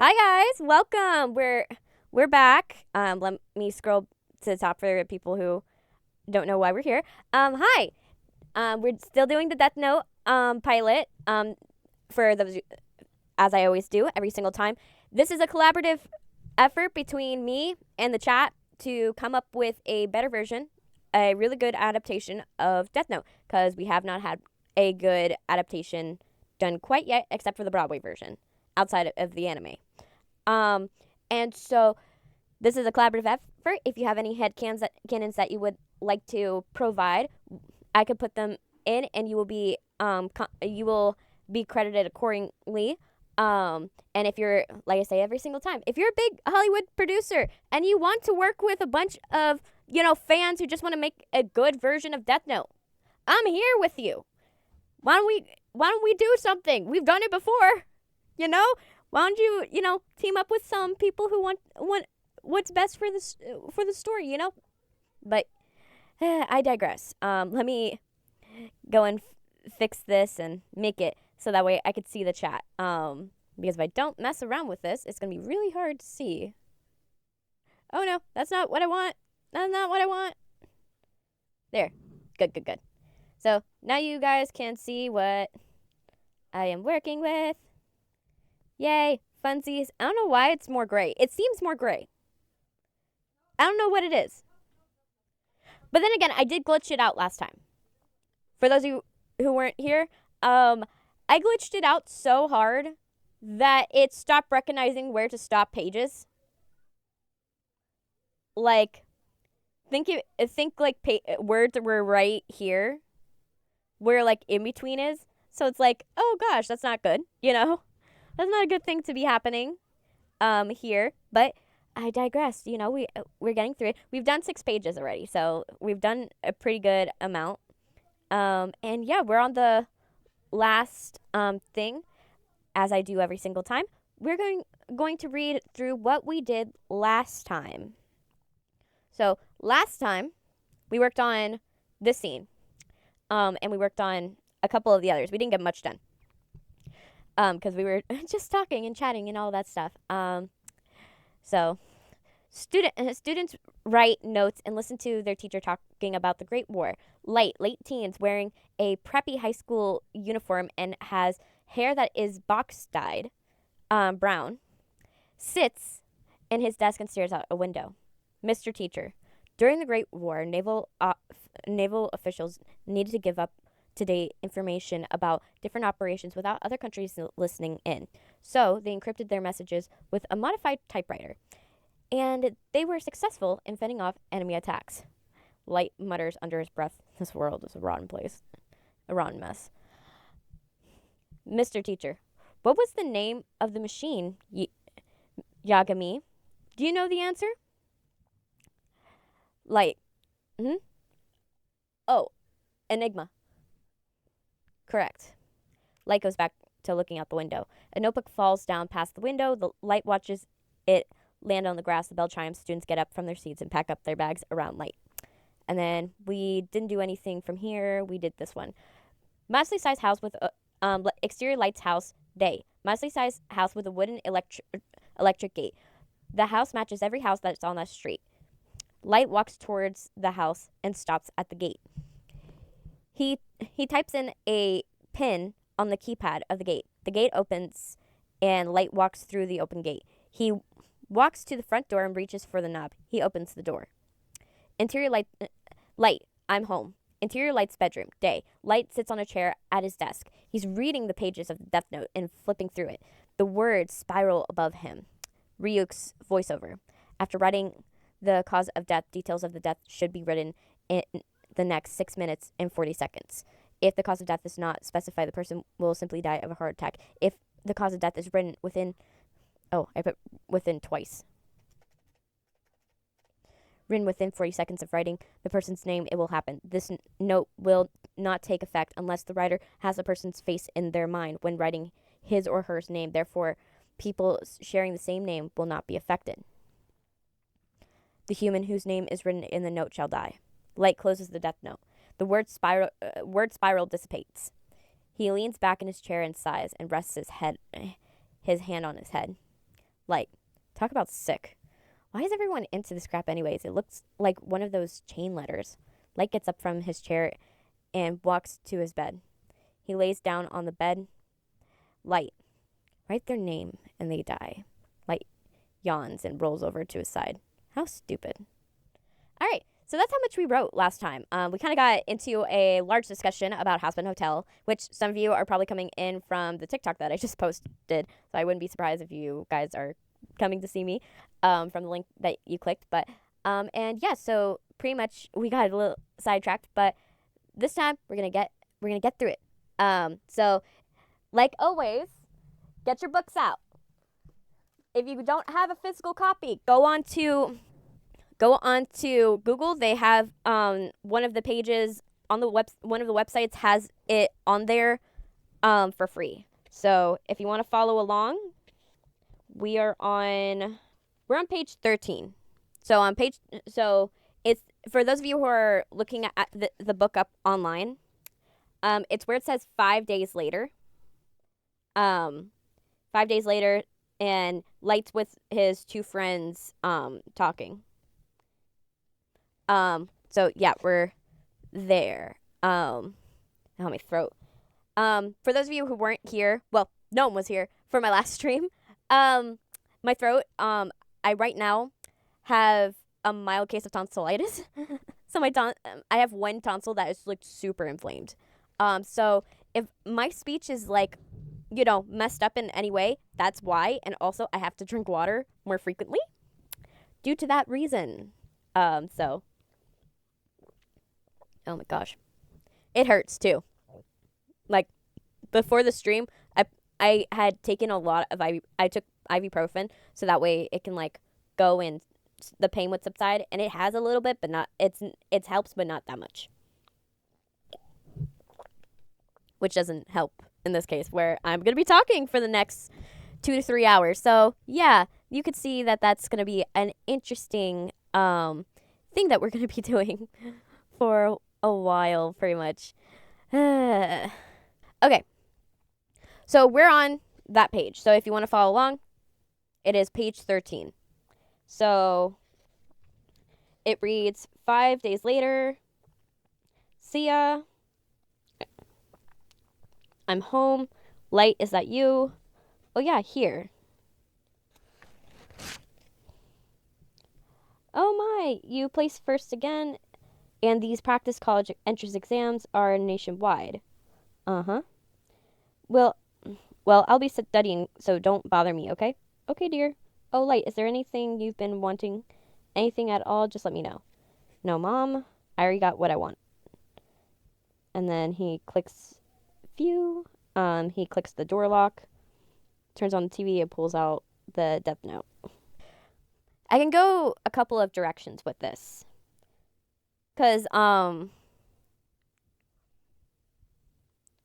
Hi guys, welcome. We're back. Let me scroll to the top for people who don't know why we're here. Hi. We're still doing the Death Note pilot. For those, as I always do every single time. This is a collaborative effort between me and the chat to come up with a better version, a really good adaptation of Death Note, because we have not had a good adaptation done quite yet, except for the Broadway version outside of the anime. Um, and so this is a collaborative effort. If you have any headcanons that you would like to provide, I could put them in, and you will be credited accordingly. And if you're, like I say every single time, if you're a big Hollywood producer and you want to work with a bunch of fans who just want to make a good version of Death Note, I'm here with you. Why don't we do something? We've done it before, you know. Why don't you team up with some people who want what's best for the story, But I digress. Let me go and fix this and make it so that way I could see the chat. Because if I don't mess around with this, it's gonna be really hard to see. Oh no, that's not what I want. That's not what I want. There. Good. So now you guys can see what I am working with. Yay, funsies. I don't know why it's more gray. It seems more gray. I don't know what it is. But then again, I did glitch it out last time. For those of you who weren't here, I glitched it out so hard that it stopped recognizing where to stop pages. Like, think like words were right here, where like in between is. So it's like, oh gosh, that's not good. That's not a good thing to be happening here. But I digress. We're getting through it. We've done 6 pages already, so we've done a pretty good amount. And yeah, we're on the last thing, as I do every single time. We're going to read through what we did last time. So last time, we worked on this scene, and we worked on a couple of the others. We didn't get much done. Because we were just talking and chatting and all that stuff. So students write notes and listen to their teacher talking about the Great War. Light, late teens, wearing a preppy high school uniform and has hair that is box-dyed, brown, sits in his desk and stares out a window. Mr. Teacher, during the Great War, naval officials needed to give up to-date information about different operations without other countries listening in. So they encrypted their messages with a modified typewriter. And they were successful in fending off enemy attacks. Light mutters under his breath, "This world is a rotten place. A rotten mess." Mr. Teacher, what was the name of the machine, Yagami? Do you know the answer? Light. Oh, Enigma. Correct. Light goes back to looking out the window. A notebook falls down past the window. The Light watches it land on the grass. The bell chimes. Students get up from their seats and pack up their bags around Light. And then we didn't do anything from here. We did this one. Modestly sized house with exterior Light's house. Day. Modestly sized house with a wooden electric gate. The house matches every house that's on that street. Light walks towards the house and stops at the gate. He types in a pin on the keypad of the gate. The gate opens, and Light walks through the open gate. He walks to the front door and reaches for the knob. He opens the door. Interior Light, I'm home. Interior Light's bedroom. Day. Light sits on a chair at his desk. He's reading the pages of the Death Note and flipping through it. The words spiral above him. Ryuk's voiceover. After writing the cause of death, details of the death should be written in the next 6 minutes and 40 seconds. If the cause of death is not specified, the person will simply die of a heart attack. If the cause of death is written within twice. Written within 40 seconds of writing the person's name, it will happen. This note will not take effect unless the writer has the person's face in their mind when writing his or her name. Therefore, people sharing the same name will not be affected. The human whose name is written in the note shall die. Light closes the Death Note. The word spiral dissipates. He leans back in his chair and sighs and rests his hand on his head. Light. Talk about sick. Why is everyone into this crap anyways? It looks like one of those chain letters. Light gets up from his chair and walks to his bed. He lays down on the bed. Light. Write their name and they die. Light yawns and rolls over to his side. How stupid. All right, so that's how much we wrote last time. We kind of got into a large discussion about Hazbin Hotel, which some of you are probably coming in from the TikTok that I just posted. So I wouldn't be surprised if you guys are coming to see me from the link that you clicked. But and yeah, so pretty much we got a little sidetracked, but this time we're gonna get through it. So like always, get your books out. If you don't have a physical copy, go on to Google. They have one of the pages on the one of the websites has it on there for free. So if you want to follow along, we're on page 13. So it's for those of you who are looking at the book up online. It's where it says 5 days later. 5 days later, and Light's with his two friends talking. So yeah, we're there. Oh, my throat. For those of you who weren't here, well, no one was here for my last stream. My throat, I right now have a mild case of tonsillitis. So I have one tonsil that is like super inflamed. So if my speech is like, messed up in any way, that's why. And also I have to drink water more frequently due to that reason. So, oh my gosh, it hurts too. Like before the stream, I had taken a lot of I took ibuprofen so that way it can like go and the pain would subside, and it has a little bit, but not it helps, but not that much. Which doesn't help in this case, where I'm going to be talking for the next 2 to 3 hours. So yeah, you could see that that's going to be an interesting thing that we're going to be doing for a while, pretty much. Okay, so we're on that page. So if you want to follow along, it is page 13. So it reads, 5 days later, see ya. I'm home. Light, is that you? Oh yeah, here. Oh my, you placed first again, and these practice college entrance exams are nationwide. Uh-huh. Well, I'll be studying, so don't bother me, okay? Okay, dear. Oh, Light, is there anything you've been wanting? Anything at all? Just let me know. No, Mom. I already got what I want. And then he clicks view. He clicks the door lock, turns on the TV, and pulls out the Deathnote. I can go a couple of directions with this. Because,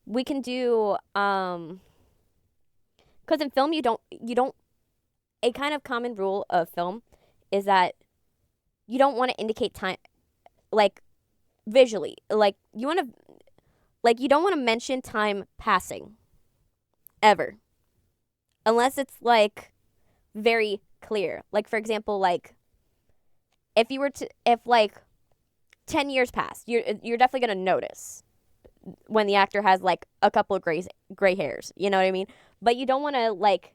we can do, because in film, you don't, a kind of common rule of film is that you don't want to indicate time, like, visually. Like, you don't want to mention time passing. Ever. Unless it's, like, very clear. Like, for example, like, if 10 years pass, you're definitely going to notice when the actor has, like, a couple of gray hairs. You know what I mean? But you don't want to, like,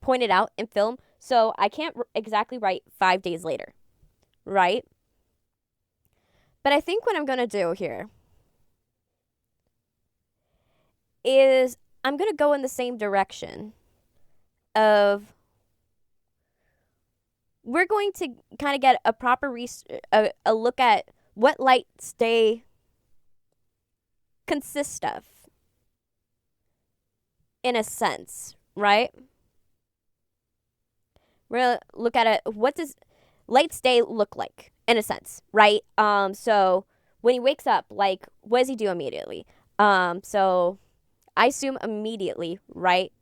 point it out in film. So I can't exactly write 5 days later. Right? But I think what I'm going to do here is I'm going to go in the same direction of we're going to kind of get a proper a look at what Light's day consists of, in a sense, right? We're going to look at it. What does Light's day look like, in a sense, right? So when he wakes up, like, what does he do immediately? So I assume immediately, right?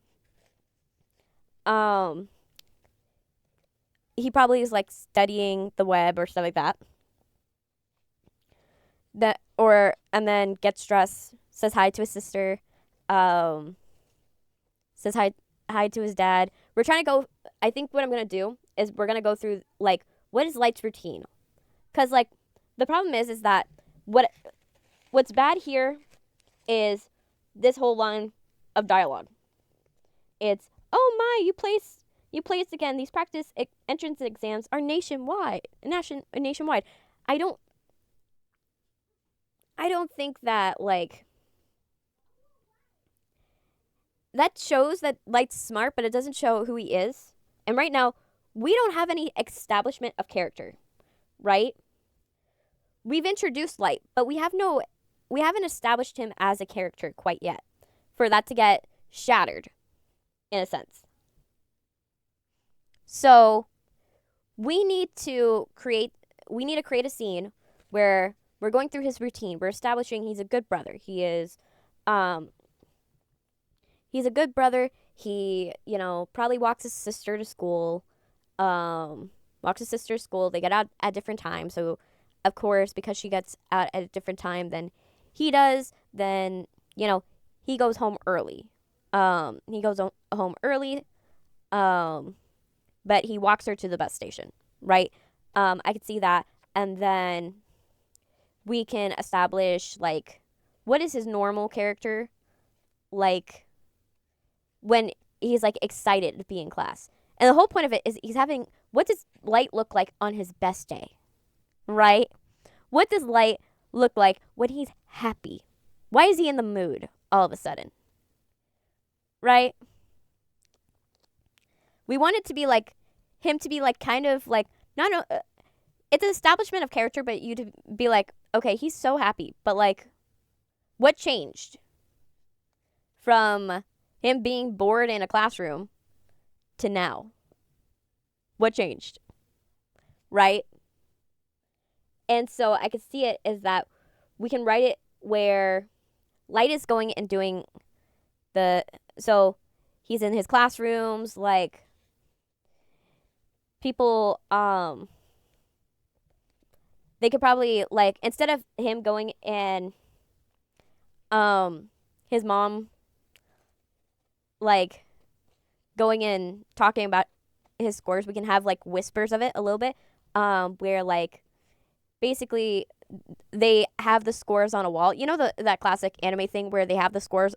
He probably is like studying the web or stuff like that. And then gets dressed, says hi to his sister, says hi hi to his dad. We're trying to go. I think what I'm gonna do is we're gonna go through like what is Light's routine, because like the problem is that what's bad here is this whole line of dialogue. It's, oh my, you placed again. These practice entrance exams are nationwide. Nationwide. I don't think that like that shows that Light's smart, but it doesn't show who he is. And right now, we don't have any establishment of character, right? We've introduced Light, but we haven't established him as a character quite yet for that to get shattered in a sense. So we need to create a scene where we're going through his routine. We're establishing he's a good brother. He's a good brother. He, probably walks his sister to school. They get out at different times. So, of course, because she gets out at a different time than he does, then, he goes home early. Home early. But he walks her to the bus station, right? I could see that. And then we can establish, like, what is his normal character like when he's, like, excited to be in class. And the whole point of it is what does Light look like on his best day, right? What does Light look like when he's happy? Why is he in the mood all of a sudden, right? We want it to be like him to be like kind of like it's an establishment of character, but you to be like, okay, he's so happy, but like what changed from him being bored in a classroom to now? What changed? Right? And so I could see it as that we can write it where Light is going and doing so he's in his classrooms, like people they could probably like instead of him going and his mom like going and talking about his scores, we can have like whispers of it a little bit where like basically they have the scores on a wall. You know that classic anime thing where they have the scores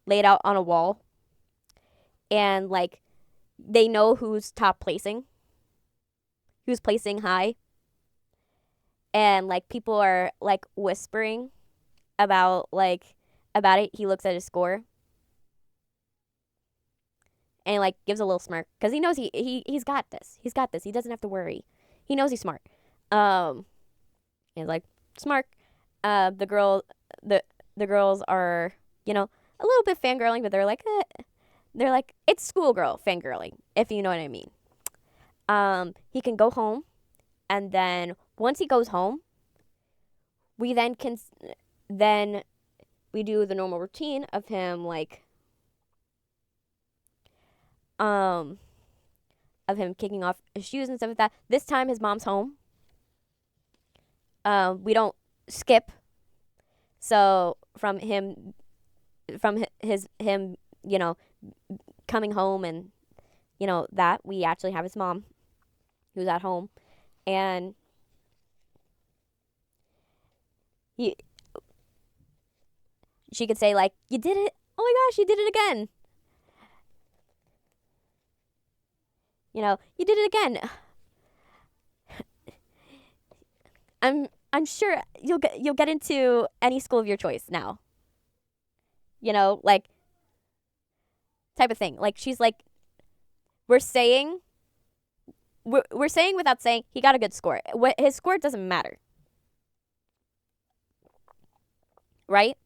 laid out on a wall and like they know who's top placing, who's placing high, and like people are like whispering about it. He looks at his score and like gives a little smirk because he knows he's got this. He doesn't have to worry. He knows he's smart. He's like smart. The girls are a little bit fangirling, but they're like it's schoolgirl fangirling, if you know what I mean. He can go home, and then once he goes home, we then we do the normal routine of him like of him kicking off his shoes and stuff like that. This time his mom's home. We don't skip. So from him coming home and that we actually have his mom who's at home, and she could say like, you did it, oh my gosh, you did it again, you did it again. I'm sure you'll get into any school of your choice now, like type of thing. Like she's like, we're saying without saying he got a good score. His score doesn't matter, right?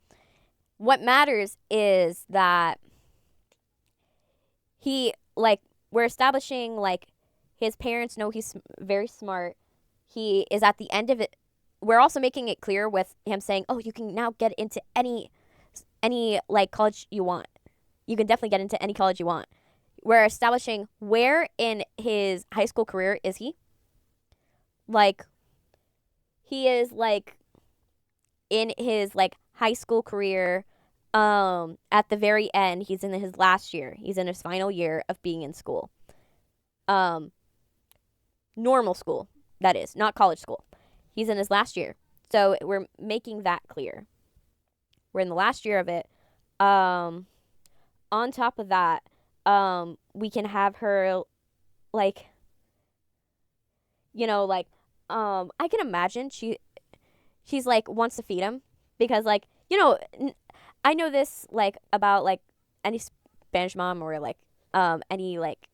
What matters is that we're establishing like his parents know he's very smart. He is at the end of it. We're also making it clear with him saying, oh, you can now get into any like college you want. You can definitely get into any college you want. We're establishing where in his high school career is he. Like, he is like in his like high school career at the very end, he's in his last year. He's in his final year of being in school. Normal school, that is, not college school. He's in his last year. So we're making that clear. We're in the last year of it. On top of that, we can have her, like, you know, like, I can imagine she's like wants to feed him because, like, you know, I know this, like, about, like, any Spanish mom or, like, any, like,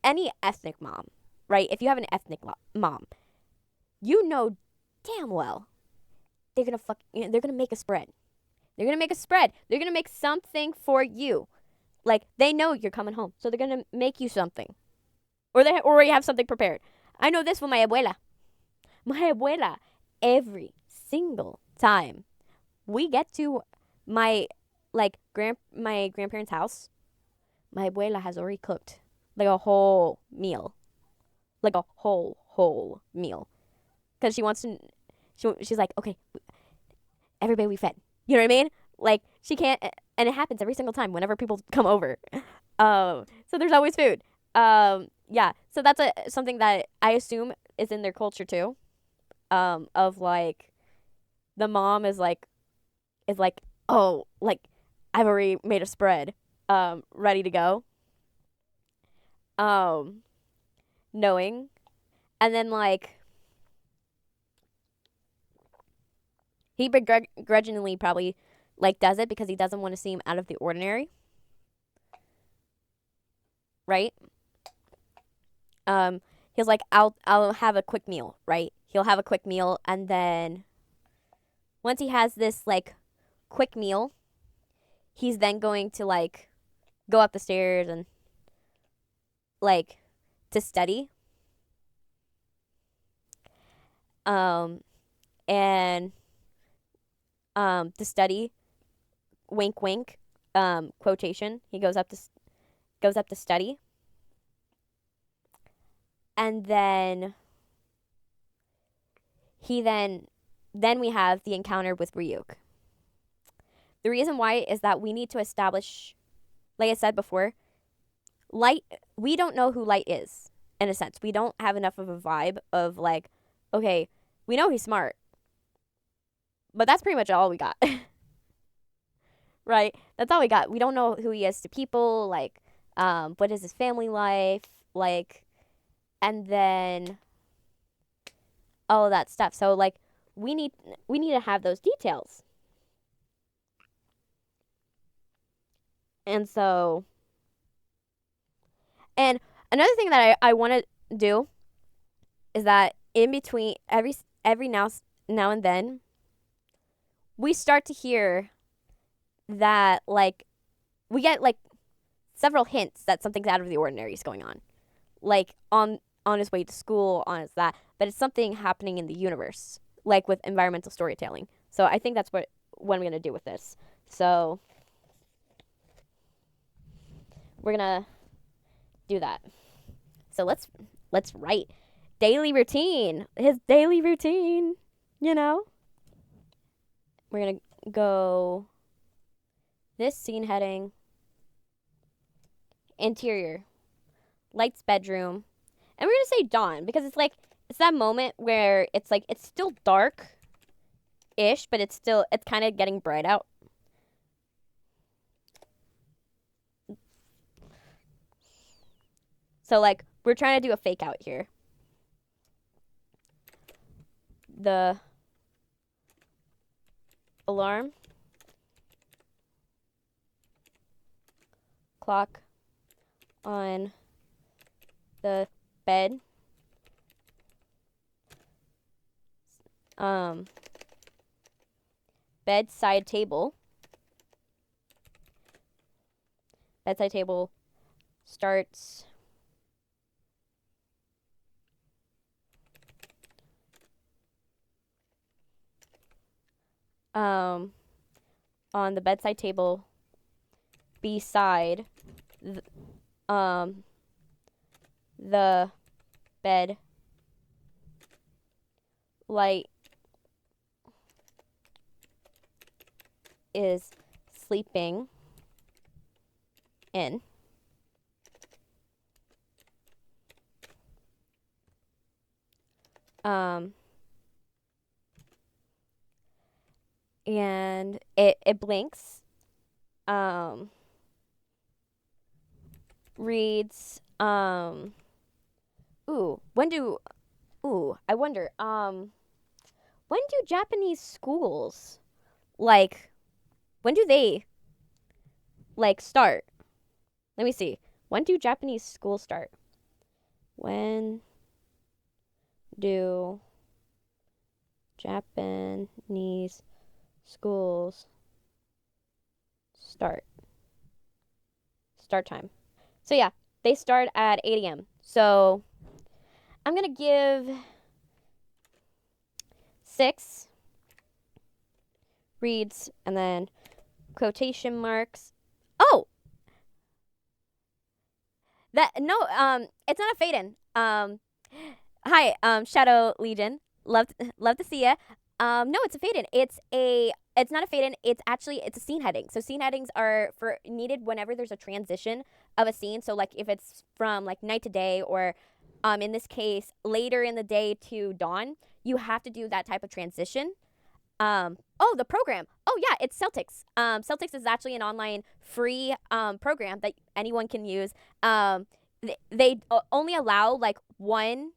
any ethnic mom, right? If you have an ethnic mom, you know damn well they're gonna make a spread. They're gonna make a spread. They're gonna make something for you. Like, they know you're coming home, so they're gonna make you something, or they already have something prepared. I know this with my abuela. My abuela, every single time we get to my my grandparents' house, my abuela has already cooked like a whole meal, like a whole meal, because she wants to. She's like, okay, everybody we fed. You know what I mean? Like, she can't, and it happens every single time whenever people come over. So there's always food. Yeah. So that's something that I assume is in their culture too. Of, like, the mom is like, oh, like, I've already made a spread, ready to go. Knowing, and then, like, he begrudgingly probably, like, does it because he doesn't want to seem out of the ordinary, right? He's like, I'll have a quick meal, right? He'll have a quick meal, and then once he has this, like, quick meal, he's then going to, like, go up the stairs and, like, to study. And to study, wink wink, quotation. He goes up to study. And then then we have the encounter with Ryuk. The reason why is that we need to establish, like I said before, Light, we don't know who Light is, in a sense. We don't have enough of a vibe of, like, okay, we know he's smart, but that's pretty much all we got. Right? That's all we got. We don't know who he is to people, like, what is his family life, like, and then all of that stuff. So, like, we need to have those details. And so, and another thing that I want to do is that in between every now and then, we start to hear that, like, we get, like, several hints that something's out of the ordinary is going on, like, on his way to school, on his that it's something happening in the universe, like with environmental storytelling. So I think that's what I'm gonna do with this. So we're gonna do that. So let's write daily routine. His daily routine, you know. We're gonna go this scene heading, interior, Light's bedroom, and we're gonna say dawn because it's like it's that moment where it's like it's still dark-ish, but it's kind of getting bright out. So, like, we're trying to do a fake out here. The alarm clock on the bed bedside table starts on the bedside table beside the bed. Light is sleeping in. And it blinks. Reads. I wonder. When do Japanese schools, like, when do they, like, start? Let me see. When do Japanese schools start? When do Japanese schools start? Start time. So yeah, they start at 8 a.m. So I'm going to give 6 reads and then quotation marks. Oh! It's not a fade-in. Hi, Shadow Legion. Love to see ya. No, it's a fade-in. It's not a fade-in. It's a scene heading. So scene headings are needed whenever there's a transition of a scene. So like if it's from like night to day or in this case later in the day to dawn, you have to do that type of transition. The program. Oh yeah, it's Celtics. Celtics is actually an online free program that anyone can use. They only allow like one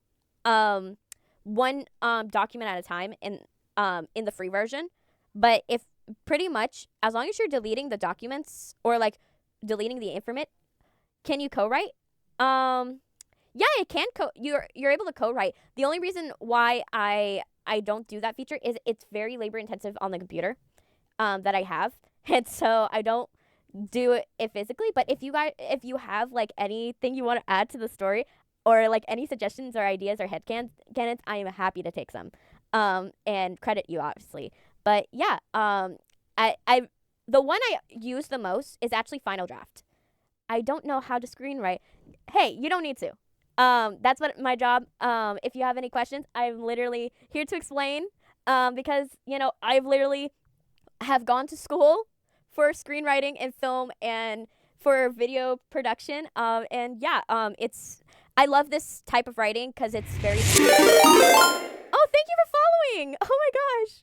document at a time in the free version. But if pretty much as long as you're deleting the documents or like deleting the information, can you co-write? Yeah, it can you're able to co-write. The only reason why I don't do that feature is it's very labor intensive on the computer that I have. And so I don't do it physically. But if you have like anything you want to add to the story or like any suggestions or ideas or headcanons, I am happy to take some and credit you obviously. But yeah, the one I use the most is actually Final Draft. I don't know how to screenwrite. Hey, you don't need to. That's what my job. If you have any questions, I'm literally here to explain. Because I've literally have gone to school for screenwriting and film and for video production. And yeah, I love this type of writing because it's very. Oh, thank you for following. Oh my gosh.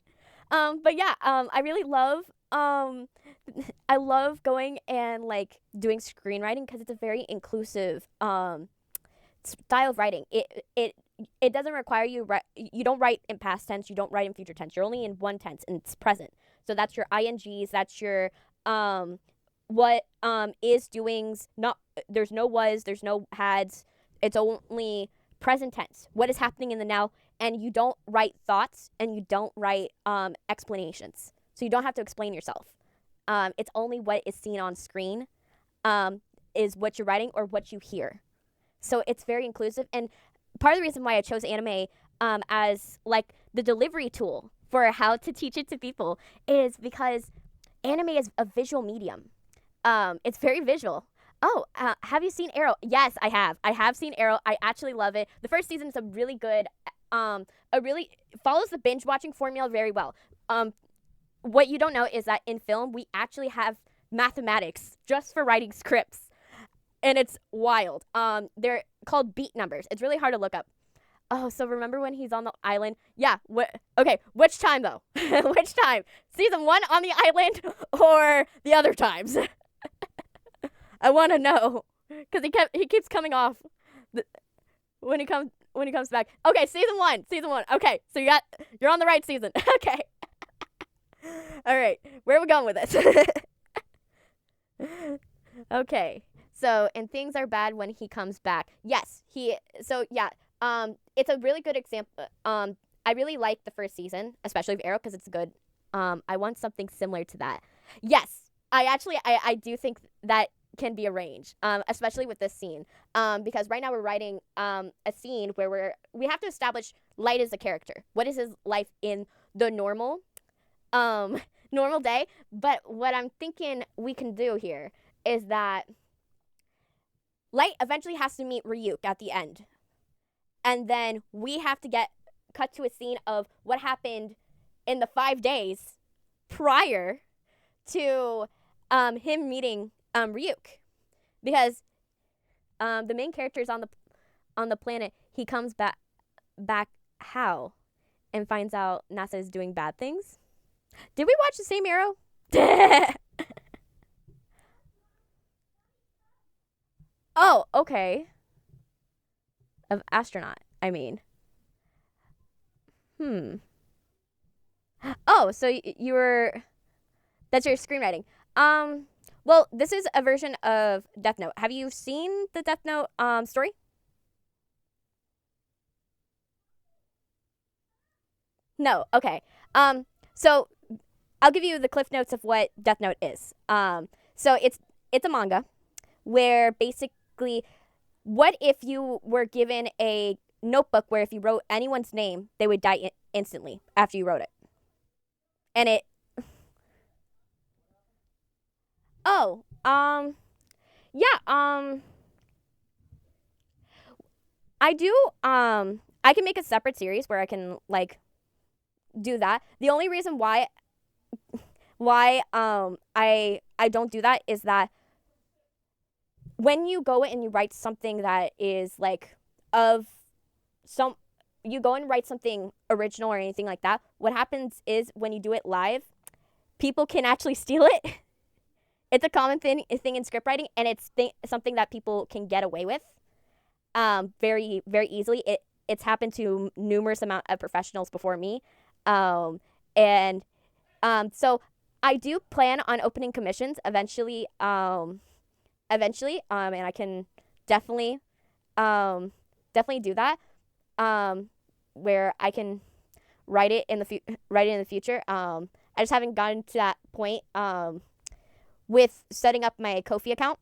But yeah, I really love. I love going and like doing screenwriting because it's a very inclusive style of writing. It doesn't require you don't write in past tense, you don't write in future tense. You're only in one tense and it's present. So that's your INGs, that's your what is doings, not there's no was, there's no hads. It's only present tense. What is happening in the now, and you don't write thoughts and you don't write explanations. So you don't have to explain yourself. It's only what is seen on screen is what you're writing or what you hear. So it's very inclusive. And part of the reason why I chose anime as like the delivery tool for how to teach it to people is because anime is a visual medium. It's very visual. Oh, have you seen Arrow? Yes, I have. I have seen Arrow. I actually love it. The first season is a really good, follows the binge watching formula very well. What you don't know is that in film, we actually have mathematics just for writing scripts. And it's wild. They're called beat numbers. It's really hard to look up. Oh, so remember when he's on the island? Yeah. Okay, which time though? Which time? Season 1 on the island or the other times? I want to know because he keeps coming off when he comes back. Okay, season 1. Okay, so you're on the right season. Okay. All right, where are we going with this? Okay. So, and things are bad when he comes back. Yes, it's a really good example. I really like the first season, especially of Arrow, because it's good. I want something similar to that. Yes, I do think that can be arranged, especially with this scene. Because right now we're writing a scene where we have to establish Light as a character. What is his life in the normal day? But what I'm thinking we can do here is that Light eventually has to meet Ryuk at the end. And then we have to get cut to a scene of what happened in the 5 days prior to him meeting Ryuk, because the main character is on the planet. He comes back how and finds out NASA is doing bad things. Did we watch the same Arrow? Oh, okay. Of astronaut, I mean. Hmm. Oh, so you were, that's your screenwriting. Um, well, this is a version of Death Note. Have you seen the Death Note story? No. Okay. So I'll give you the cliff notes of what Death Note is. So it's a manga where basically, what if you were given a notebook where if you wrote anyone's name, they would die instantly after you wrote it, and it. Oh, yeah. I do. I can make a separate series where I can like do that. The only reason why I don't do that is that when you go and you write something that is like of some, you go and write something original or anything like that, what happens is when you do it live, people can actually steal it. It's a common thing in scriptwriting, and it's something that people can get away with very very easily. It's happened to numerous amount of professionals before me. And so I do plan on opening commissions eventually, and I can definitely definitely do that, where I can write it in the future. I just haven't gotten to that point with setting up my Kofi account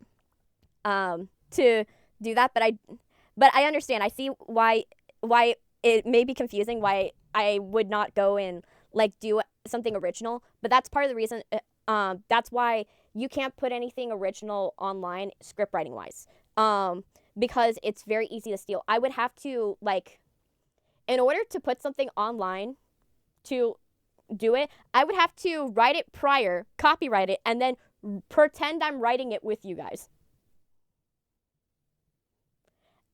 to do that, but I understand. I see why it may be confusing, why I would not go and like do something original, but that's part of the reason. That's why you can't put anything original online script writing wise, because it's very easy to steal. I would have to like, in order to put something online to do it, I would have to write it prior, copyright it, and then pretend I'm writing it with you guys.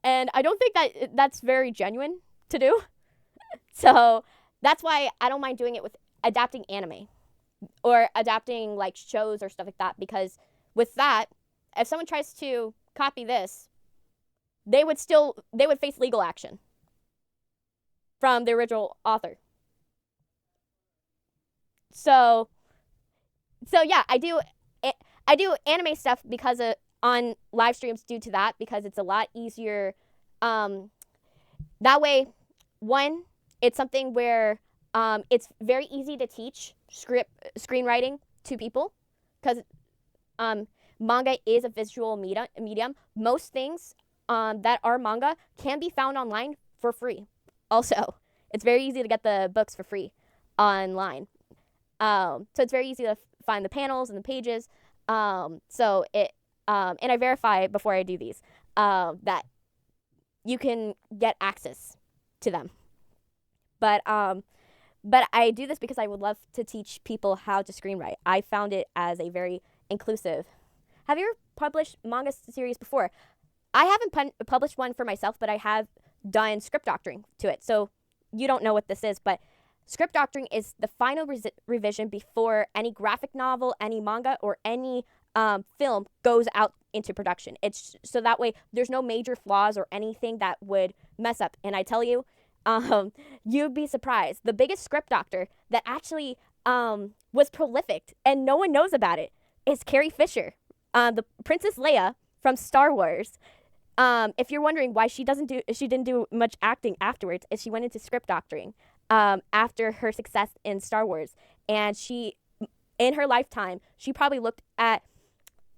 And I don't think that that's very genuine to do. So that's why I don't mind doing it with adapting anime or adapting like shows or stuff like that, because with that, if someone tries to copy this, they would face legal action from the original author. So yeah, I do anime stuff because of on live streams due to that, because it's a lot easier. Um, that way, one, it's something where it's very easy to teach screenwriting to people, because um, manga is a visual medium. Most things that are manga can be found online for free. Also, it's very easy to get the books for free online. So it's very easy to find the panels and the pages. And I verify before I do these that you can get access to them. But but I do this because I would love to teach people how to screenwrite. I found it as a very inclusive. Have you ever published manga series before? I haven't published one for myself, but I have done script doctoring to it. So you don't know what this is, but script doctoring is the final revision before any graphic novel, any manga, or any film goes out into production. It's so that way there's no major flaws or anything that would mess up. And I tell you, you'd be surprised. The biggest script doctor that actually was prolific and no one knows about it is Carrie Fisher, the Princess Leia from Star Wars. If you're wondering why she didn't do much acting afterwards, is she went into script doctoring after her success in Star Wars, and she, in her lifetime, she probably looked at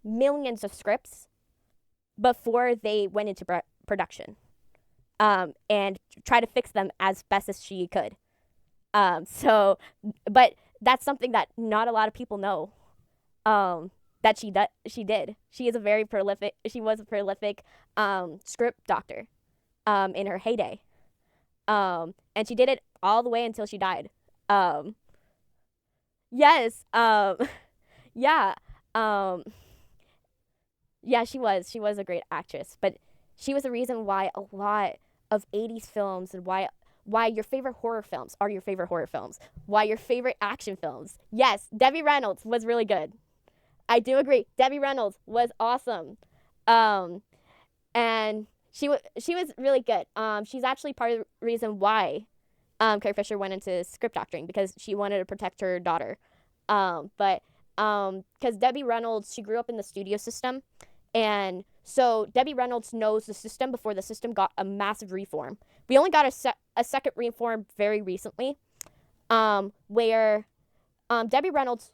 millions of scripts before they went into production, and try to fix them as best as she could. But that's something that not a lot of people know. That she did. She is a very prolific. She was a prolific script doctor, in her heyday. And she did it all the way until she died. Yes. Yeah. Um, yeah, she was. She was a great actress, but she was the reason why a lot of 80s films and why your favorite horror films are your favorite horror films. Why your favorite action films. Yes, Debbie Reynolds was really good. I do agree. Debbie Reynolds was awesome. Um, and she was really good. She's actually part of the reason why Carrie Fisher went into script doctoring because she wanted to protect her daughter. But because Debbie Reynolds, she grew up in the studio system, and so Debbie Reynolds knows the system before the system got a massive reform. We only got a second reform very recently, where Debbie Reynolds,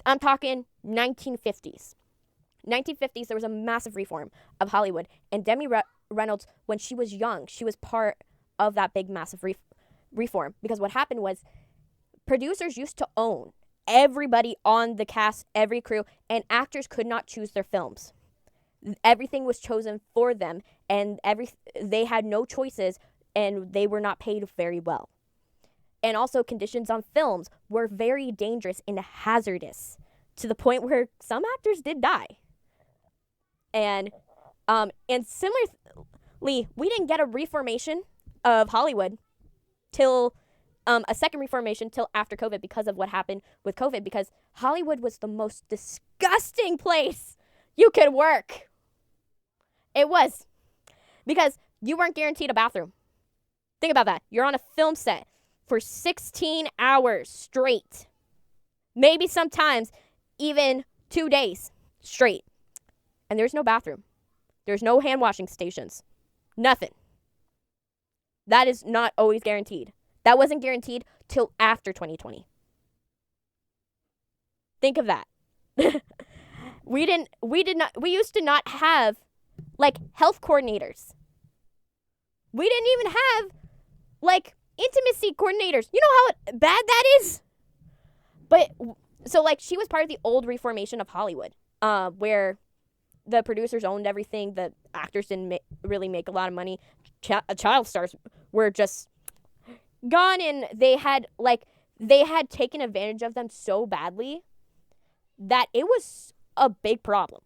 I'm talking 1950s. 1950s, there was a massive reform of Hollywood, and Debbie Reynolds, when she was young, she was part of that big massive reform, because what happened was producers used to own everybody on the cast, every crew, and actors could not choose their films. Everything was chosen for them, and they had no choices, and they were not paid very well. And also, conditions on films were very dangerous and hazardous, to the point where some actors did die. And similarly, we didn't get a reformation of Hollywood till a second reformation till after COVID, because of what happened with COVID, because Hollywood was the most disgusting place you could work. It was. Because you weren't guaranteed a bathroom. Think about that. You're on a film set for 16 hours straight. Maybe sometimes even 2 days straight. And there's no bathroom. There's no hand washing stations. Nothing. That is not always guaranteed. That wasn't guaranteed till after 2020. Think of that. We used to not have like health coordinators. We didn't even have like intimacy coordinators. You know how bad that is? But so like she was part of the old reformation of Hollywood, where the producers owned everything. The actors didn't really make a lot of money. Child stars were just gone, and they had taken advantage of them so badly that it was a big problem.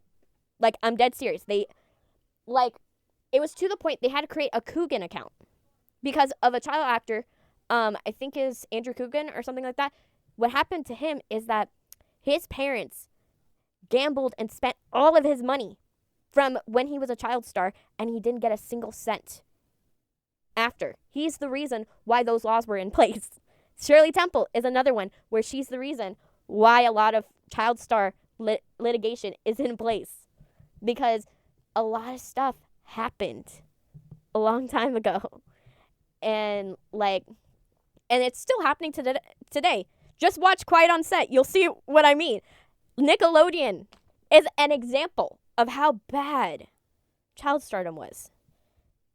Like, I'm dead serious. It was to the point they had to create a Coogan account because of a child actor, I think is Andrew Coogan or something like that. What happened to him is that his parents gambled and spent all of his money from when he was a child star, and he didn't get a single cent after. He's the reason why those laws were in place. Shirley Temple is another one where she's the reason why a lot of child star litigation is in place, because a lot of stuff happened a long time ago, and it's still happening today. Just watch Quiet on Set. You'll see what I mean. Nickelodeon is an example of how bad child stardom was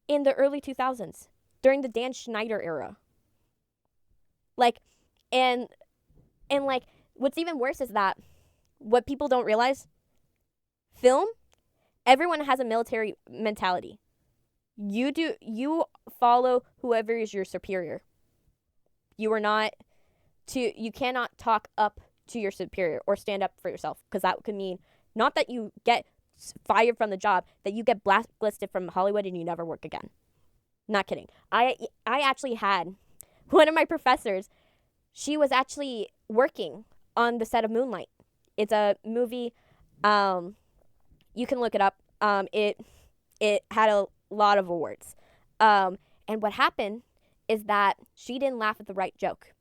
in the early 2000s during the Dan Schneider era. And what's even worse is that what people don't realize, film, everyone has a military mentality. You follow whoever is your superior. You cannot talk up to your superior or stand up for yourself, because that could mean not that you get fired from the job, that you get blacklisted from Hollywood and you never work again. Not kidding. I actually had one of my professors, she was actually working on the set of Moonlight. It's a movie, you can look it up. It had a lot of awards. And what happened is that she didn't laugh at the right joke.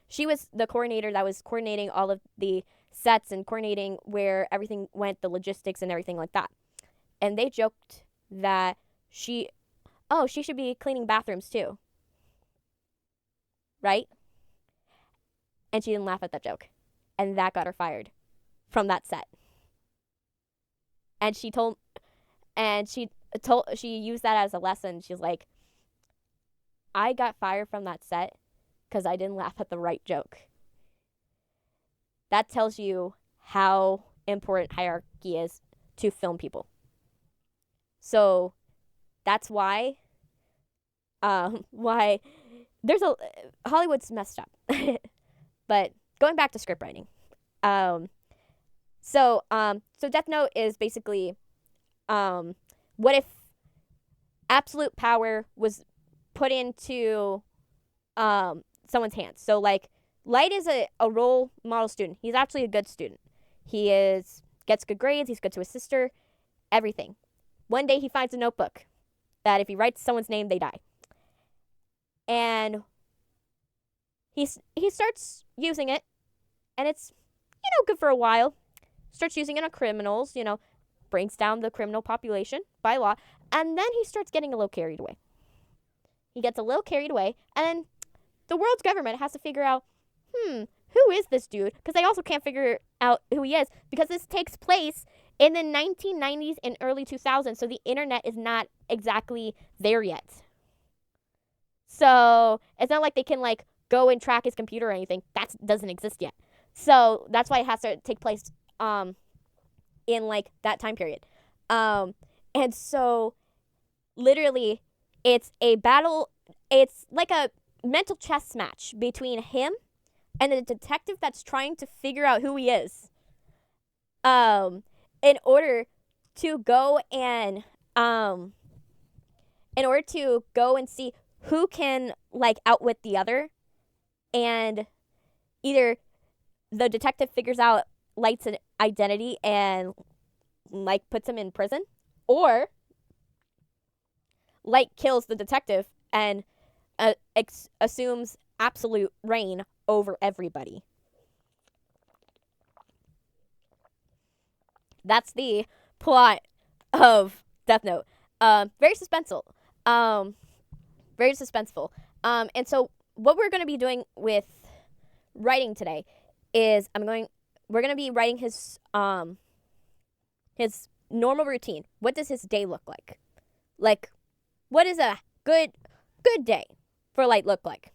She was the coordinator that was coordinating all of the sets and coordinating where everything went, the logistics and everything like that. And they joked that she should be cleaning bathrooms too. Right? And she didn't laugh at that joke. And that got her fired from that set. And she used that as a lesson. She's like, I got fired from that set because I didn't laugh at the right joke. That tells you how important hierarchy is to film people. So that's why Hollywood's messed up. But going back to script writing, So Death Note is basically, what if absolute power was put into someone's hands? So like Light is a role model student. He's actually a good student. He gets good grades. He's good to his sister. Everything. One day he finds a notebook that if he writes someone's name, they die. And he starts using it, and it's good for a while. Starts using it on criminals. Brings down the criminal population by law, and then he starts getting a little carried away. He gets a little carried away, and then the world's government has to figure out, who is this dude? Because they also can't figure out who he is, because this takes place in the 1990s and early 2000s, so the internet is not exactly there yet. So it's not like they can go and track his computer or anything. That doesn't exist yet. So that's why it has to take place in that time period. And so literally it's a battle. It's like a mental chess match between him and the detective that's trying to figure out who he is. In order to go and see who can outwit the other, and either the detective figures out Light's identity and puts him in prison, or Light kills the detective and assumes absolute reign over everybody. That's the plot of Death Note. Very suspenseful. Very suspenseful. And so what we're going to be doing with writing today is we're going to be writing his normal routine. What does his day look like? What does a good day for Light look like?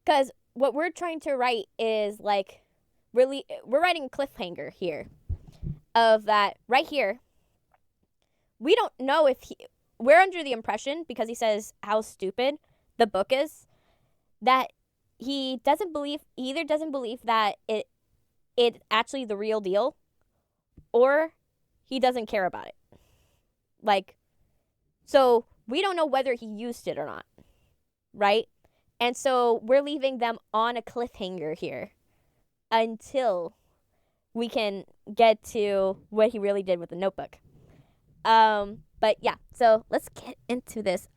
Because what we're trying to write is we're writing a cliffhanger here of that right here. We don't know if we're under the impression, because he says how stupid the book is, that he either doesn't believe that it's actually the real deal, or he doesn't care about it. So we don't know whether he used it or not, right? And so we're leaving them on a cliffhanger here until we can get to what he really did with the notebook. But yeah, so let's get into this.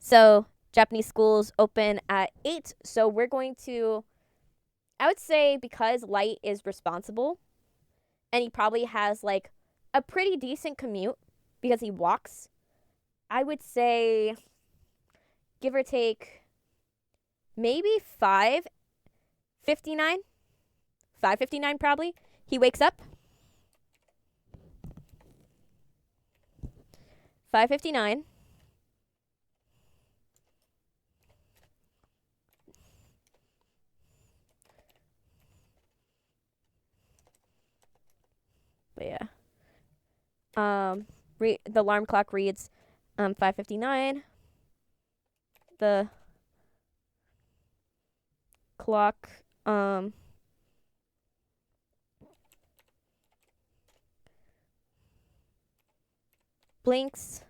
So Japanese schools open at 8, so we're going to, I would say, because Light is responsible, and he probably has a pretty decent commute because he walks, I would say, give or take, maybe 5:59. 5:59 probably. He wakes up. 5:59. But yeah. The alarm clock reads 5:59. The clock blinks,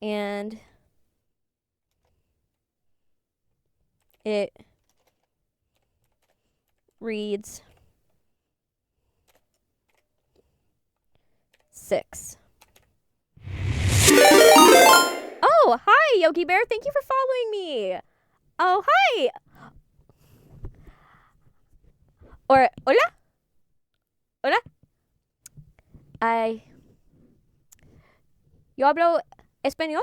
and it reads 6. Oh, hi, Yogi Bear. Thank you for following me. Oh, hi. Or, hola? Hola? Yo hablo español.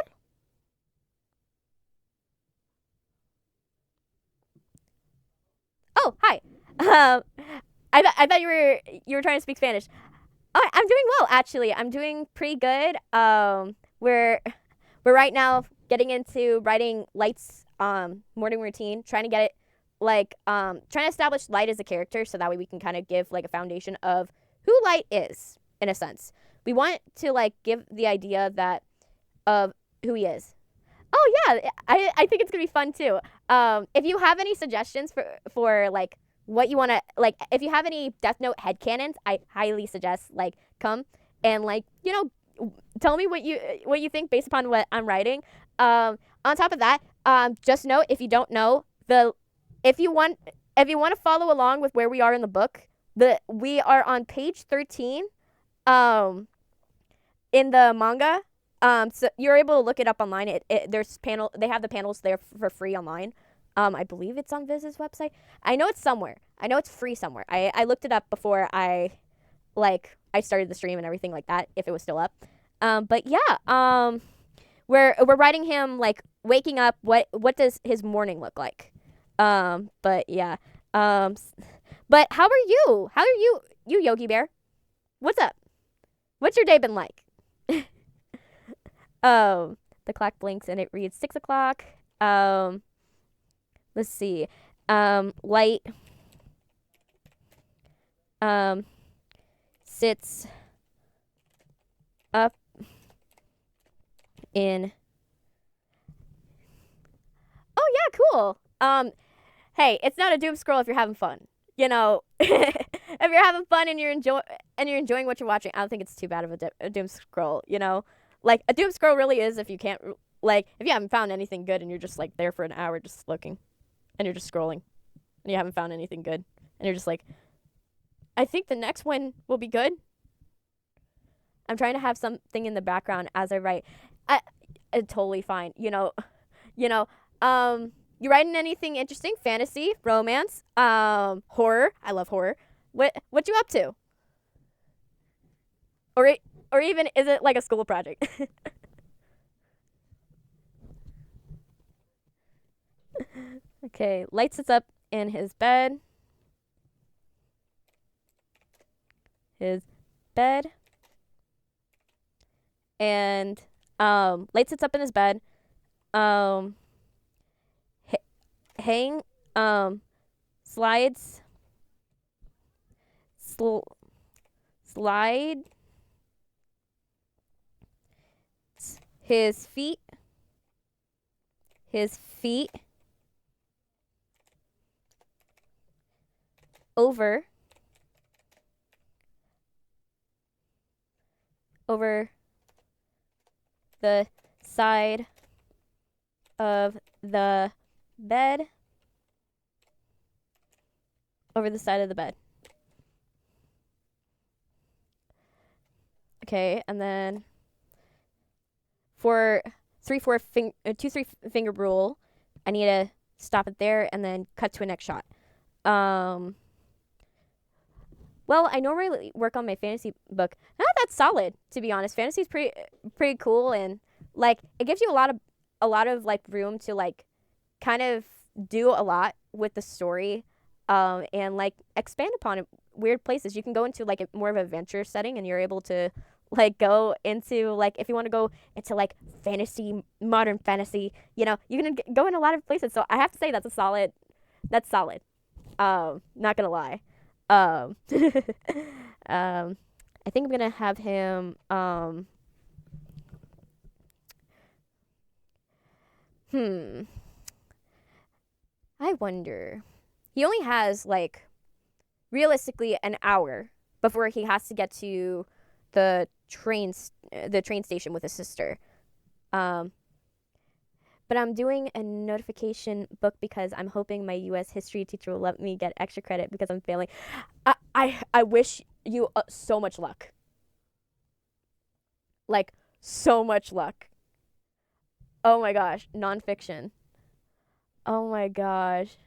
Oh, hi. I thought you were trying to speak Spanish. Oh, I'm doing well, actually. I'm doing pretty good. We're right now getting into writing Light's morning routine, trying to get it trying to establish Light as a character, so that way we can kind of give a foundation of who Light is, in a sense. We want to give the idea of who he is. Oh yeah, I think it's gonna be fun too. If you have any suggestions for what you want to, like, if you have any Death Note headcanons, I highly suggest, like, come and, like, tell me what you think based upon what I'm writing. On top of that, just note, if you don't know, if you want to follow along with where we are in the book, we are on page 13 in the manga. So you're able to look it up online. They have the panels there for free online. I believe it's on Viz's website. I know it's somewhere. I know it's free somewhere. I looked it up before I started the stream and everything like that, if it was still up. But yeah, we're writing him, like, waking up. What does his morning look like? But yeah. But how are you? How are you, Yogi Bear? What's up? What's your day been like? The clock blinks and it reads 6 o'clock. Let's see. Light sits up in. Oh yeah, cool. Hey, it's not a doom scroll if you're having fun. If you're having fun and you're enjoying what you're watching, I don't think it's too bad of a doom scroll. Like, a doom scroll really is if you can't, like, if you haven't found anything good and you're just, like, there for an hour just looking, and you're just scrolling, and you haven't found anything good, and you're just like, I think the next one will be good. I'm trying to have something in the background as I write. Totally fine. You writing anything interesting? Fantasy, romance, horror. I love horror. What you up to? Or even, is it like a school project? Okay, lights us up in his bed. And lights sits up in his bed. Slide his feet over the side of the bed. Okay, and then for 2-3 finger rule, I need to stop it there and then cut to a next shot. Well, I normally work on my fantasy book. Not that solid, to be honest. Fantasy's pretty cool, and, like, it gives you a lot of like room to, like, kind of do a lot with the story, and, like, expand upon it, weird places. You can go into, like, more of an adventure setting, and you're able to, like, go into, like, if you want to go into, like, fantasy, modern fantasy, you can go in a lot of places. So I have to say that's solid. Not gonna lie. I think I'm gonna have him, I wonder. He only has, like, realistically an hour before he has to get to the train station with his sister. But I'm doing a notification book because I'm hoping my U.S. history teacher will let me get extra credit because I'm failing. I wish you so much luck. Like, so much luck. Oh my gosh, nonfiction. Oh my gosh.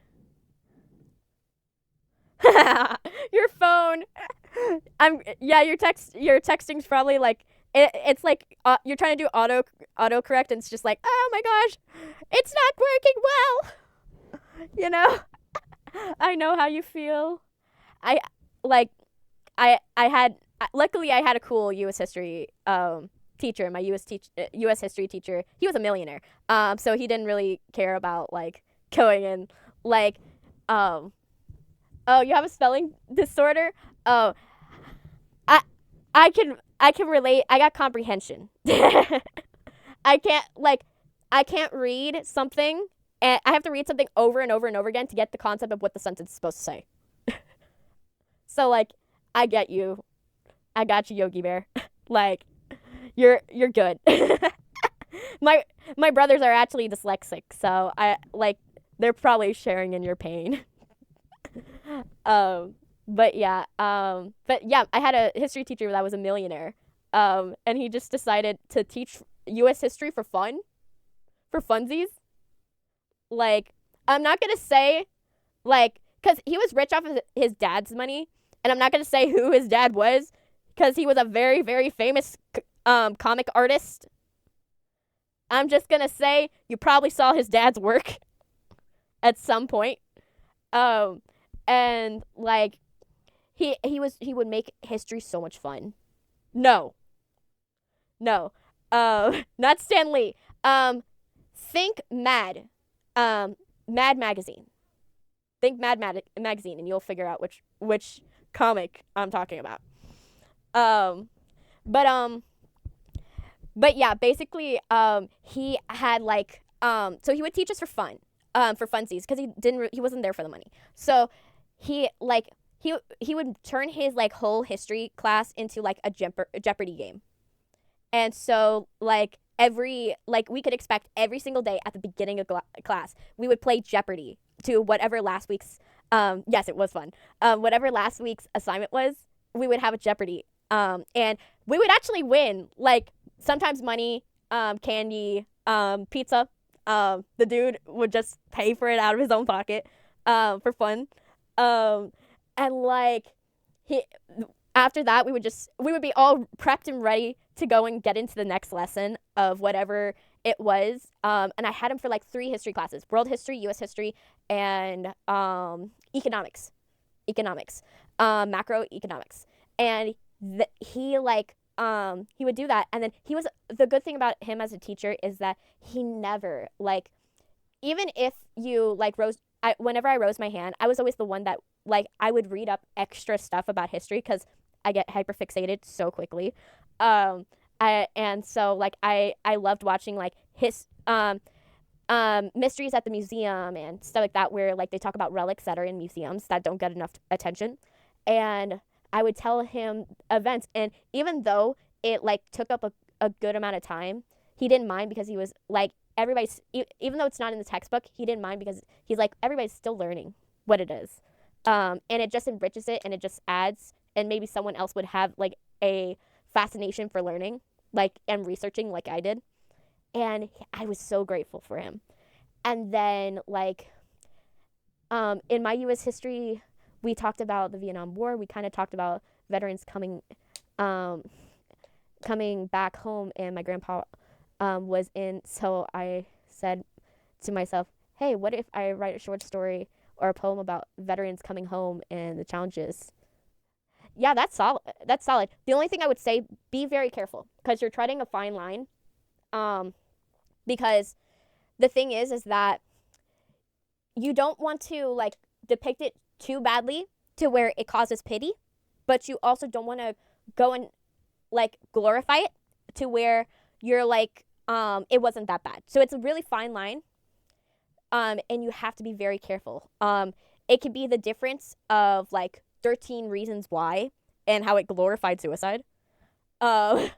Your phone. Your texting's probably like, it's like you're trying to do autocorrect and it's just like, oh my gosh, it's not working well. I know how you feel. Luckily I had a cool US history teacher. My US history teacher, he was a millionaire. So he didn't really care about, like, going in, like, oh, you have a spelling disorder? Oh, I can relate. I got comprehension. I can't read something, and I have to read something over and over and over again to get the concept of what the sentence is supposed to say. So like, I get you. I got you, Yogi Bear. Like, you're good. my my brothers are actually dyslexic, so I like they're probably sharing in your pain. um, but yeah, I had a history teacher that was a millionaire. And he just decided to teach U.S. history for fun, for funsies. Like, I'm not gonna say like because he was rich off of his dad's money, and I'm not gonna say who his dad was because he was a very very famous comic artist. I'm just gonna say you probably saw his dad's work at some point. Um, and like he would make history so much fun. No, no, not Stan Lee. Think Mad, Mad magazine. Think Mad magazine, and you'll figure out which comic I'm talking about. Um, but but yeah, basically, he had like, so he would teach us for fun, for funsies, because he wasn't there for the money. So he like he would turn his like whole history class into like a Jeopardy game, and so like we could expect every single day at the beginning of class we would play Jeopardy to whatever last week's yes, it was fun, whatever last week's assignment was. We would have a Jeopardy, and we would actually win, like sometimes money, candy, pizza. The dude would just pay for it out of his own pocket, for fun. And like he after that we would be all prepped and ready to go and get into the next lesson of whatever it was. And I had him for like 3 history classes: world history, US history, and economics. Macroeconomics. And he like he would do that, and then the good thing about him as a teacher is that he never like, even if you like whenever I rose my hand, I was always the one that like I would read up extra stuff about history because I get hyperfixated so quickly. And so like I loved watching like his mysteries at the museum and stuff like that, where like they talk about relics that are in museums that don't get enough attention. And I would tell him events, and even though it like took up a good amount of time, he didn't mind, because he was like, even though it's not in the textbook, he didn't mind because he's like, everybody's still learning what it is. And it just enriches it, and it just adds, and maybe someone else would have like a fascination for learning, like, and researching like I did. And I was so grateful for him. And then like in my US history, we talked about the Vietnam War. We kind of talked about veterans coming back home, and my grandpa was in. So I said to myself, hey, what if I write a short story or a poem about veterans coming home and the challenges? Yeah, that's solid. That's solid. The only thing I would say, be very careful, because you're treading a fine line. Because the thing is that you don't want to like depict it too badly to where it causes pity, but you also don't want to go and like glorify it to where you're like, it wasn't that bad. So it's a really fine line. And you have to be very careful. It could be the difference of like 13 Reasons Why and how it glorified suicide. And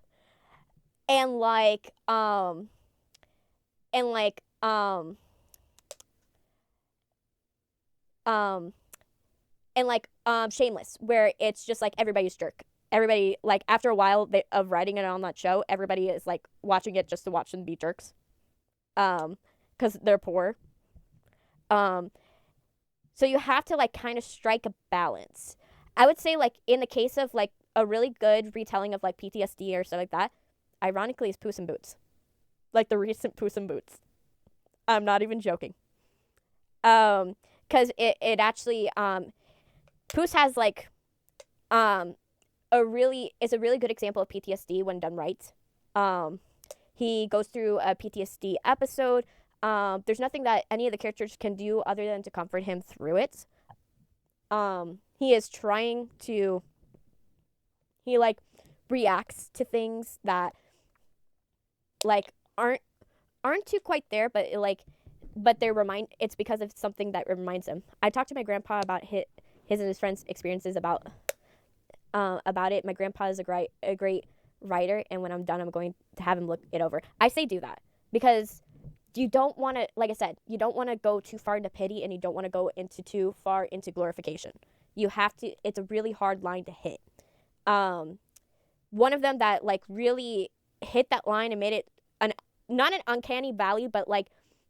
like and like Shameless, where it's just like everybody's jerk. Everybody, like, after a while of writing it on that show, everybody is like watching it just to watch them be jerks, because they're poor. So you have to like kind of strike a balance. I would say, like, in the case of like a really good retelling of like PTSD or stuff like that, ironically, is Puss in Boots, like the recent Puss in Boots. I'm not even joking. Because it actually Puss has like is a really good example of PTSD when done right. He goes through a PTSD episode. There's nothing that any of the characters can do other than to comfort him through it. He is trying to. He like reacts to things that like aren't too quite there, but it's because of something that reminds him. I talked to my grandpa about his and his friends' experiences about about it. My grandpa is a great writer, and when I'm done, I'm going to have him look it over. I say do that because you don't want to, like I said, you don't want to go too far into pity, and you don't want to go into too far into glorification. You have to. It's a really hard line to hit. One of them that like really hit that line and made it not an uncanny valley, but like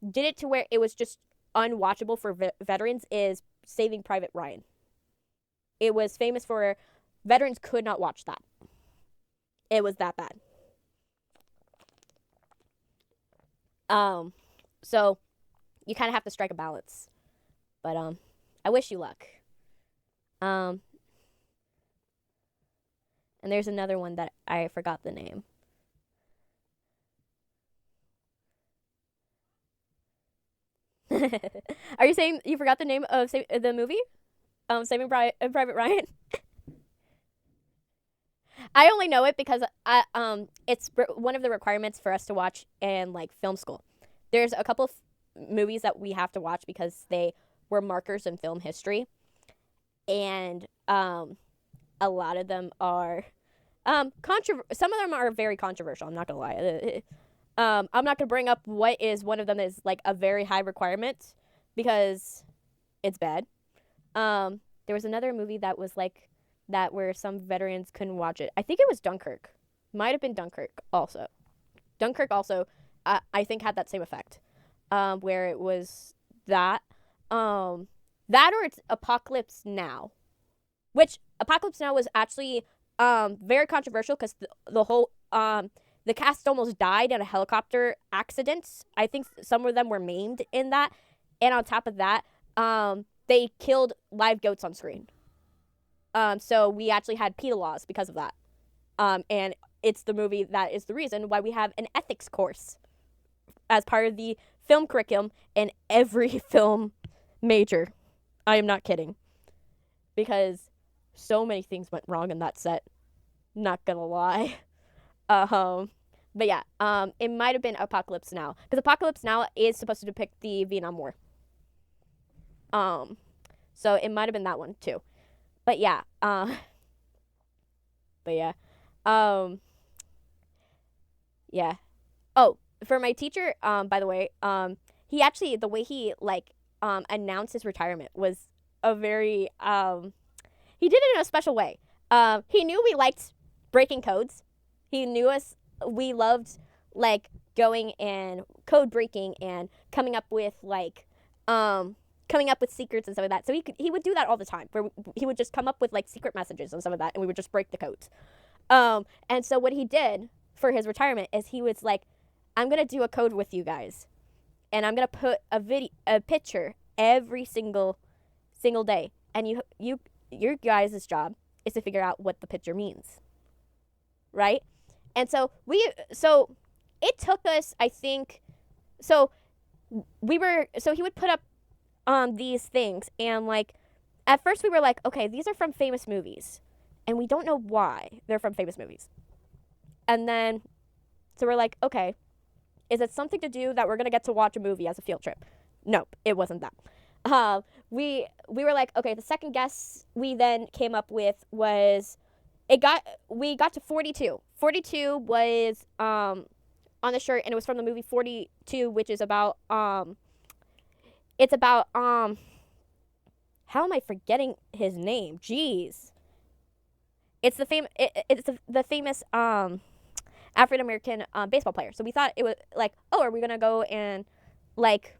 did it to where it was just unwatchable for veterans is Saving Private Ryan. It was famous for veterans could not watch that. It was that bad. So you kind of have to strike a balance. But I wish you luck. And there's another one that I forgot the name. Are you saying you forgot the name of the movie? Saving Private Ryan. I only know it because it's one of the requirements for us to watch in like film school. There's a couple of movies that we have to watch because they were markers in film history, and a lot of them are some of them are very controversial. I'm not gonna lie. I'm not gonna bring up what is one of them is like a very high requirement because it's bad. There was another movie that was like that where some veterans couldn't watch it. I think it was Dunkirk. Might have been Dunkirk also. Dunkirk also, I think, had that same effect, where it was that or it's Apocalypse Now, which Apocalypse Now was actually very controversial because the whole the cast almost died in a helicopter accident. I think some of them were maimed in that, and on top of that, they killed live goats on screen. So we actually had PETA laws because of that. And it's the movie that is the reason why we have an ethics course as part of the film curriculum in every film major. I am not kidding. Because so many things went wrong in that set. Not gonna lie. But yeah, it might have been Apocalypse Now. Because Apocalypse Now is supposed to depict the Vietnam War. So it might have been that one too. But yeah, yeah. Oh, for my teacher, by the way, he actually, the way he, like, announced his retirement was a very, he did it in a special way. He knew we liked breaking codes. He knew we loved, like, going and code breaking and coming up with, like, secrets and stuff like that. So he would do that all the time, where he would just come up with like secret messages and stuff like that, and we would just break the codes. And so what he did for his retirement is he was like, I'm gonna do a code with you guys, and I'm gonna put a picture every single day, and your guys' job is to figure out what the picture means, right? And so it took us, I think, so he would put up these things, and like at first we were like, okay, these are from famous movies, and we don't know why they're from famous movies. And then so we're like, okay, is it something to do that we're gonna get to watch a movie as a field trip? Nope, it wasn't that. We were like, okay, the second guess we then came up with was we got to 42. 42 was on the shirt, and it was from the movie 42, which is about it's about how am I forgetting his name? Jeez. It's the famous African American baseball player. So we thought it was like, oh, are we gonna go and like,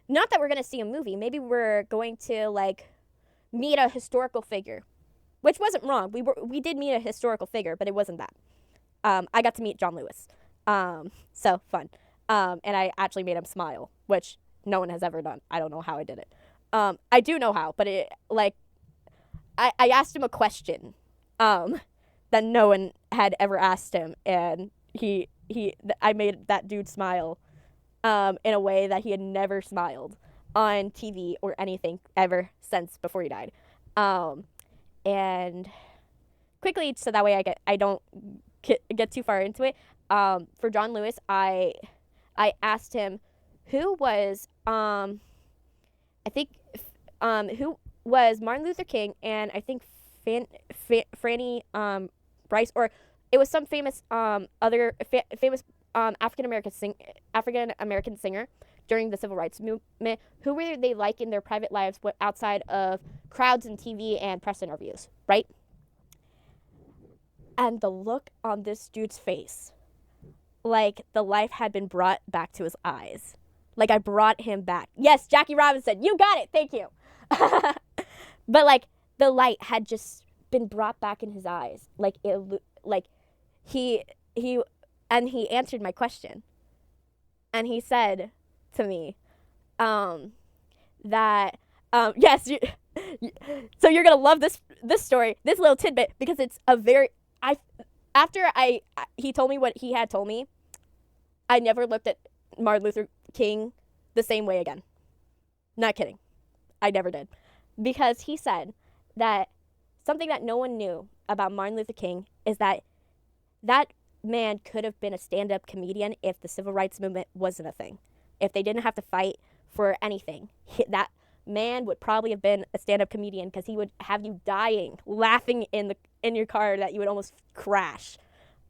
not that we're gonna see a movie. Maybe we're going to like meet a historical figure, which wasn't wrong. We did meet a historical figure, but it wasn't that. I got to meet John Lewis. So fun. And I actually made him smile, which no one has ever done. I don't know how I did it. I do know how, but it like I asked him a question that no one had ever asked him, and I made that dude smile in a way that he had never smiled on TV or anything ever since before he died. And quickly, so that way I don't get too far into it. For John Lewis, I asked him who was who was Martin Luther King and I think Franny Bryce, or it was some famous other famous African American singer during the civil rights movement. Who were they like in their private lives outside of crowds and TV and press interviews, right? And the look on this dude's face, like the life had been brought back to his eyes. Like I brought him back. Yes, Jackie Robinson, you got it. Thank you. But like the light had just been brought back in his eyes. Like he answered my question. And he said to me that yes, so you're going to love this story, this little tidbit, because it's a very he told me what he had told me, I never looked at Martin Luther King the same way again. Not kidding. I never did. Because he said that something that no one knew about Martin Luther King is that man could have been a stand-up comedian if the civil rights movement wasn't a thing. If they didn't have to fight for anything, that man would probably have been a stand-up comedian, because he would have you dying, laughing in your car that you would almost crash.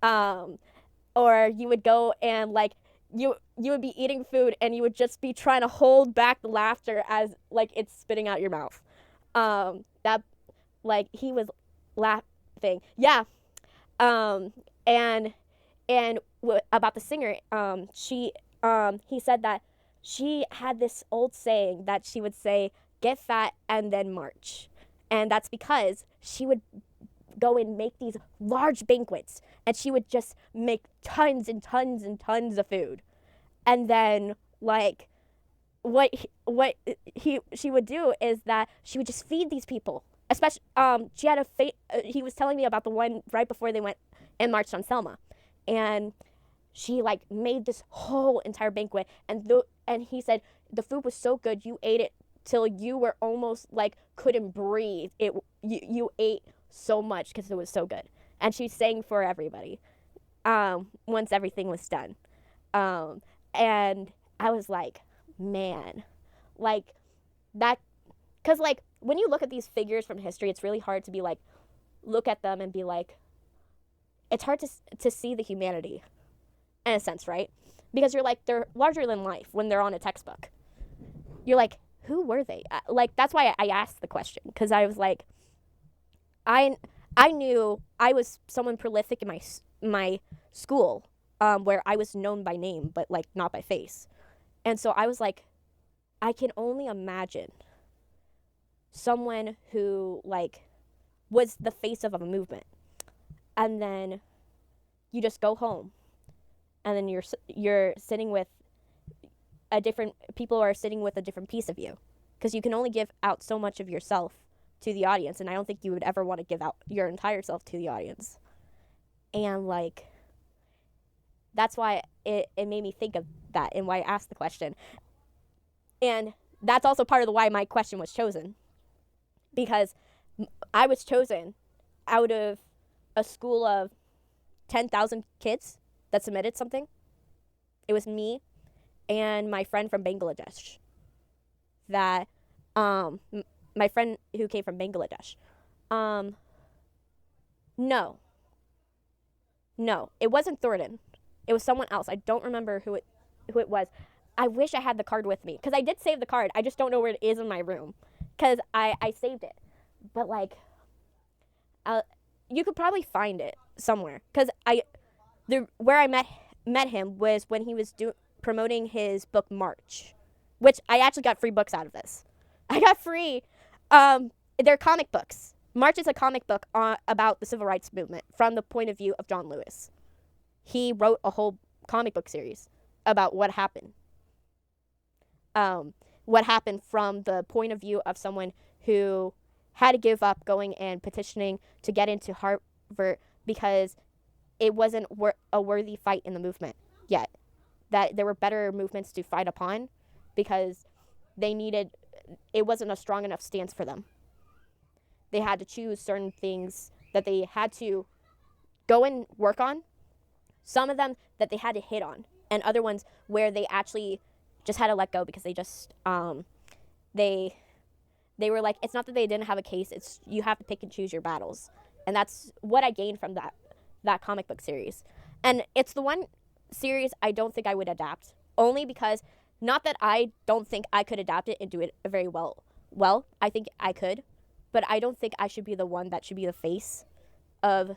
Or you would go and like you would be eating food and you would just be trying to hold back the laughter as like it's spitting out your mouth. That like he was laughing. Yeah. And about the singer, he said that she had this old saying that she would say, "Get fat and then march." And that's because she would go and make these large banquets, and she would just make tons and tons and tons of food. And then like she would do is that she would just feed these people. Especially she had he was telling me about the one right before they went and marched on Selma. And she like made this whole entire banquet, and he said the food was so good you ate it till you were almost like couldn't breathe. You ate so much because it was so good. And she sang for everybody once everything was done. And I was like, man, like that, because like when you look at these figures from history, it's really hard to be like, look at them and be like, it's hard to see the humanity in a sense, right? Because you're like, they're larger than life when they're on a textbook. You're like, who were they? Like, that's why I asked the question, because I was like, I knew I was someone prolific in my school, where I was known by name, but like not by face. And so I was like, I can only imagine someone who like was the face of a movement, and then you just go home, and then you're sitting with people are sitting with a different piece of you, because you can only give out so much of yourself to the audience, and I don't think you would ever want to give out your entire self to the audience. And like that's why it made me think of that and why I asked the question. And that's also part of the why my question was chosen, because I was chosen out of a school of 10,000 kids that submitted something. It was me and my friend from Bangladesh. That my friend who came from Bangladesh. No, it wasn't Thornton. It was someone else. I don't remember who it was. I wish I had the card with me, because I did save the card. I just don't know where it is in my room, because I saved it. But like, you could probably find it somewhere, because where I met him was when he was promoting his book March, which I actually got free books out of this. I got free. They're comic books. March is a comic book about the civil rights movement from the point of view of John Lewis. He wrote a whole comic book series about what happened. What happened from the point of view of someone who had to give up going and petitioning to get into Harvard because it wasn't a worthy fight in the movement yet. That there were better movements to fight upon, because it wasn't a strong enough stance for them. They had to choose certain things that they had to go and work on. Some of them that they had to hit on, and other ones where they actually just had to let go, because they just they were like, it's not that they didn't have a case, it's you have to pick and choose your battles. And that's what I gained from that comic book series. And it's the one series I don't think I would adapt, only because, not that I don't think I could adapt it and do it very well. Well, I think I could, but I don't think I should be the one that should be the face of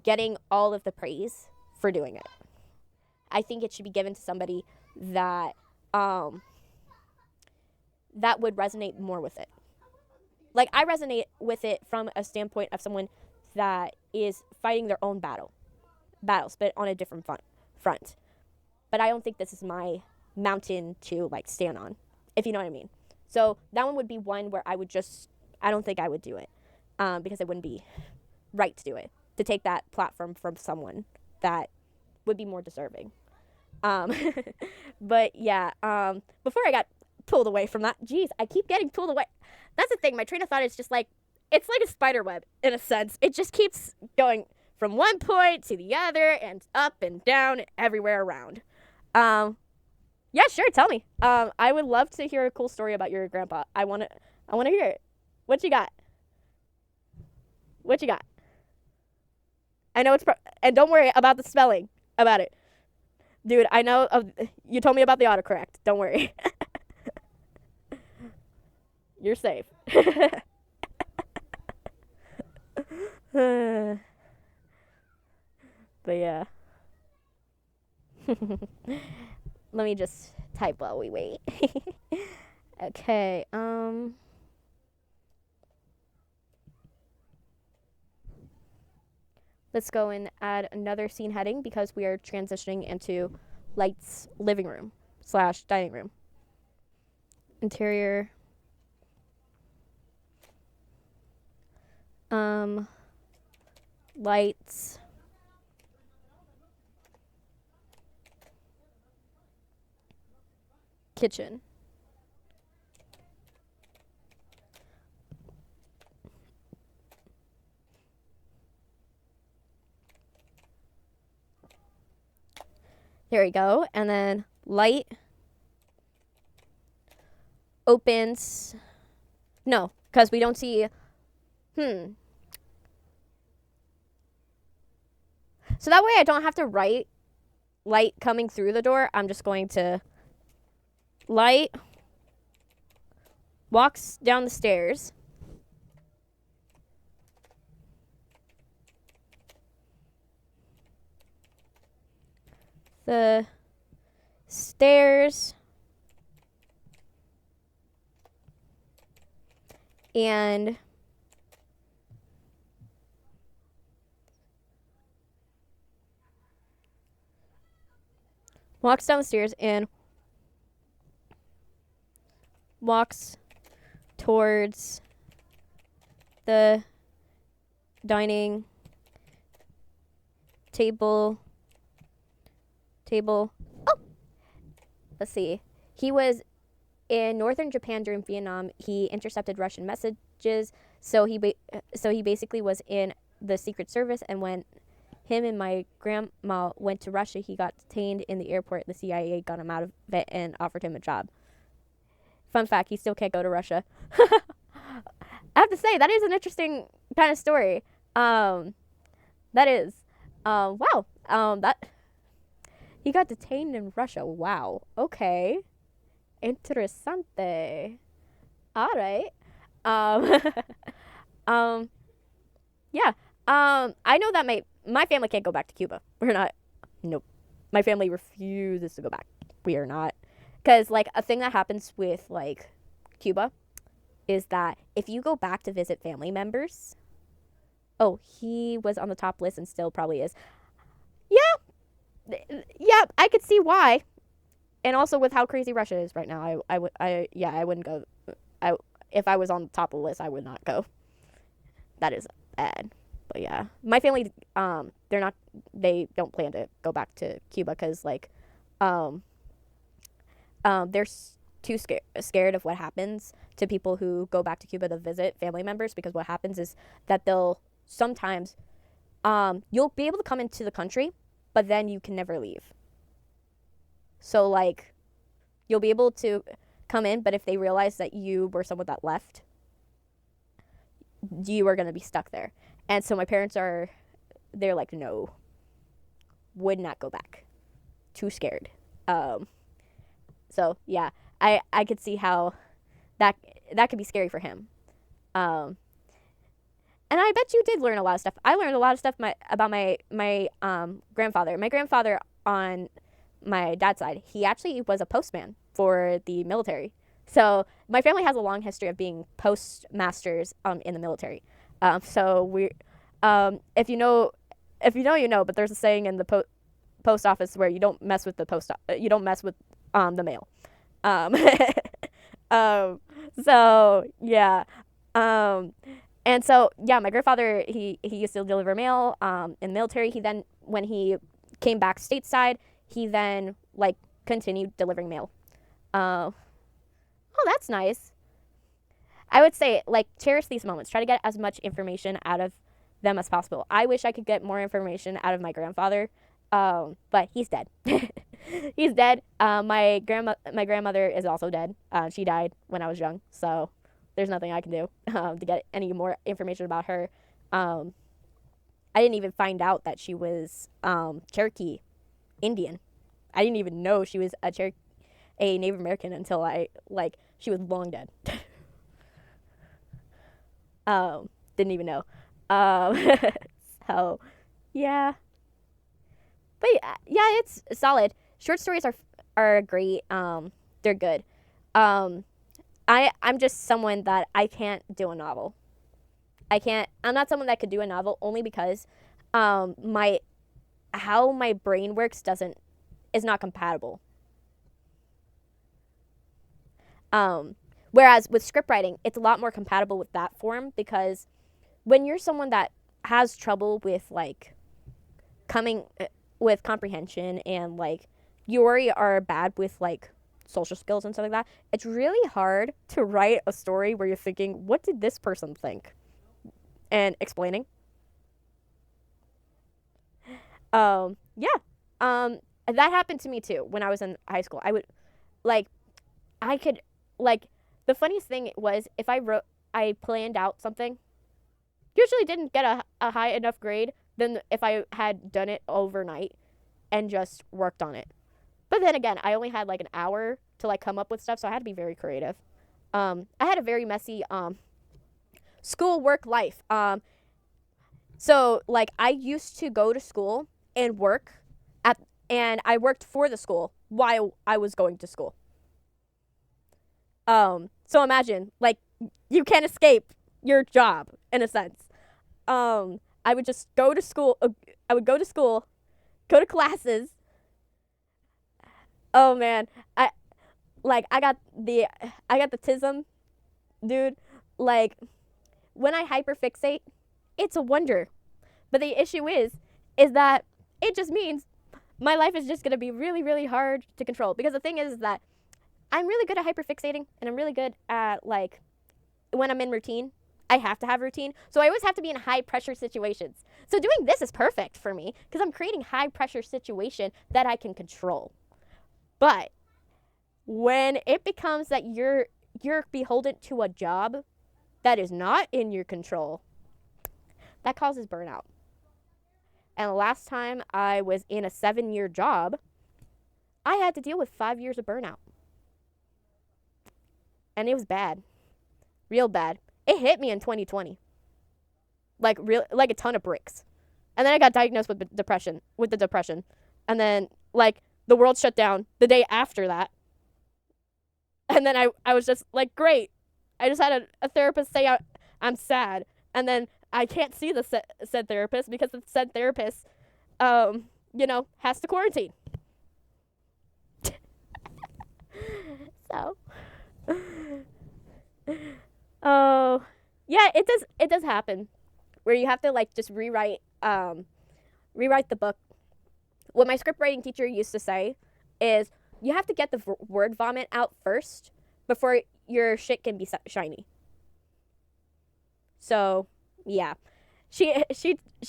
getting all of the praise for doing it. I think it should be given to somebody that that would resonate more with it. Like, I resonate with it from a standpoint of someone that is fighting their own battles, but on a different front. But I don't think this is my mountain to, like, stand on, if you know what I mean. So that one would be one where I don't think I would do it, because it wouldn't be right to do it, to take that platform from someone that would be more deserving. But yeah, before I got pulled away from that, geez, I keep getting pulled away. That's the thing, my train of thought is just like, it's like a spider web in a sense. It just keeps going from one point to the other and up and down and everywhere around. Yeah, sure, tell me. I would love to hear a cool story about your grandpa. I want to hear it. What you got? I know and don't worry about the spelling about it. Dude, I know you told me about the autocorrect. Don't worry. You're safe. But yeah. Let me just type while we wait. Okay, let's go and add another scene heading because we are transitioning into Light's living room / dining room. Interior. Lights. Kitchen. There we go. And then Light opens. No, because we don't see. So that way I don't have to write Light coming through the door. I'm just going to Light walks down the stairs. The stairs and walks down the stairs and walks towards the dining table. Oh! Let's see. He was in northern Japan during Vietnam. He intercepted Russian messages. So he basically was in the Secret Service, and when him and my grandma went to Russia, he got detained in the airport. The CIA got him out of it and offered him a job. Fun fact, he still can't go to Russia. I have to say, that is an interesting kind of story. That is. Wow. He got detained in Russia. Wow. Okay. Interessante. All right. Yeah. I know that my family can't go back to Cuba. We're not. Nope. My family refuses to go back. We are not. Because, like, a thing that happens with, like, Cuba is that if you go back to visit family members. Oh, he was on the top list and still probably is. Yeah, I could see why. And also with how crazy Russia is right now, I wouldn't go. If I was on the top of the list, I would not go. That is bad. But yeah, my family, they don't plan to go back to Cuba because, like, they're too scared of what happens to people who go back to Cuba to visit family members, because what happens is that they'll sometimes, you'll be able to come into the country, but then you can never leave. So, like, you'll be able to come in, but if they realize that you were someone that left you are going to be stuck there. And so my parents they're like, no, would not go back. Too scared. So yeah, I could see how that could be scary for him. And I bet you did learn a lot of stuff. I learned a lot of stuff about my grandfather. My grandfather on my dad's side, he actually was a postman for the military. So my family has a long history of being postmasters in the military. So we, if you know, you know. But there's a saying in the post office where you don't mess with you don't mess with the mail. So yeah. And so yeah, my grandfather he used to deliver mail in the military. He then, when he came back stateside, he then like continued delivering mail. Oh, that's nice. I would say, like, cherish these moments. Try to get as much information out of them as possible. I wish I could get more information out of my grandfather, but he's dead. He's dead. My grandmother is also dead. She died when I was young, so there's nothing I can do to get any more information about her. I didn't even find out that she was Cherokee Indian. I didn't even know she was a Native American until she was long dead. Didn't even know. So, yeah. But yeah, it's solid. Short stories are great. They're good. I'm just someone that I can't do a novel. I'm not someone that could do a novel only because how my brain works is not compatible. Whereas with scriptwriting, it's a lot more compatible with that form, because when you're someone that has trouble with coming with comprehension, and you already are bad with social skills and stuff like that, it's really hard to write a story where you're thinking, what did this person think? And explaining. That happened to me too when I was in high school. The funniest thing was, if I planned out something, usually didn't get a high enough grade than if I had done it overnight and just worked on it. But then again, I only had an hour to come up with stuff, so I had to be very creative. I had a very messy school work life. So I used to go to school and work and I worked for the school while I was going to school. So imagine, you can't escape your job in a sense. I would just go to school. I would go to school, go to classes. Oh man, I got the tism, dude. When I hyperfixate, it's a wonder. But the issue is that it just means my life is just gonna be really, really hard to control. Because the thing is that I'm really good at hyperfixating, and I'm really good at when I'm in routine. I have to have routine. So I always have to be in high pressure situations. So doing this is perfect for me because I'm creating high pressure situation that I can control. But when it becomes that you're beholden to a job that is not in your control, that causes burnout. And the last time I was in a 7-year job, I had to deal with 5 years of burnout. And it was bad. Real bad. It hit me in 2020. Like a ton of bricks. And then I got diagnosed with the depression. And then the world shut down the day after that. And then I was just great. I just had a therapist say I'm sad. And then I can't see the said therapist because the said therapist, has to quarantine. So, oh, yeah, it does happen where you have to just rewrite the book. What my script writing teacher used to say is you have to get the word vomit out first before your shit can be shiny. So, yeah. She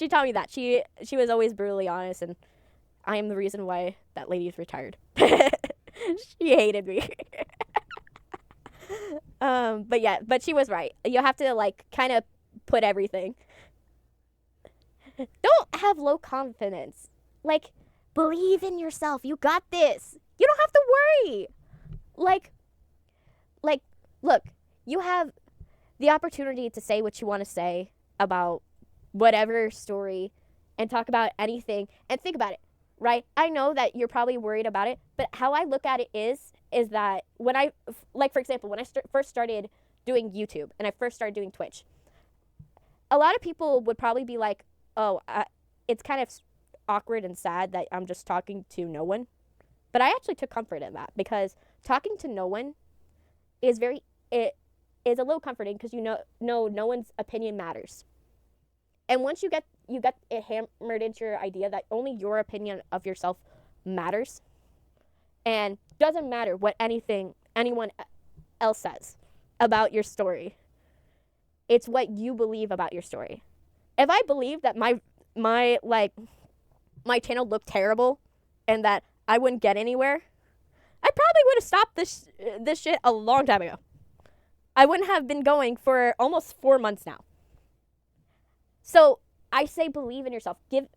taught me that. She was always brutally honest, and I am the reason why that lady is retired. She hated me. But she was right. You have to kind of put everything. Don't have low confidence. Like, believe in yourself. You got this. You don't have to worry. Like, look, you have the opportunity to say what you want to say about whatever story and talk about anything and think about it, right? I know that you're probably worried about it, but how I look at it is that when I, like, for example, when I first started doing YouTube and I first started doing Twitch, a lot of people would probably be like, oh, it's kind of awkward and sad that I'm just talking to no one. But I actually took comfort in that, because talking to no one is it is a little comforting, because no one's opinion matters. And once you get it hammered into your idea that only your opinion of yourself matters, and doesn't matter what anyone else says about your story, it's what you believe about your story. If I believed that my channel looked terrible and that I wouldn't get anywhere, I probably would have stopped this shit a long time ago. I wouldn't have been going for almost 4 months now. So I say believe in yourself. Give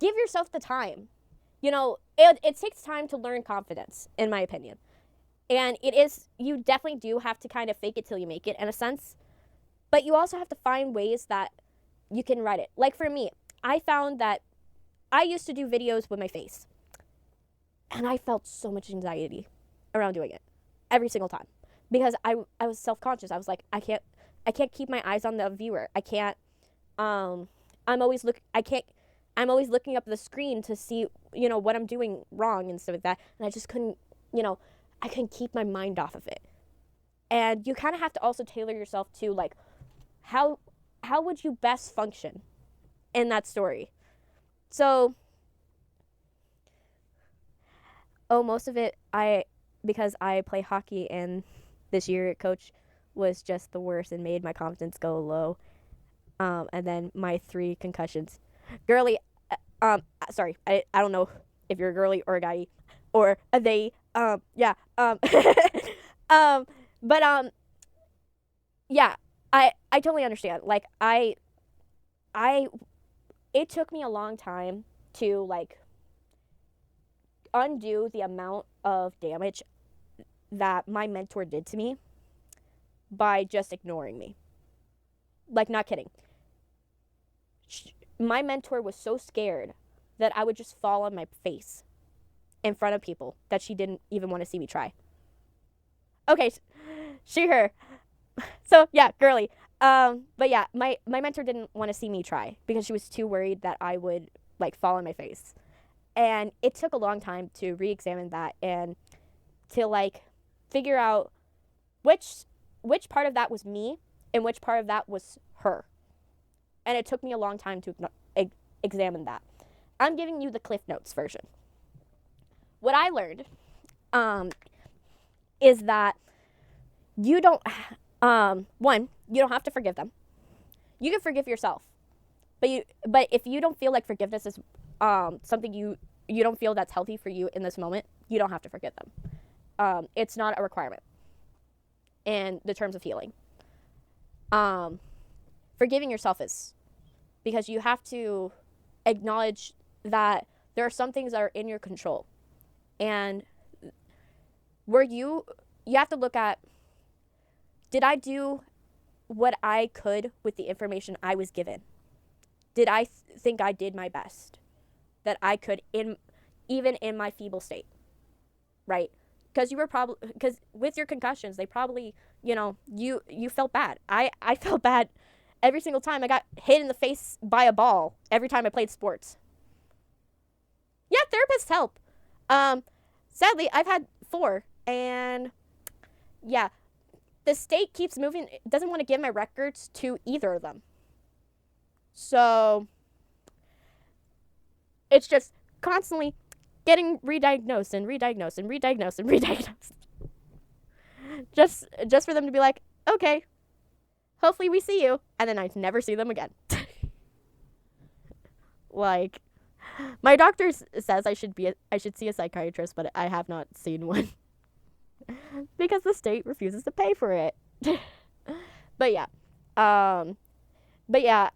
yourself the time. It takes time to learn confidence, in my opinion. And you definitely do have to kind of fake it till you make it, in a sense. But you also have to find ways that you can write it. Like for me, I found that I used to do videos with my face. And I felt so much anxiety around doing it every single time, because I was self-conscious. I was like, I can't keep my eyes on the viewer. I can't I'm always looking up the screen to see, what I'm doing wrong and stuff like that. And I just couldn't, I couldn't keep my mind off of it. And you kind of have to also tailor yourself to, like, how would you best function in that story? So, most of it, because I play hockey, and this year coach was just the worst and made my confidence go low. And then my 3 concussions. Girly, sorry, I don't know if you're a girly or a guy, or a they, yeah, yeah, I totally understand. Like, it took me a long time to, like, undo the amount of damage that my mentor did to me by just ignoring me. Like, not kidding. My mentor was so scared that I would just fall on my face in front of people that she didn't even want to see me try. Okay, she, her. So, yeah, girly. But yeah, my mentor didn't want to see me try because she was too worried that I would, like, fall on my face. And it took a long time to re-examine that and to, like, figure out which part of that was me and which part of that was her. And it took me a long time to examine that. I'm giving you the Cliff Notes version. What I learned is that you don't, one, you don't have to forgive them. You can forgive yourself. But if you don't feel like forgiveness is something you don't feel that's healthy for you in this moment, you don't have to forgive them. It's not a requirement in the terms of healing. Forgiving yourself is, because you have to acknowledge that there are some things that are in your control. And where you have to look at, did I do what I could with the information I was given? Did I think I did my best that I could, even in my feeble state, right? Because because with your concussions, they probably, you felt bad. I felt bad every single time I got hit in the face by a ball every time I played sports. Yeah, therapists help. Sadly, I've had 4, and yeah, the state keeps moving. It doesn't want to give my records to either of them. So it's just constantly getting re-diagnosed and re-diagnosed and re-diagnosed and re-diagnosed. Just for them to be like, okay, hopefully we see you, and then I never see them again. Like, my doctor says I should see a psychiatrist, but I have not seen one because the state refuses to pay for it. But yeah, but yeah,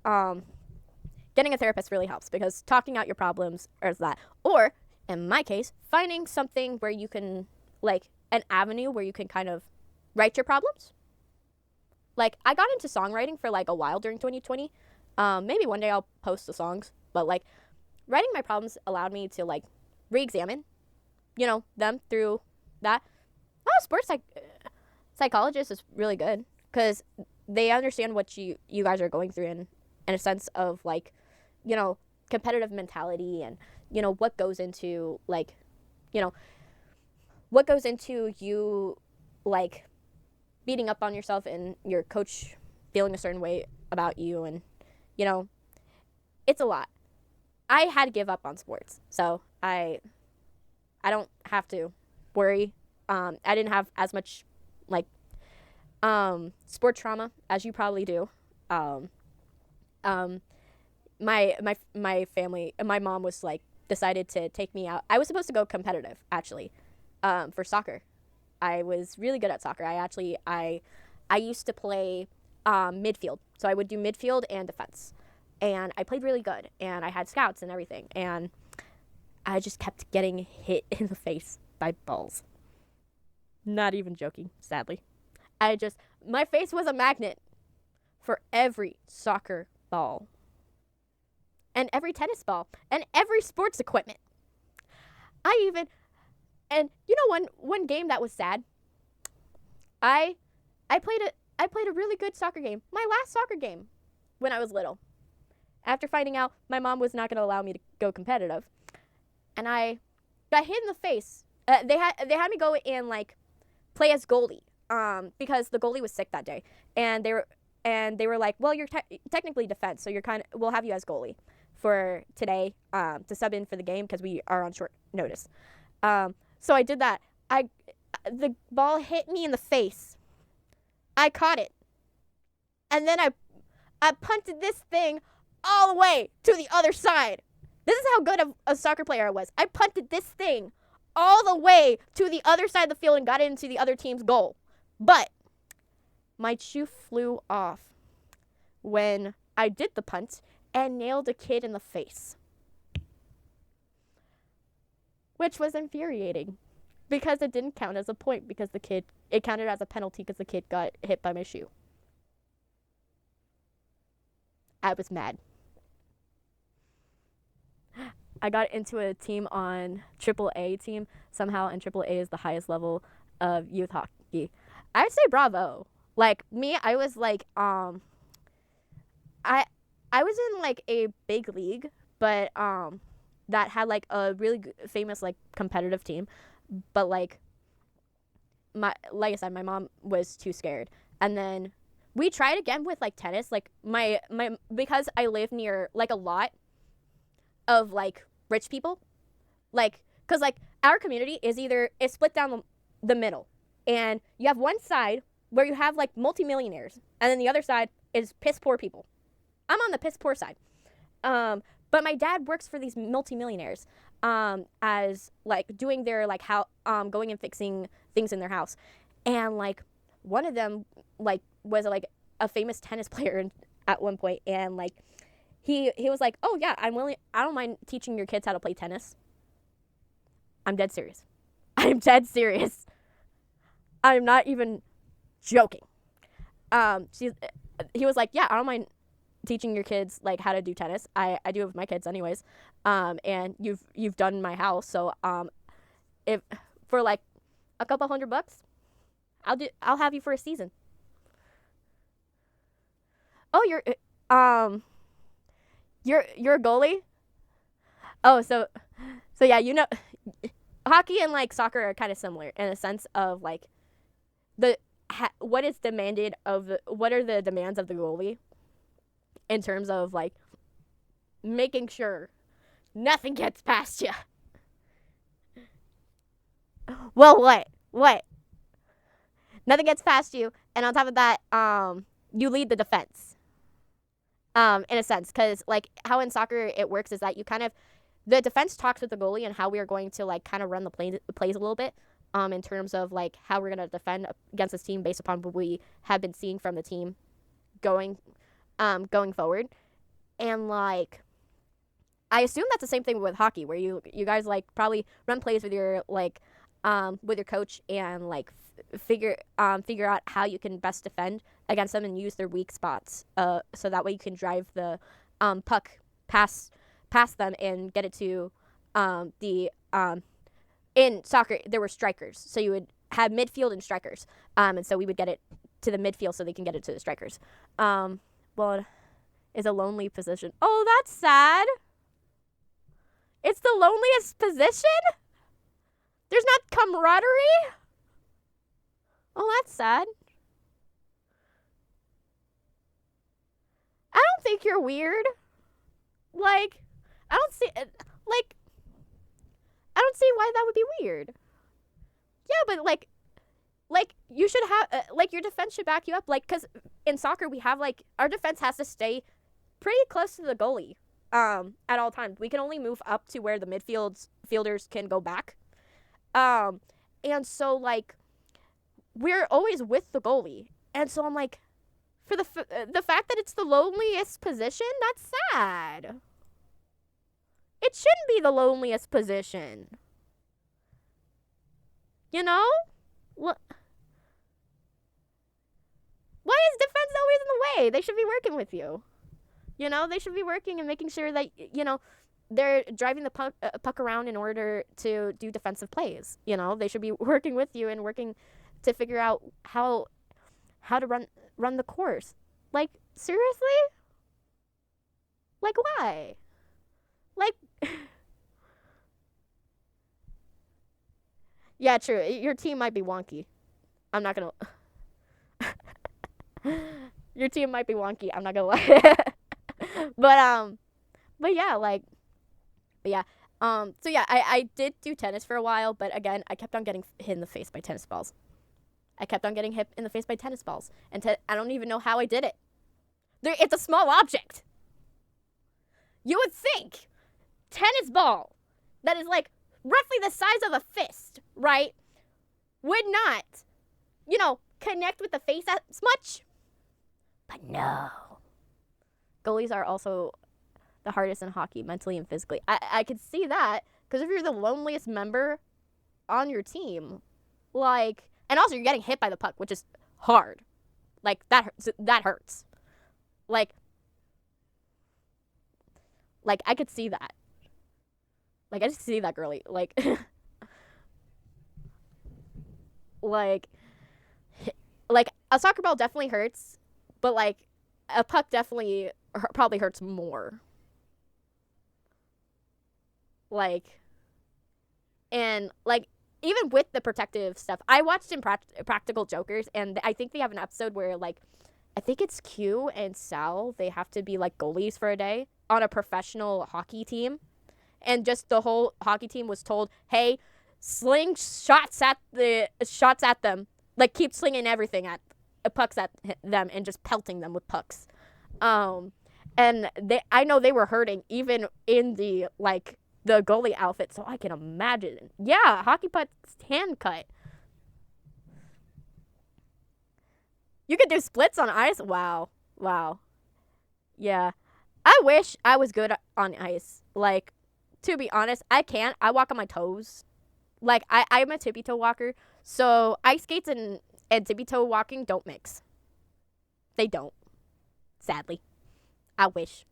getting a therapist really helps because talking out your problems or that, or in my case, finding something where you can, like, an avenue where you can kind of write your problems. Like, I got into songwriting for like a while during 2020. Maybe one day I'll post the songs, but like writing my problems allowed me to like re-examine, them through that. Oh, psychologist is really good because they understand what you guys are going through in a sense of like, competitive mentality and what goes into like, what goes into you like beating up on yourself and your coach feeling a certain way about you, and it's a lot. I had to give up on sports, so I don't have to worry. I didn't have as much like sport trauma as you probably do. Um, um, my family, my mom was like decided to take me out. I was supposed to go competitive actually, for soccer. I was really good at soccer. I used to play midfield, so I would do midfield and defense, and I played really good. And I had scouts and everything, and I just kept getting hit in the face by balls. Not even joking, sadly. My face was a magnet for every soccer ball and every tennis ball and every sports equipment. And one game that was sad. I played a really good soccer game. My last soccer game when I was little. After finding out my mom was not going to allow me to go competitive, and I got hit in the face. They had me go and like play as goalie, because the goalie was sick that day, and they were like, well, you're technically defense, so we'll have you as goalie for today, to sub in for the game because we are on short notice. So I did that. The ball hit me in the face. I caught it, and then I punted this thing all the way to the other side. This is how good of a soccer player I was. I punted this thing all the way to the other side of the field and got into the other team's goal. But my shoe flew off when I did the punt and nailed a kid in the face, which was infuriating because it didn't count as a point because it counted as a penalty because the kid got hit by my shoe. I was mad. I got into a team on AAA team somehow, and AAA is the highest level of youth hockey. I would say bravo. Like me, I was like I was in like a big league, but that had like a really famous like competitive team, but like I said, my mom was too scared. And then we tried again with like tennis, like my because I live near like a lot of like rich people, like because like our community is split down the middle, and you have one side where you have like multimillionaires, and then the other side is piss poor people. I'm on the piss poor side, but my dad works for these multimillionaires, as like doing their like how going and fixing things in their house, and like one of them like was like a famous tennis player at one point, and like he was like, oh yeah, I don't mind teaching your kids how to play tennis. I'm dead serious. I'm not even joking. He was like, yeah, I don't mind teaching your kids like how to do tennis. I do it with my kids anyways. And you've done my house, so if for like a couple $100, I'll have you for a season. Oh, you're a goalie? Oh, so yeah, hockey and like soccer are kind of similar in a sense of like what are the demands of the goalie in terms of like making sure nothing gets past you. Well, what? Nothing gets past you, and on top of that, you lead the defense. In a sense, because like how in soccer it works is that the defense talks with the goalie and how we are going to like kind of run the plays a little bit, in terms of like how we're going to defend against this team based upon what we have been seeing from the team going going forward. And like, I assume that's the same thing with hockey, where you guys like probably run plays with your like with your coach and like figure out how you can best defend against them and use their weak spots. So that way you can drive the puck past them and get it to the in soccer there were strikers, so you would have midfield and strikers, and so we would get it to the midfield so they can get it to the strikers. Well, it is a lonely position. Oh, that's sad. It's the loneliest position? There's not camaraderie? Oh, that's sad. I don't think you're weird. Like, I don't see why that would be weird. Yeah, but like you should have like your defense should back you up, like, cuz in soccer we have like our defense has to stay pretty close to the goalie at all times. We can only move up to where the fielders can go back. And so like we're always with the goalie. And so I'm like, for the fact that it's the loneliest position, that's sad. It shouldn't be the loneliest position. You know? Why is defense always in the way? They should be working with you. You know, they should be working and making sure that, you know, they're driving the puck around in order to do defensive plays. You know, they should be working with you and working to figure out how to run the course. Like, seriously? Like, why? Like, yeah, true. Your team might be wonky. I'm not gonna. Your team might be wonky. I'm not gonna lie. but yeah, like, but yeah. So yeah, I did do tennis for a while, but again, I kept on getting hit in the face by tennis balls. I kept on getting hit in the face by tennis balls, and I don't even know how I did it. It's a small object. You would think tennis ball that is like roughly the size of a fist, right, would not, you know, connect with the face as much. But no. Goalies are also the hardest in hockey, mentally and physically. I could see that, because if you're the loneliest member on your team, like, and also you're getting hit by the puck, which is hard. Like, that hurts. Like, I could see that. Like, I just see that, girly. Like, like a soccer ball definitely hurts, but, like, a puck definitely probably hurts more. Like, and, like, even with the protective stuff, I watched Practical Jokers, and I think they have an episode where, like, I think it's Q and Sal, they have to be, like, goalies for a day on a professional hockey team. And just the whole hockey team was told, hey, sling shots at them. Like, keep slinging everything at pucks at them and just pelting them with pucks. And I know they were hurting even in the, like, the goalie outfit, so I can imagine. Yeah, hockey pucks can cut. You could do splits on ice? Wow. Yeah. I wish I was good on ice. Like, to be honest, I can't. I walk on my toes. Like, I'm a tippy-toe walker, so ice skates and tippy-toe walking don't mix. They don't. Sadly. I wish.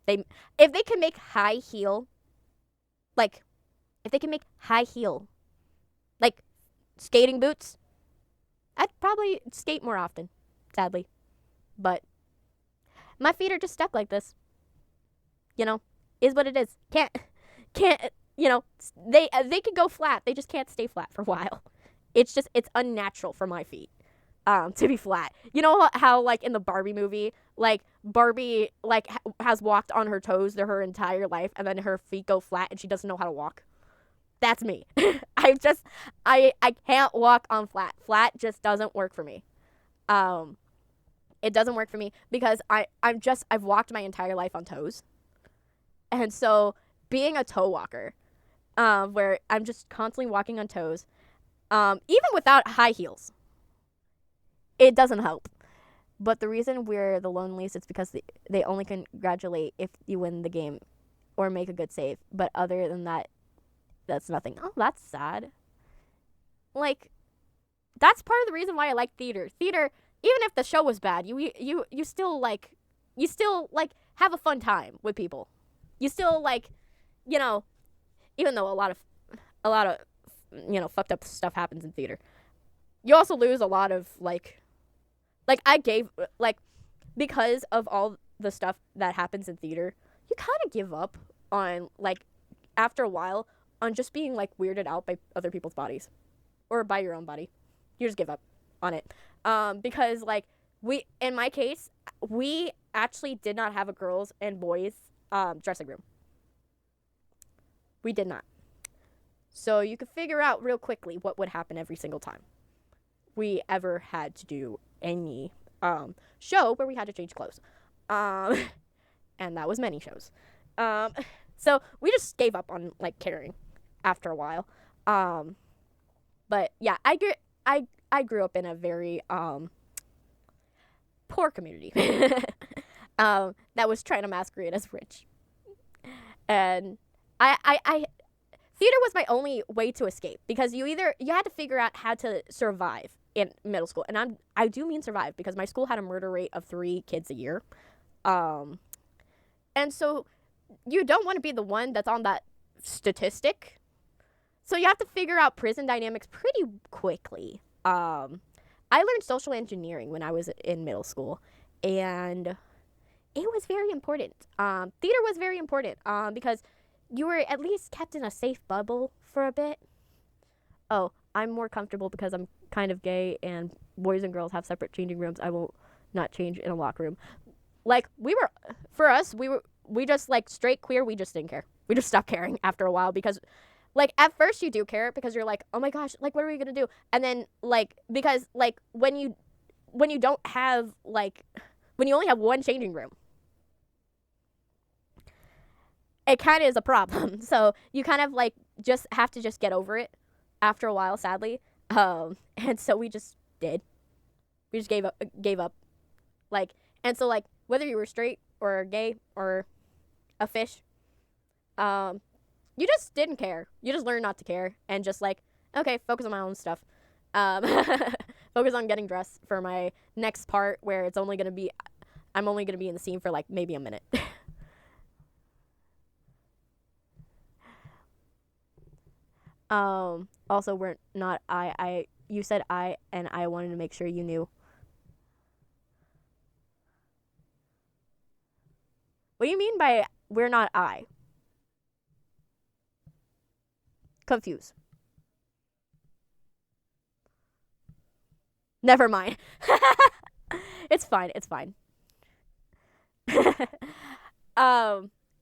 If they can make high heel, like, skating boots, I'd probably skate more often, sadly. But my feet are just stuck like this. You know, is what it is. Can't, you know, they can go flat. They just can't stay flat for a while. It's unnatural for my feet to be flat. You know how, like, in the Barbie movie, like, Barbie, like, has walked on her toes her entire life, and then her feet go flat and she doesn't know how to walk? That's me. I can't walk on flat. Flat just doesn't work for me. It doesn't work for me because I've walked my entire life on toes. And so being a toe walker, where I'm just constantly walking on toes, even without high heels, it doesn't help. But the reason we're the loneliest is because they only congratulate if you win the game or make a good save. But other than that, that's nothing. Oh, that's sad. Like, that's part of the reason why I like theater. Theater, even if the show was bad, you still like have a fun time with people. You still like, you know, even though a lot of fucked up stuff happens in theater, you also lose a lot of I gave because of all the stuff that happens in theater, you kind of give up on after a while on just being weirded out by other people's bodies or by your own body. You just give up on it. Because in my case, we actually did not have a girls and boys dressing room. We did not. So you could figure out real quickly what would happen every single time we ever had to do any show where we had to change clothes. And that was many shows. So we just gave up on caring after a while. But yeah, I grew up in a very poor community that was trying to masquerade as rich. And I theater was my only way to escape, because you had to figure out how to survive in middle school. And I do mean survive, because my school had a murder rate of 3 kids a year. And so you don't want to be the one that's on that statistic. So you have to figure out prison dynamics pretty quickly. I learned social engineering when I was in middle school, and it was very important. Theater was very important because you were at least kept in a safe bubble for a bit. Oh, I'm more comfortable because I'm kind of gay and boys and girls have separate changing rooms. I will not change in a locker room. We just straight queer, we just didn't care. We just stopped caring after a while, because at first you do care because you're oh my gosh, what are we going to do? And then because when you don't have when you only have one changing room, it kind of is a problem. So you kind of just have to just get over it after a while, sadly. And so we just did. We just gave up. And so whether you were straight or gay or a fish, you just didn't care. You just learned not to care and just okay, focus on my own stuff. Focus on getting dressed for my next part, where I'm only gonna be in the scene for maybe a minute. Also, we're not you said I, and I wanted to make sure you knew. What do you mean by we're not I? Confused. Never mind. It's fine. But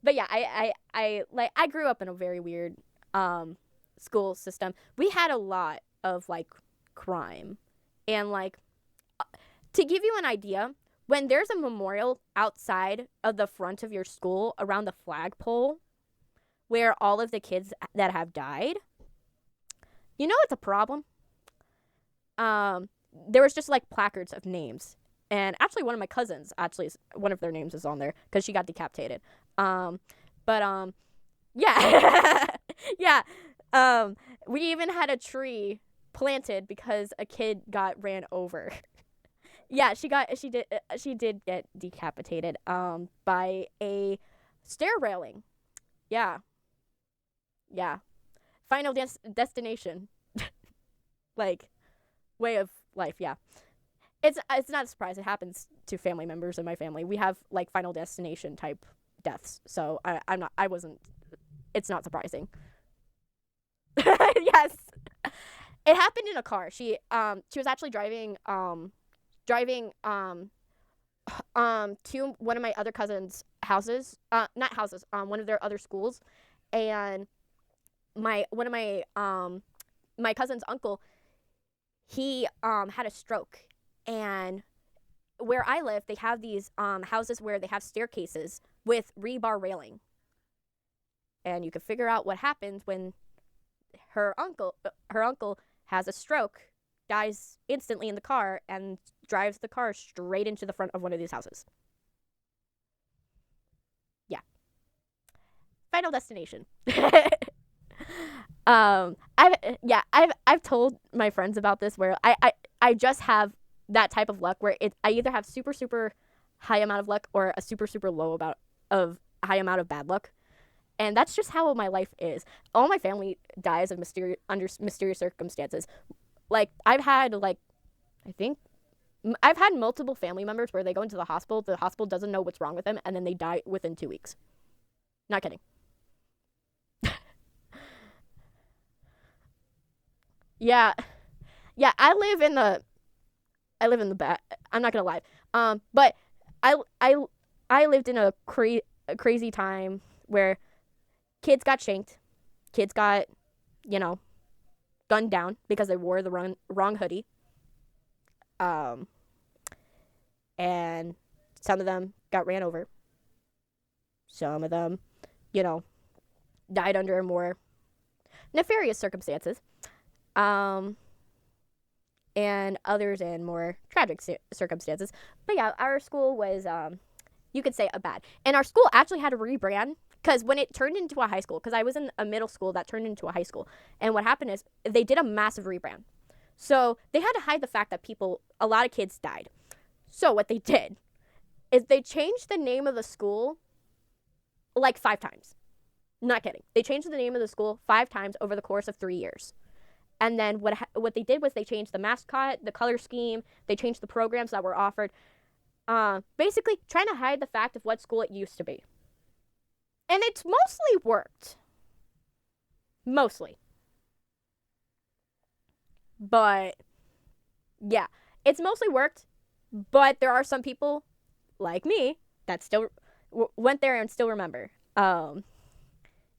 yeah, I grew up in a very weird school system. We had a lot of crime, and to give you an idea, when there's a memorial outside of the front of your school around the flagpole where all of the kids that have died, it's a problem. There was just placards of names, and actually one of my cousins, one of their names is on there because she got decapitated. Yeah. Yeah. We even had a tree planted because a kid got ran over. Yeah, she did get decapitated by a stair railing. Yeah. Final destination. Way of life, yeah. It's not a surprise. It happens to family members in my family. We have final destination type deaths. So it's not surprising. Yes. It happened in a car. She was actually driving to one of my other cousins' houses. Not houses, one of their other schools. And one of my cousin's uncle, he had a stroke. And where I live, they have these houses where they have staircases with rebar railing. And you can figure out what happens when her uncle has a stroke dies instantly in the car and drives the car straight into the front of one of these houses. Yeah. Final Destination. I've told my friends about this where I just have that type of luck where I either have super super high amount of luck or a super super low high amount of bad luck. And that's just how my life is. All my family dies of under mysterious circumstances. Like I've had multiple family members where they go into the hospital doesn't know what's wrong with them, and then they die within 2 weeks. Not kidding. Yeah. Yeah, I live in the back. I'm not gonna lie. But I lived in a crazy time where kids got shanked, kids got, gunned down because they wore the wrong hoodie. And some of them got ran over. Some of them, died under more nefarious circumstances. And others in more tragic circumstances. But yeah, our school was, you could say, a bad. And our school actually had a rebrand because when it turned into a high school, because I was in a middle school that turned into a high school. And what happened is they did a massive rebrand. So they had to hide the fact that a lot of kids died. So what they did is they changed the name of the school like 5 times. Not kidding. They changed the name of the school 5 times over the course of 3 years. And then what they did was they changed the mascot, the color scheme, they changed the programs that were offered. Basically trying to hide the fact of what school it used to be. And it's mostly worked. Mostly. But, yeah. It's mostly worked. But there are some people, like me, that still went there and still remember.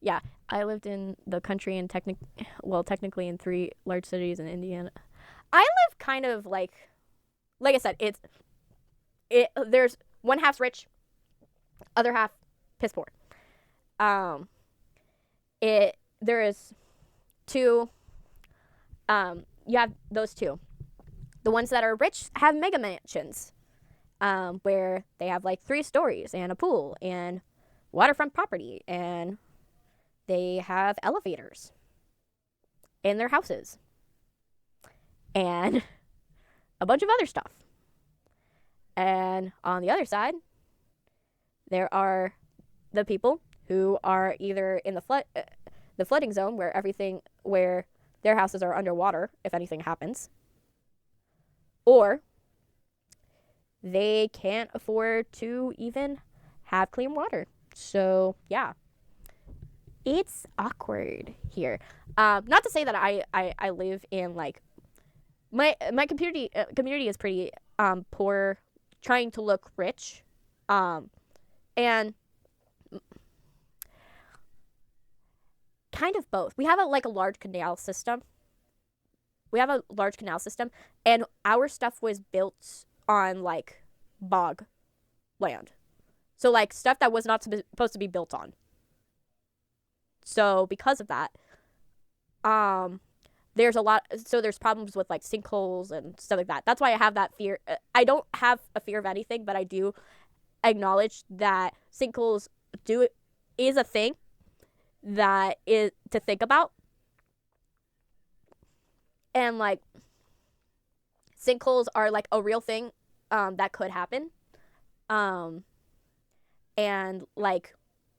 Yeah, I lived in the country and technically in 3 large cities in Indiana. I live kind of like I said, there's one half's rich, other half piss poor. There is 2. You have those 2. The ones that are rich have mega mansions, where they have like 3 stories and a pool and waterfront property, and they have elevators in their houses and a bunch of other stuff. And on the other side, there are the people who are either in the flooding zone where their houses are underwater if anything happens, or they can't afford to even have clean water. So, yeah. It's awkward here. Not to say that I live in like my community is pretty poor, trying to look rich, and kind of both. We have a large canal system. And our stuff was built on like bog land, so like stuff that was not supposed to be built on. So because of that, there's problems with like sinkholes and stuff like that. That's why I have that fear. I don't have a fear of anything, but I do acknowledge that sinkholes is a thing that is to think about. And like sinkholes are like a real thing that could happen. And like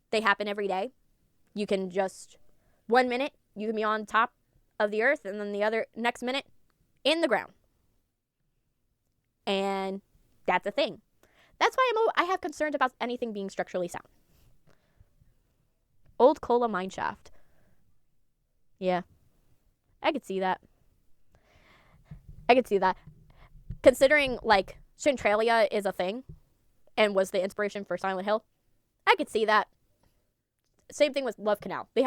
they happen every day. You can just 1 minute you can be on top of the earth, and then the next minute in the ground. And that's a thing. That's why I have concerns about anything being structurally sound. Old cola mine shaft. Yeah. I could see that. Considering like Centralia is a thing and was the inspiration for Silent Hill, I could see that. Same thing with Love Canal. They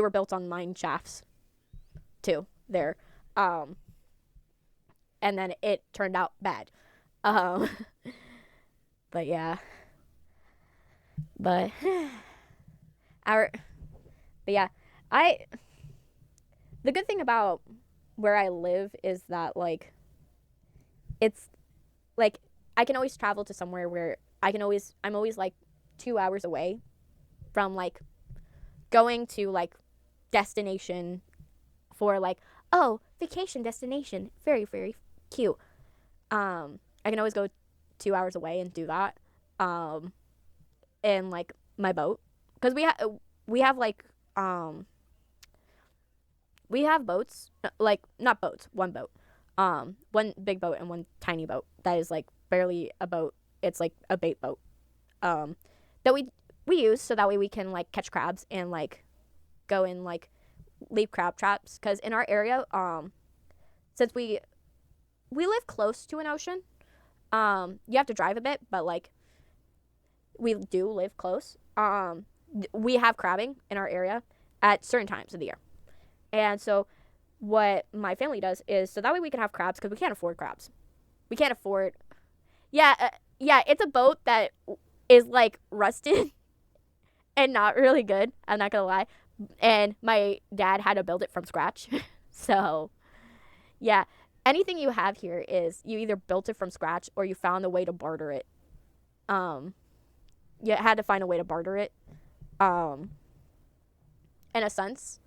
were built on mine shafts too there. And then it turned out bad. But yeah. The good thing about where I live is that like it's like I can always travel to somewhere where I'm always like 2 hours away from like going to like destination for like, oh, vacation destination, very very cute. I can always go 2 hours away and do that. In like my boat, because we have like we have boats, like not boats, one boat, one big boat and one tiny boat that is like barely a boat. It's like a bait boat, um, that we use so that way we can like catch crabs and like go and like leave crab traps. Because in our area, since we live close to an ocean, you have to drive a bit, but like we do live close. We have crabbing in our area at certain times of the year. And so what my family does is so that way we can have crabs because we can't afford crabs. We can't afford. Yeah, yeah, it's a boat that is like rusted and not really good. I'm not gonna lie. And my dad had to build it from scratch. So yeah, anything you have here is you either built it from scratch or you found a way to barter it. Um, you had to find a way to barter it. Um, in a sense.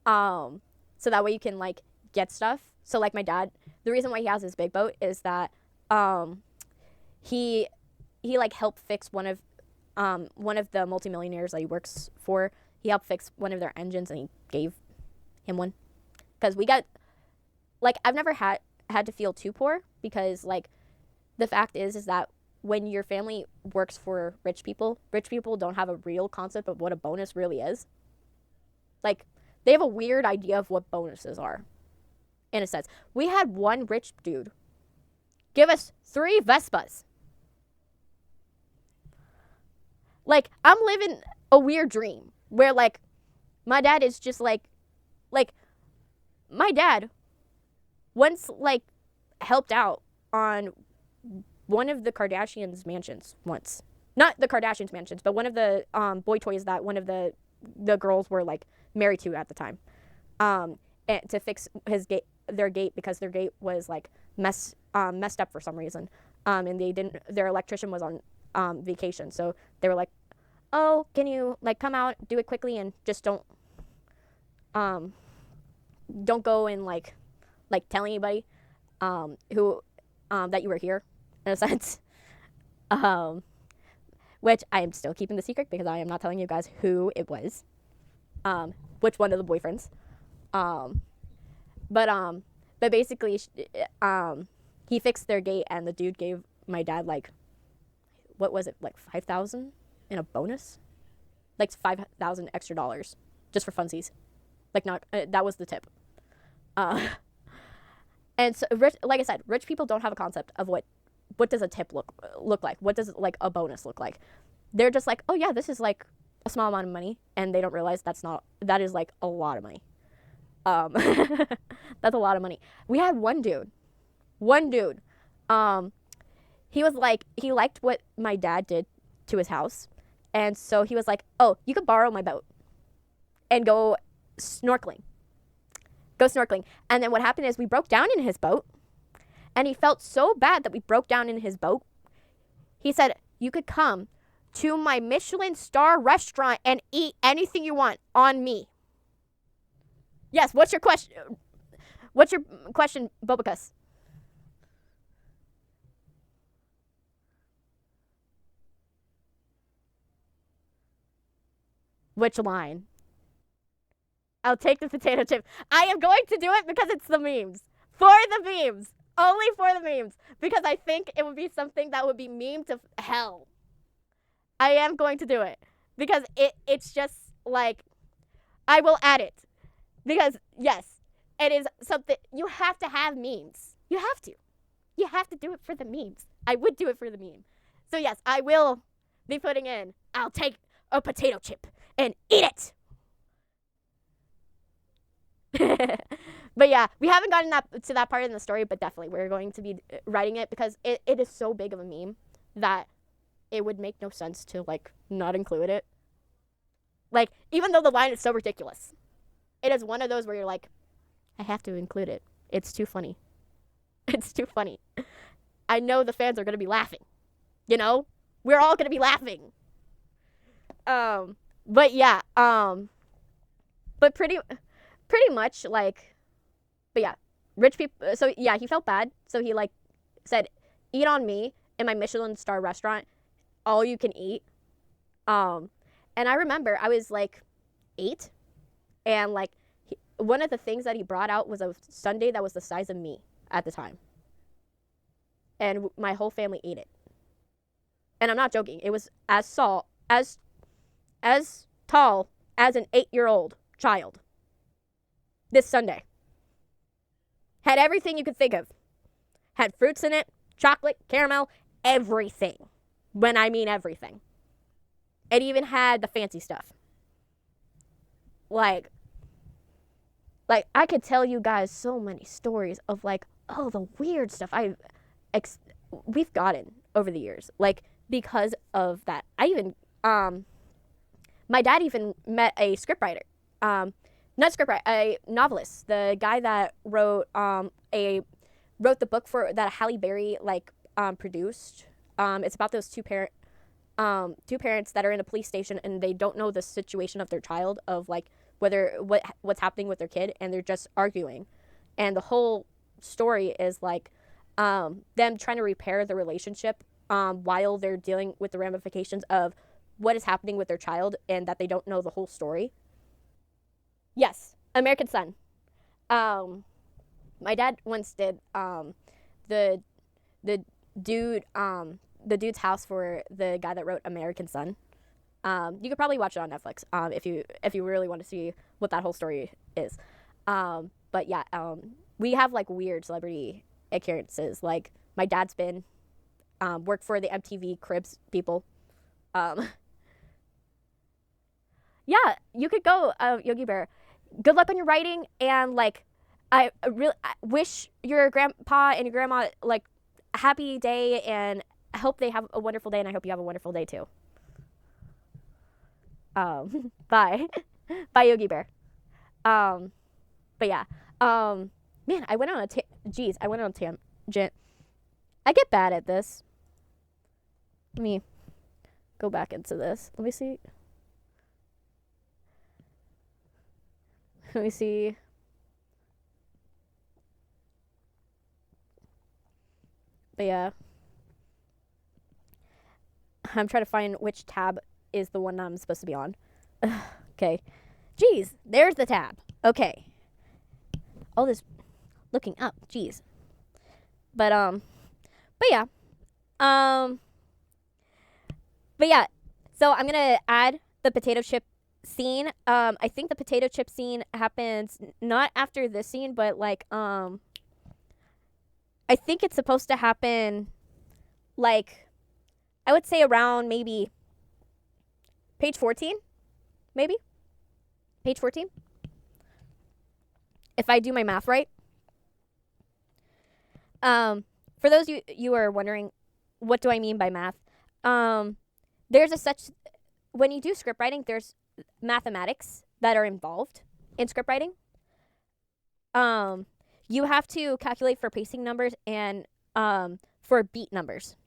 So that way you can like get stuff. So like my dad, the reason why he has this big boat is that he like helped fix one of the multimillionaires that he works for. He helped fix one of their engines and he gave him one. Because we got like I've never had to feel too poor because like the fact is that when your family works for rich people don't have a real concept of what a bonus really is. Like they have a weird idea of what bonuses are, in a sense. We had one rich dude give us 3 Vespas. Like, I'm living a weird dream where, like, my dad is just like, my dad once, like, helped out on one of the Kardashians' mansions once. Not the Kardashians' mansions, but one of the boy toys that one of the girls were, like, married to at the time, and to fix their gate because their gate was like messed up for some reason, and their electrician was on vacation, so they were like, oh, can you like come out, do it quickly, and just don't go and like tell anybody who that you were here, in a sense. Which I am still keeping the secret because I am not telling you guys who it was. Which one of the boyfriends. But basically, he fixed their gate, and the dude gave my dad like, what was it, like 5,000 in a bonus, like 5,000 extra dollars just for funsies, like not that was the tip. And so like I said, rich people don't have a concept of what does a tip look like, what does like a bonus look like. They're just like, oh yeah, this is like a small amount of money, and they don't realize that is like a lot of money. That's a lot of money. We had one dude, he was like, he liked what my dad did to his house, and so he was like, oh, you could borrow my boat and go snorkeling. And then what happened is we broke down in his boat, and he felt so bad that we broke down in his boat. He said, you could come to my Michelin star restaurant and eat anything you want on me. Yes, what's your question? What's your question, Bobacus? Which line? I'll take the potato chip. I am going to do it because it's the memes. For the memes. Only for the memes. Because I think it would be something that would be meme to hell. I am going to do it. Because it's just like, I will add it. Because, yes, it is something, you have to have memes. You have to. You have to do it for the memes. I would do it for the meme. So, yes, I will be putting in, I'll take a potato chip and eat it. But yeah, we haven't gotten to that part in the story, but definitely we're going to be writing it because it is so big of a meme that it would make no sense to like not include it. Like, even though the line is so ridiculous, it is one of those where you're like, I have to include it It's too funny. It's too funny. I know the fans are gonna be laughing. You know, we're all gonna be laughing. But yeah, but pretty much like, but yeah, rich people. So yeah, he felt bad. So he like said, "Eat on me in my Michelin star restaurant, all you can eat." And I remember I was like 8, and like one of the things that he brought out was a sundae that was the size of me at the time, and my whole family ate it. And I'm not joking. It was as tall as an 8-year-old child. This sundae had everything you could think of. Had fruits in it, chocolate, caramel, everything. When I mean everything. It even had the fancy stuff. Like I could tell you guys so many stories of like, oh, the weird stuff we've gotten over the years. Like, because of that. I even, my dad even met a scriptwriter. Not scriptwriter, a novelist. The guy that wrote wrote the book that Halle Berry produced. It's about those two parents that are in a police station, and they don't know the situation of their child, of like what's happening with their kid, and they're just arguing, and the whole story is like them trying to repair the relationship while they're dealing with the ramifications of what is happening with their child, and that they don't know the whole story. Yes, American Son. My dad once did the dude the dude's house for the guy that wrote American Son. You could probably watch it on Netflix if you really want to see what that whole story is. But yeah, we have like weird celebrity occurrences. Like my dad's been worked for the MTV Cribs people. Yeah, you could go, Yogi Bear. Good luck on your writing, and like I wish your grandpa and your grandma like a happy day, and I hope they have a wonderful day, and I hope you have a wonderful day too. Bye. Bye, Yogi Bear. But yeah. Man, I went on a tangent. I get bad at this. Let me go back into this. Let me see. Let me see. But yeah. I'm trying to find which tab is the one I'm supposed to be on. Okay. Jeez, there's the tab. Okay. All this looking up. Jeez. But yeah. But yeah. So I'm gonna add the potato chip scene. I think the potato chip scene happens not after this scene, but like I think it's supposed to happen like I would say around maybe page 14, maybe page 14, if I do my math right. For those you are wondering, what do I mean by math? There's when you do script writing, there's mathematics that are involved in script writing. You have to calculate for pacing numbers and for beat numbers.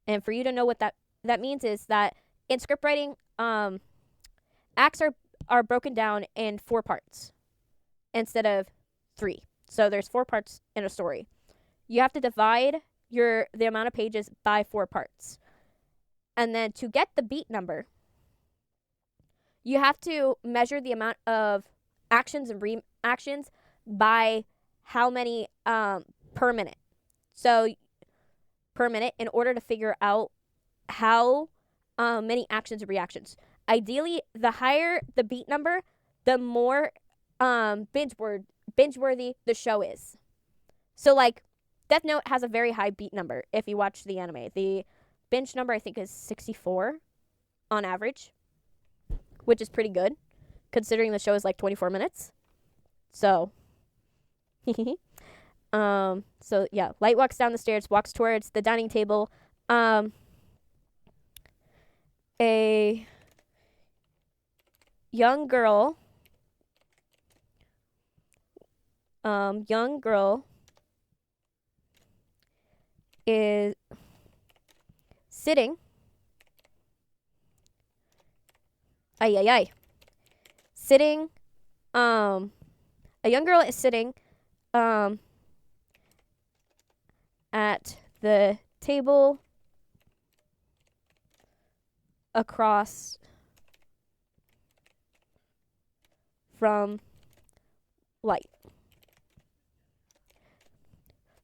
And for you to know what that means is that in script writing, acts are broken down in 4 parts instead of 3. So there's 4 parts in a story. You have to divide the amount of pages by 4 parts. And then to get the beat number, you have to measure the amount of actions and reactions by how many per minute. So per minute, in order to figure out how many actions and reactions. Ideally, the higher the beat number, the more binge-worthy the show is. So like Deathnote has a very high beat number if you watch the anime. The binge number I think is 64 on average, which is pretty good considering the show is like 24 minutes. So so yeah, Light walks down the stairs, walks towards the dining table. A young girl young girl is sitting. Ay ay ay. Sitting. A young girl is sitting. At the table across from light.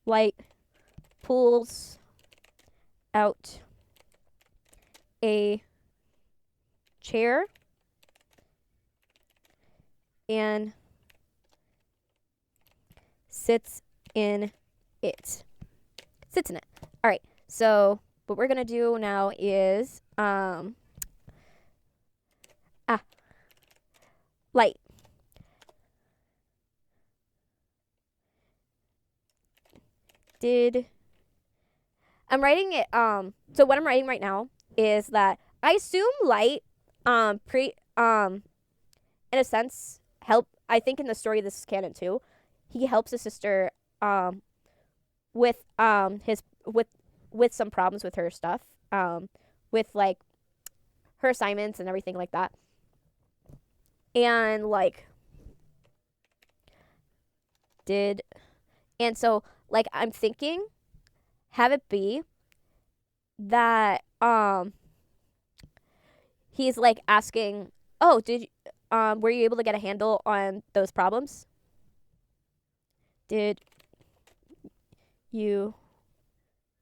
Light pulls out a chair and sits in it. Sits in it. All right. So what we're gonna do now is light. I'm writing it. So what I'm writing right now is that I assume light in a sense help. I think in the story this is canon too. He helps his sister with his with some problems with her stuff, with like her assignments and everything like that. And like so like I'm thinking have it be that he's like asking, "Oh, were you able to get a handle on those problems? Did you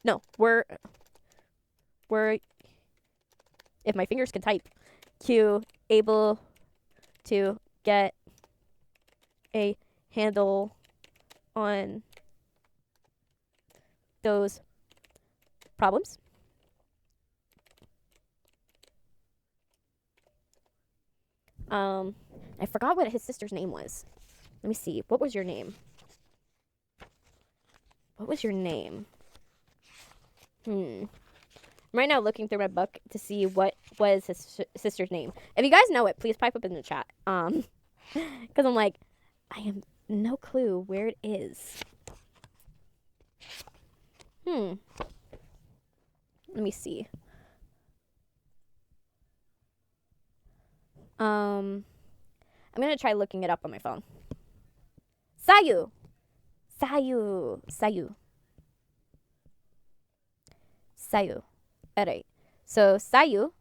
No, were if my fingers can type, you able to get a handle on those problems?" I forgot what his sister's name was. Let me see. What was your name? What was your name? I'm right now looking through my book to see what was his sister's name. If you guys know it, please pipe up in the chat. Because I'm like, I have no clue where it is. Let me see. I'm gonna try looking it up on my phone. Sayu. Alright. So Sayu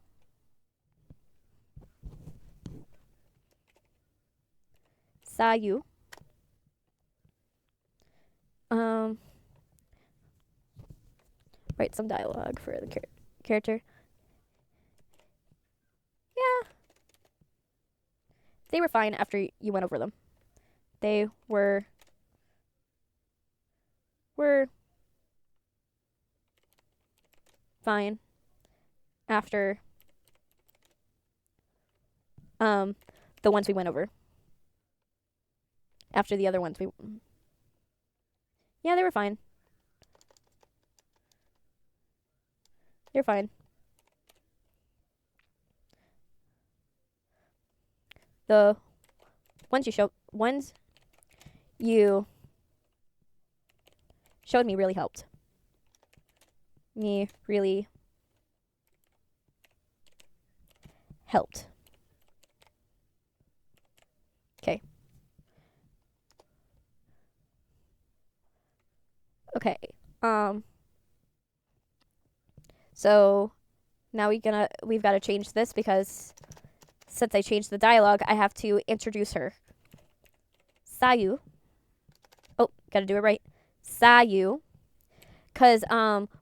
write some dialogue for the character. Yeah. They were fine after you went over them. They were fine after the ones we went over. After the other ones yeah, they were fine. They're fine. The ones you showed me really helped. Me really helped. Okay. Okay. So now we've got to change this because since I changed the dialogue, I have to introduce her. Sayu. Oh, got to do it right. Sayu. Because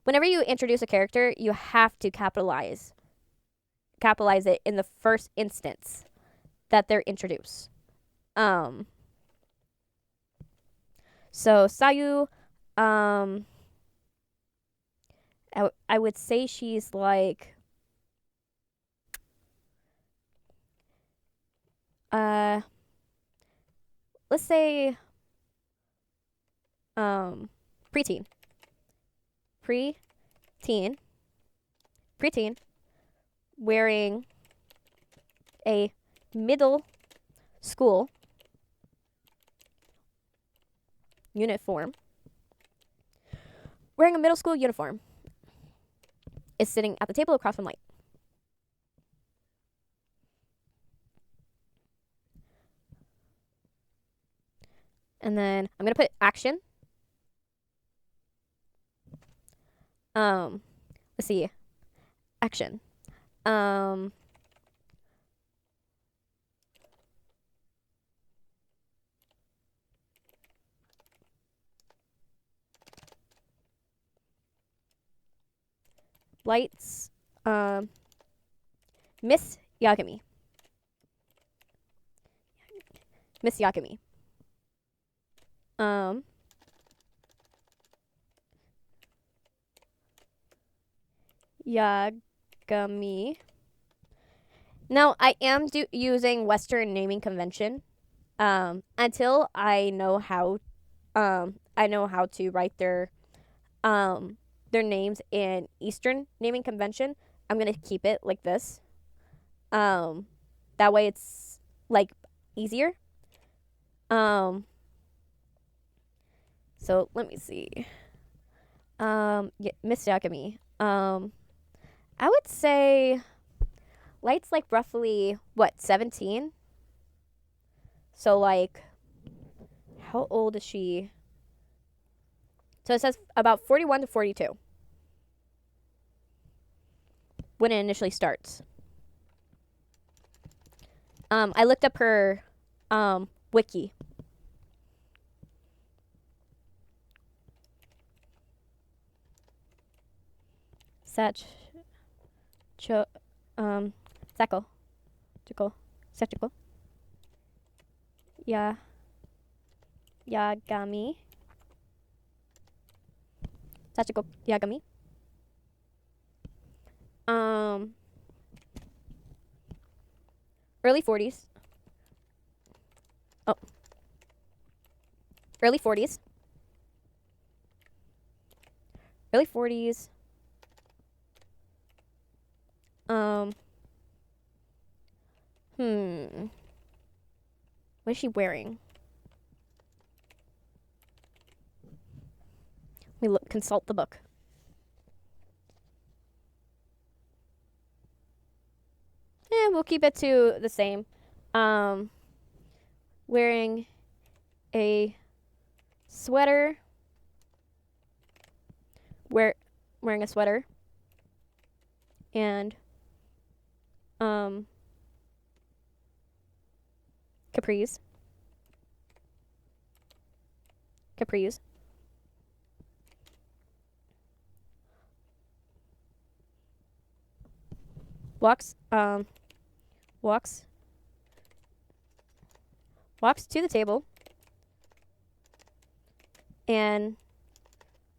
whenever you introduce a character, you have to capitalize it in the first instance that they're introduced. So Sayu, I would say she's like let's say preteen. Preteen wearing a middle school uniform, wearing a middle school uniform, is sitting at the table across from Light. And then I'm gonna put action. Let's see. Action. Lights. Miss Yagami. Miss Yagami. Yagami. Now I am using Western naming convention. Until I know how to write their names in Eastern naming convention, I'm gonna keep it like this. That way it's like easier. So let me see. Yeah, Miss Yakami. I would say Light's like roughly what, 17? So like, how old is she? So it says about 41 to 42 when it initially starts. I looked up her wiki. Sachiko. Yagami. Sachiko Yagami. Early 40s. Oh. Early 40s. Early 40s. What is she wearing? Let me consult the book. We'll keep it to the same. Wearing a sweater. Wearing a sweater. And capris. Walks to the table, and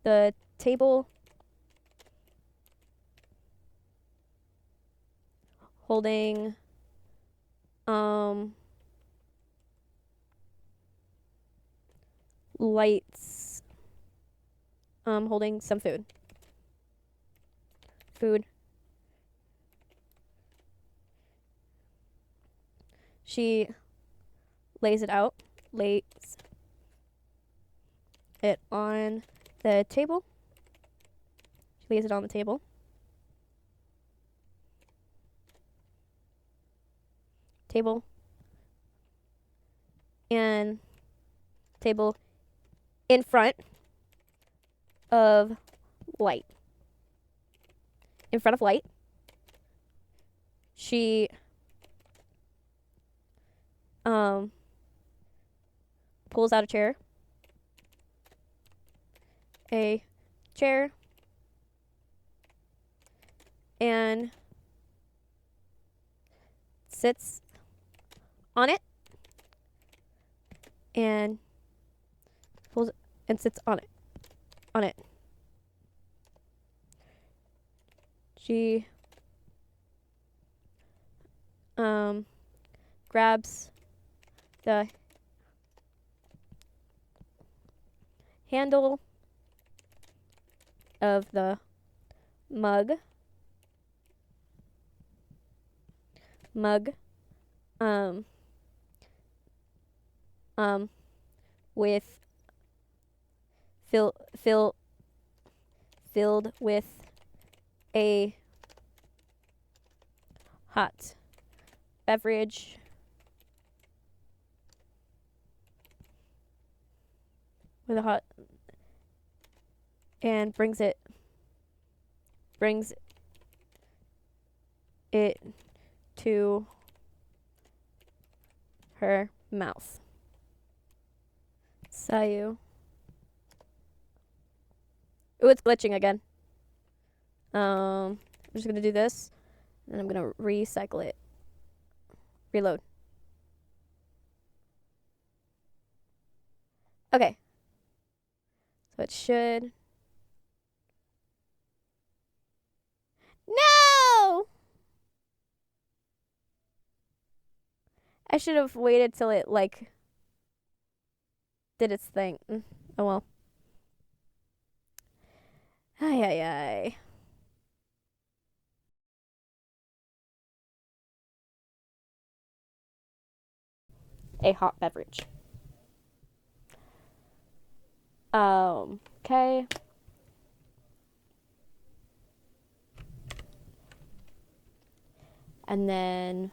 the table holding lights, holding some food. She lays it on the table. She lays it on the table. And table in front of Light. She pulls out a chair. And sits on it. And pulls and sits on it. She grabs the handle of the mug with fill, fill, filled with a hot beverage with a hot and brings it to her mouth. Sayu. Ooh, it's glitching again. I'm just gonna do this, and I'm gonna recycle it. Reload. Okay. So it should. No! I should have waited till it, like, did its thing. Oh well. Ay, ay, ay. A hot beverage. Okay. And then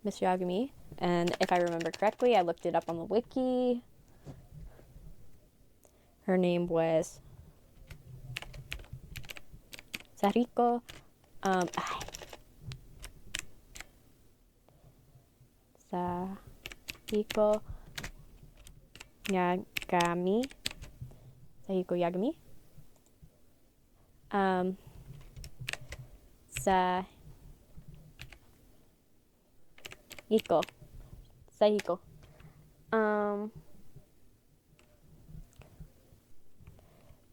Miss Yagami. And if I remember correctly, I looked it up on the wiki. Her name was Sariko. Sariko Yagami. Sariko Yagami. Sahiko. Sahiko.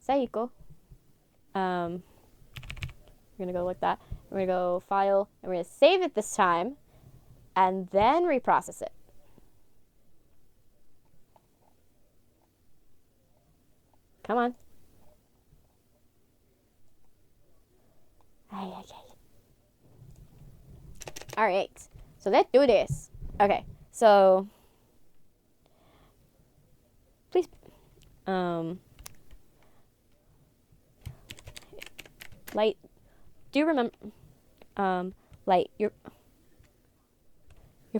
Sahiko. We're gonna go like that. We're gonna go file, and we're gonna save it this time, and then reprocess it. Come on. All right. So let's do this. Okay. So please Light, do you remember Light, your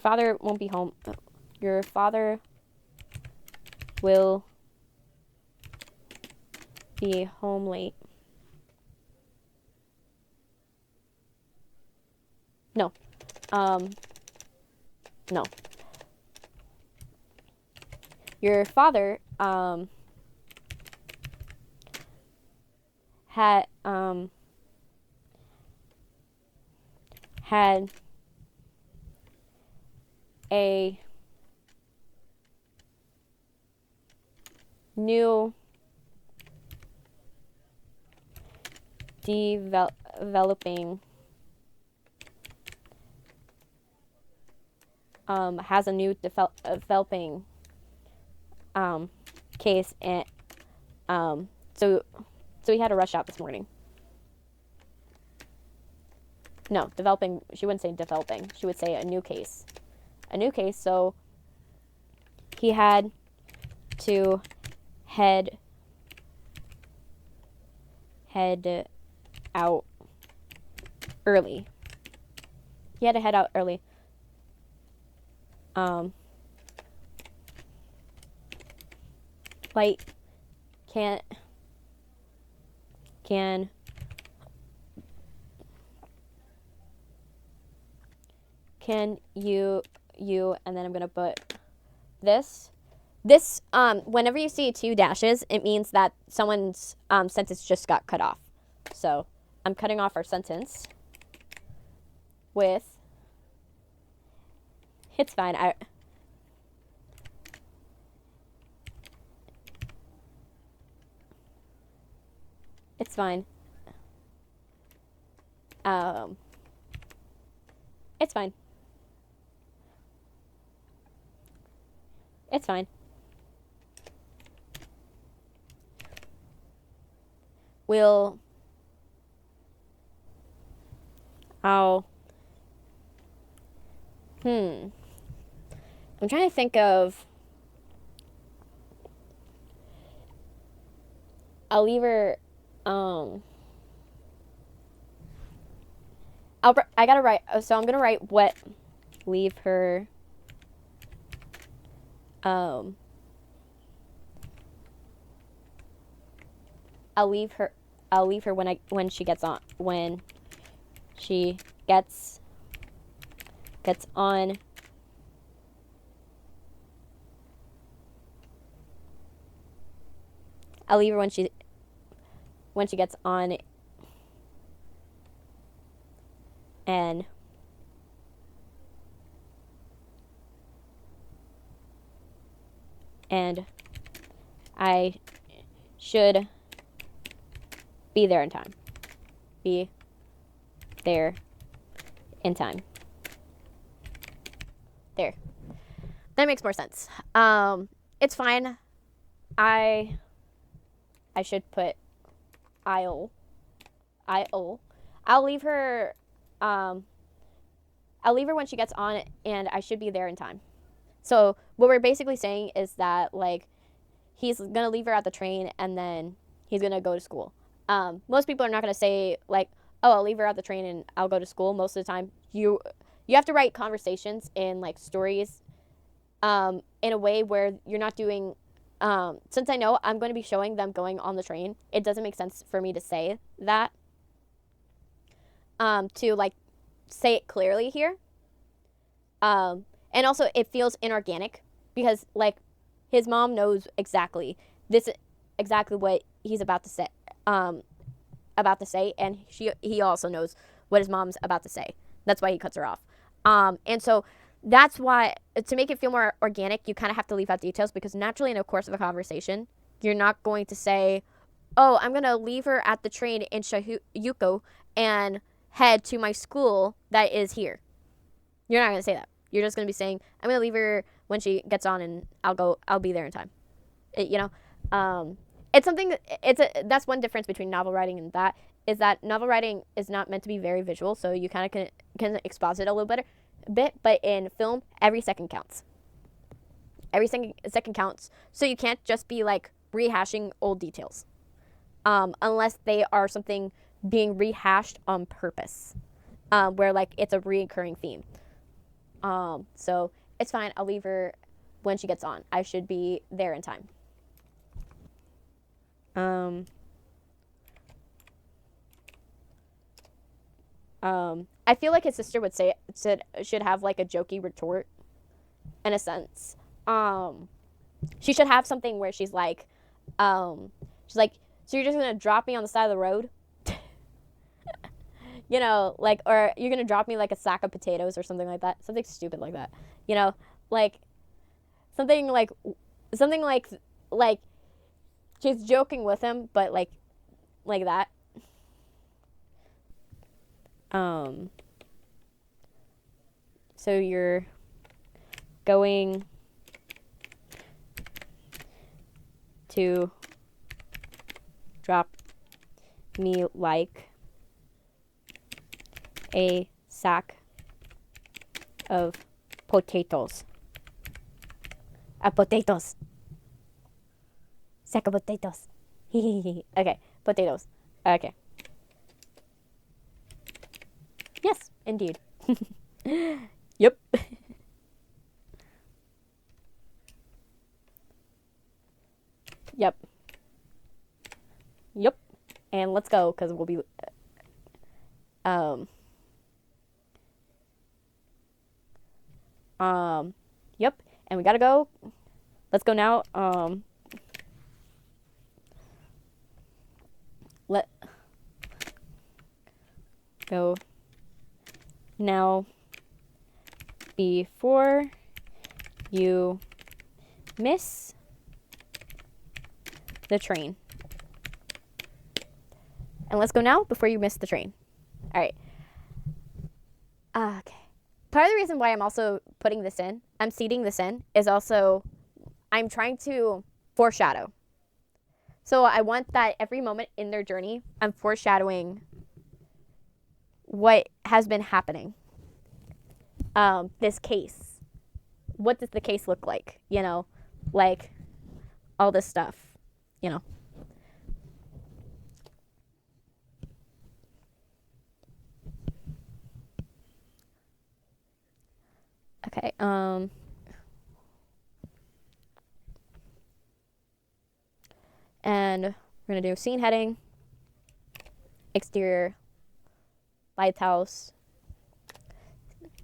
father won't be home. Your father will be home late. No. No. Your father had a new developing has a new developing case, and so he had to rush out this morning. No, developing. She wouldn't say developing. She would say a new case. A new case. So he had to head out early. He had to head out early. Light can you and then I'm gonna put this whenever you see 2 dashes, it means that someone's sentence just got cut off. So I'm cutting off our sentence with, it's fine, it's fine. It's fine. It's fine. I'm trying to think of I'll leave her. I gotta write. So I'm gonna write what. Leave her. Um. I'll leave her. I'll leave her when she gets on she gets on. I'll leave her when she gets on and I should be there in time. Be there in time. There. That makes more sense. It's fine. I should put I'll leave her I'll leave her when she gets on and I should be there in time. So what we're basically saying is that like he's gonna leave her at the train and then he's gonna go to school. Most people are not gonna say like, oh, I'll leave her at the train and I'll go to school. Most of the time you have to write conversations and like stories in a way where you're not doing since I know I'm going to be showing them going on the train, it doesn't make sense for me to say that to like say it clearly here. And also it feels inorganic because like his mom knows exactly what he's about to say and he also knows what his mom's about to say. That's why he cuts her off. And so that's why to make it feel more organic, you kind of have to leave out details because naturally in the course of a conversation, you're not going to say, "Oh, I'm going to leave her at the train in Shayuko and head to my school that is here." You're not going to say that. You're just going to be saying, "I'm going to leave her when she gets on and I'll be there in time." It's something that's one difference between novel writing and that is that novel writing is not meant to be very visual, so you kind of can exposit a little bit, but in film, every second counts. Every second counts, so you can't just be like rehashing old details, unless they are something being rehashed on purpose, where like it's a recurring theme. So it's fine. I'll leave her when she gets on. I should be there in time. I feel like his sister would say it should have like a jokey retort, in a sense. She should have something where she's like, so you're just gonna drop me on the side of the road, like, or you're gonna drop me like a sack of potatoes or something like that, something stupid like that, like something like she's joking with him, but like that. So you're going to drop me like a sack of potatoes. Potatoes. Sack of potatoes. Okay, potatoes. Okay. Yes, indeed. Yep. Yep. Yep. And let's go, because we'll be... Yep. And we gotta go. Let's go now. Let go now before you miss the train. And let's go now before you miss the train. All right. Okay. Part of the reason why I'm also putting this in, I'm seeding this in, is also I'm trying to foreshadow. So I want that every moment in their journey, I'm foreshadowing what has been happening. This case. What does the case look like? Like all this stuff, Okay. And we're gonna do scene heading, exterior, lighthouse,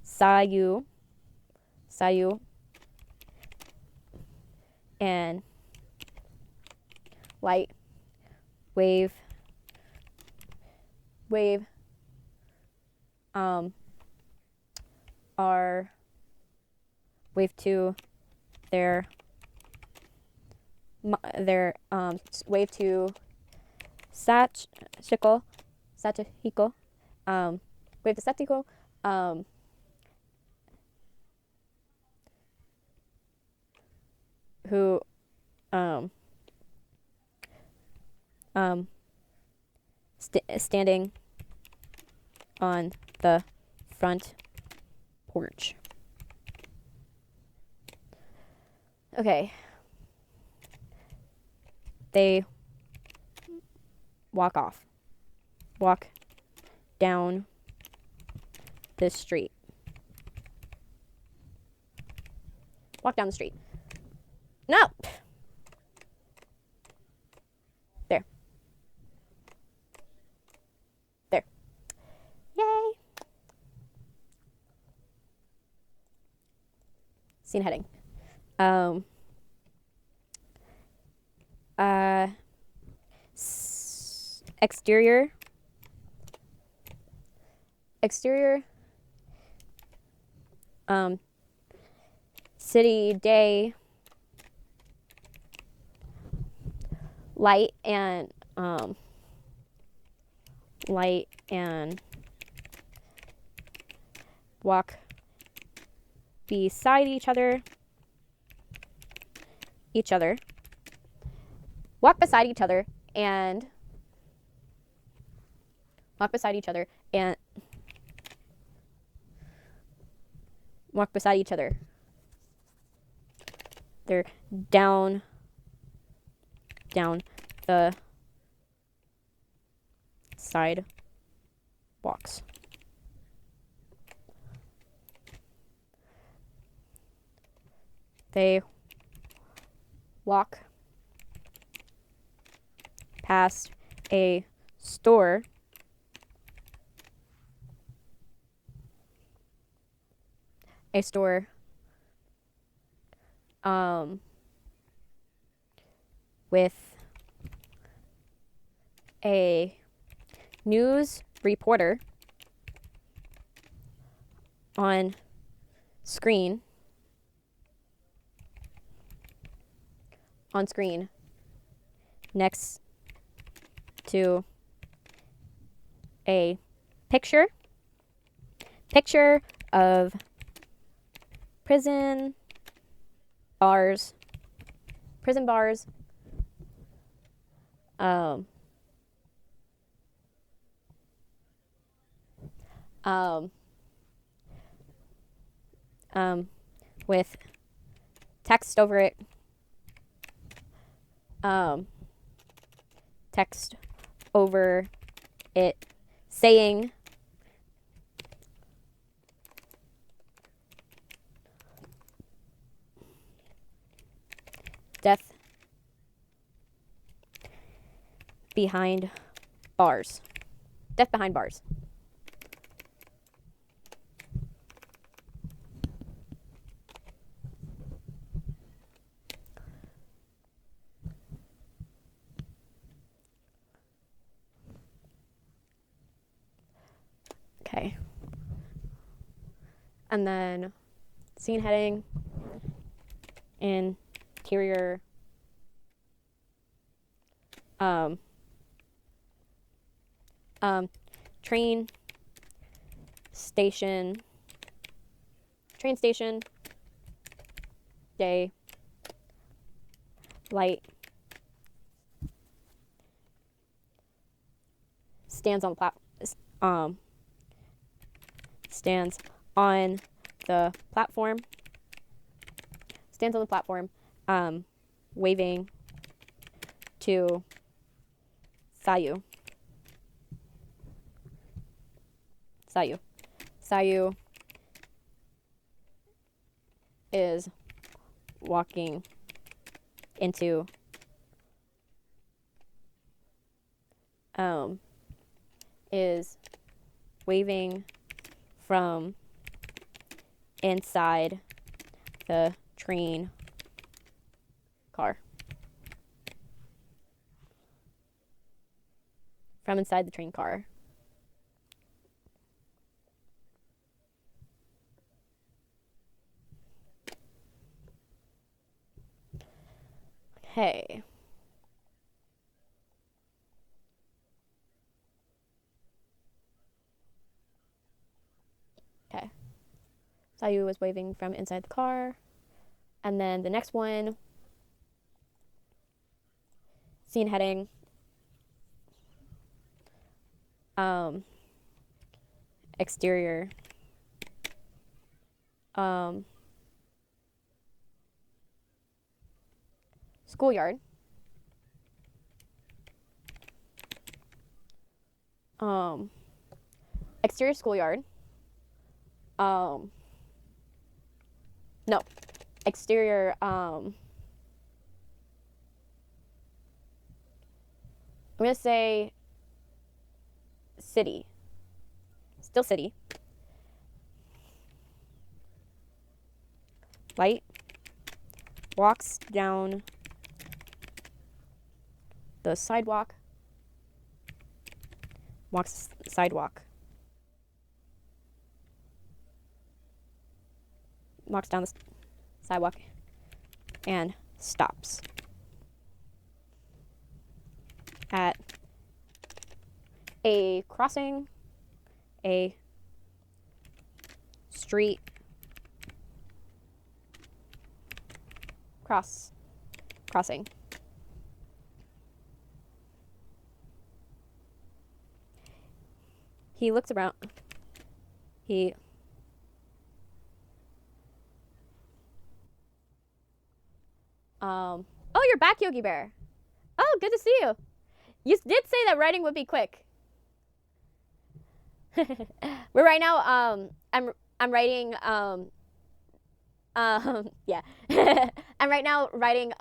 Sayu, and light, wave, are wave 2, their wave 2 Sachiko, wave to Sachiko, who standing on the front porch. Okay. They walk down the street. Walk down the street. No! There. Yay! Scene heading. Exterior, city, day, light and walk beside each other, walk beside each other and they're down the sidewalks. They walk past a store with a news reporter on screen next to a picture of prison bars, with text over it, saying death behind bars. Okay. And then scene heading, interior, train station, day, light, stands on the platform, waving to Sayu. is walking into is waving from inside the train car. From inside the train car. Okay. Okay. Sayu was waving from inside the car. And then the next one, scene heading. Exterior. Schoolyard. Exterior schoolyard. No. Exterior, I'm gonna say city. Still city. Light walks down the sidewalk. Walks sidewalk. Walks down the sidewalk and stops at a crossing, a street, crossing. He looks around. Oh, you're back, Yogi Bear. Oh, good to see you. You did say that writing would be quick. We're right now, I'm writing, yeah. I'm right now writing,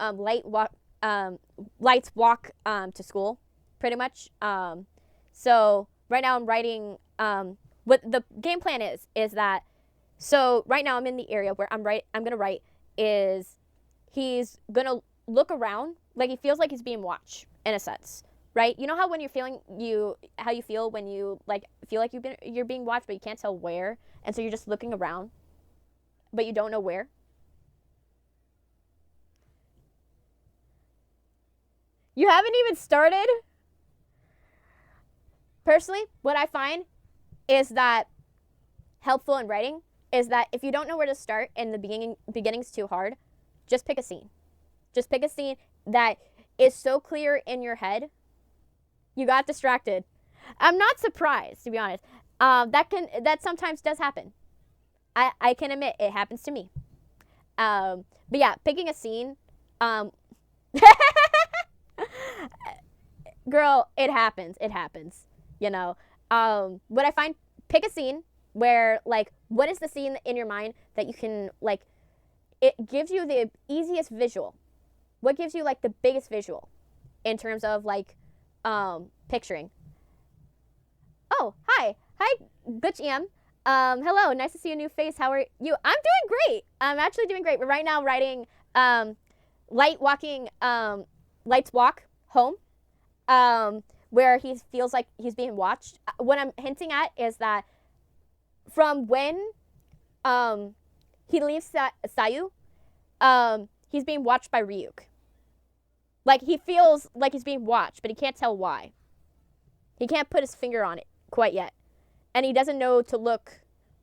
Light's walk, to school, pretty much. So right now I'm writing, what the game plan is that, so right now I'm in the area where I'm gonna write is he's gonna look around, like he feels like he's being watched in a sense, right? You know how when you're feeling how you feel when you like feel like you're being watched, but you can't tell where, and so you're just looking around, but you don't know where. You haven't even started? Personally, what I find is that helpful in writing is that if you don't know where to start and the beginning's too hard, just pick a scene. Just pick a scene that is so clear in your head. You got distracted. I'm not surprised, to be honest. That sometimes does happen. I can admit it happens to me. But yeah, picking a scene. Girl, it happens. It happens. You know. What I find, pick a scene where, like, what is the scene in your mind that you can, like, it gives you the easiest visual. What gives you, like, the biggest visual in terms of, like, picturing? Oh, hi. Hi, Butch EM. Hello, nice to see a new face. How are you? I'm doing great. I'm actually doing great. We're right now writing Light's walk home, where he feels like he's being watched. What I'm hinting at is that from when he leaves Sayu, he's being watched by Ryuk. Like, he feels like he's being watched, but he can't tell why. He can't put his finger on it quite yet. And he doesn't know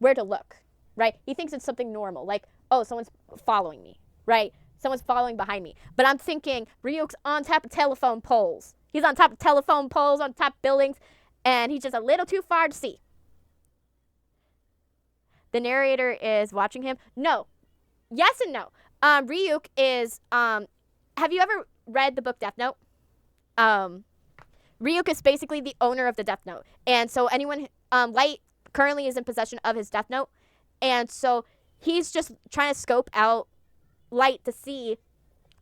where to look, right? He thinks it's something normal, like, oh, someone's following me, right? Someone's following behind me. But I'm thinking Ryuk's on top of telephone poles. He's on top of telephone poles, on top of buildings, and he's just a little too far to see. The narrator is watching him. No. Yes and no. Ryuk is, have you ever read the book Deathnote? Ryuk is basically the owner of the Deathnote. And so anyone, Light currently is in possession of his Deathnote. And so he's just trying to scope out Light to see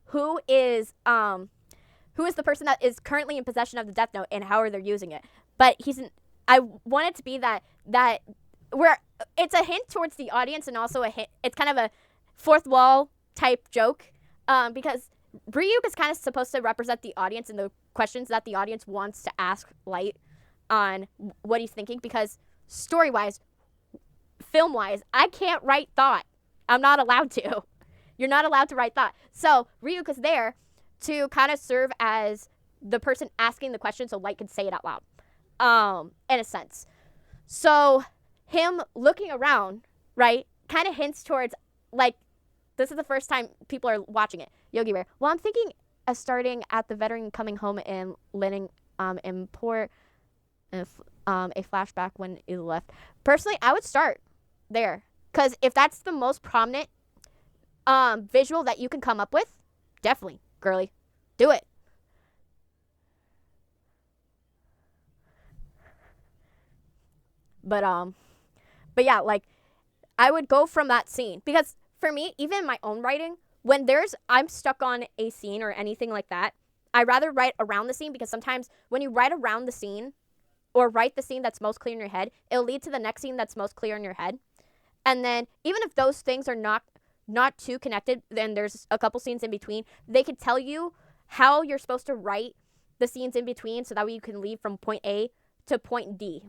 who is the person that is currently in possession of the Death Note and how are they using it. But I want it to be that where it's a hint towards the audience and also a hint. It's kind of a fourth wall type joke, because Ryuk is kind of supposed to represent the audience and the questions that the audience wants to ask Light on what he's thinking. Because story wise, film wise, I can't write thought. I'm not allowed to. You're not allowed to write thought. So Ryuk is there to kind of serve as the person asking the question so Light can say it out loud, in a sense. So him looking around, right, kind of hints towards, like, this is the first time people are watching it. Yogi Bear, well, I'm thinking of starting at the veteran coming home and letting import a flashback when he left. Personally, I would start there. Because if that's the most prominent visual that you can come up with, definitely, girly, do it. But yeah, like, I would go from that scene. Because for me, even in my own writing, when I'm stuck on a scene or anything like that, I rather write around the scene, because sometimes when you write around the scene or write the scene that's most clear in your head, it'll lead to the next scene that's most clear in your head. And then even if those things are not too connected, then there's a couple scenes in between, they could tell you how you're supposed to write the scenes in between so that way you can leave from point A to point D.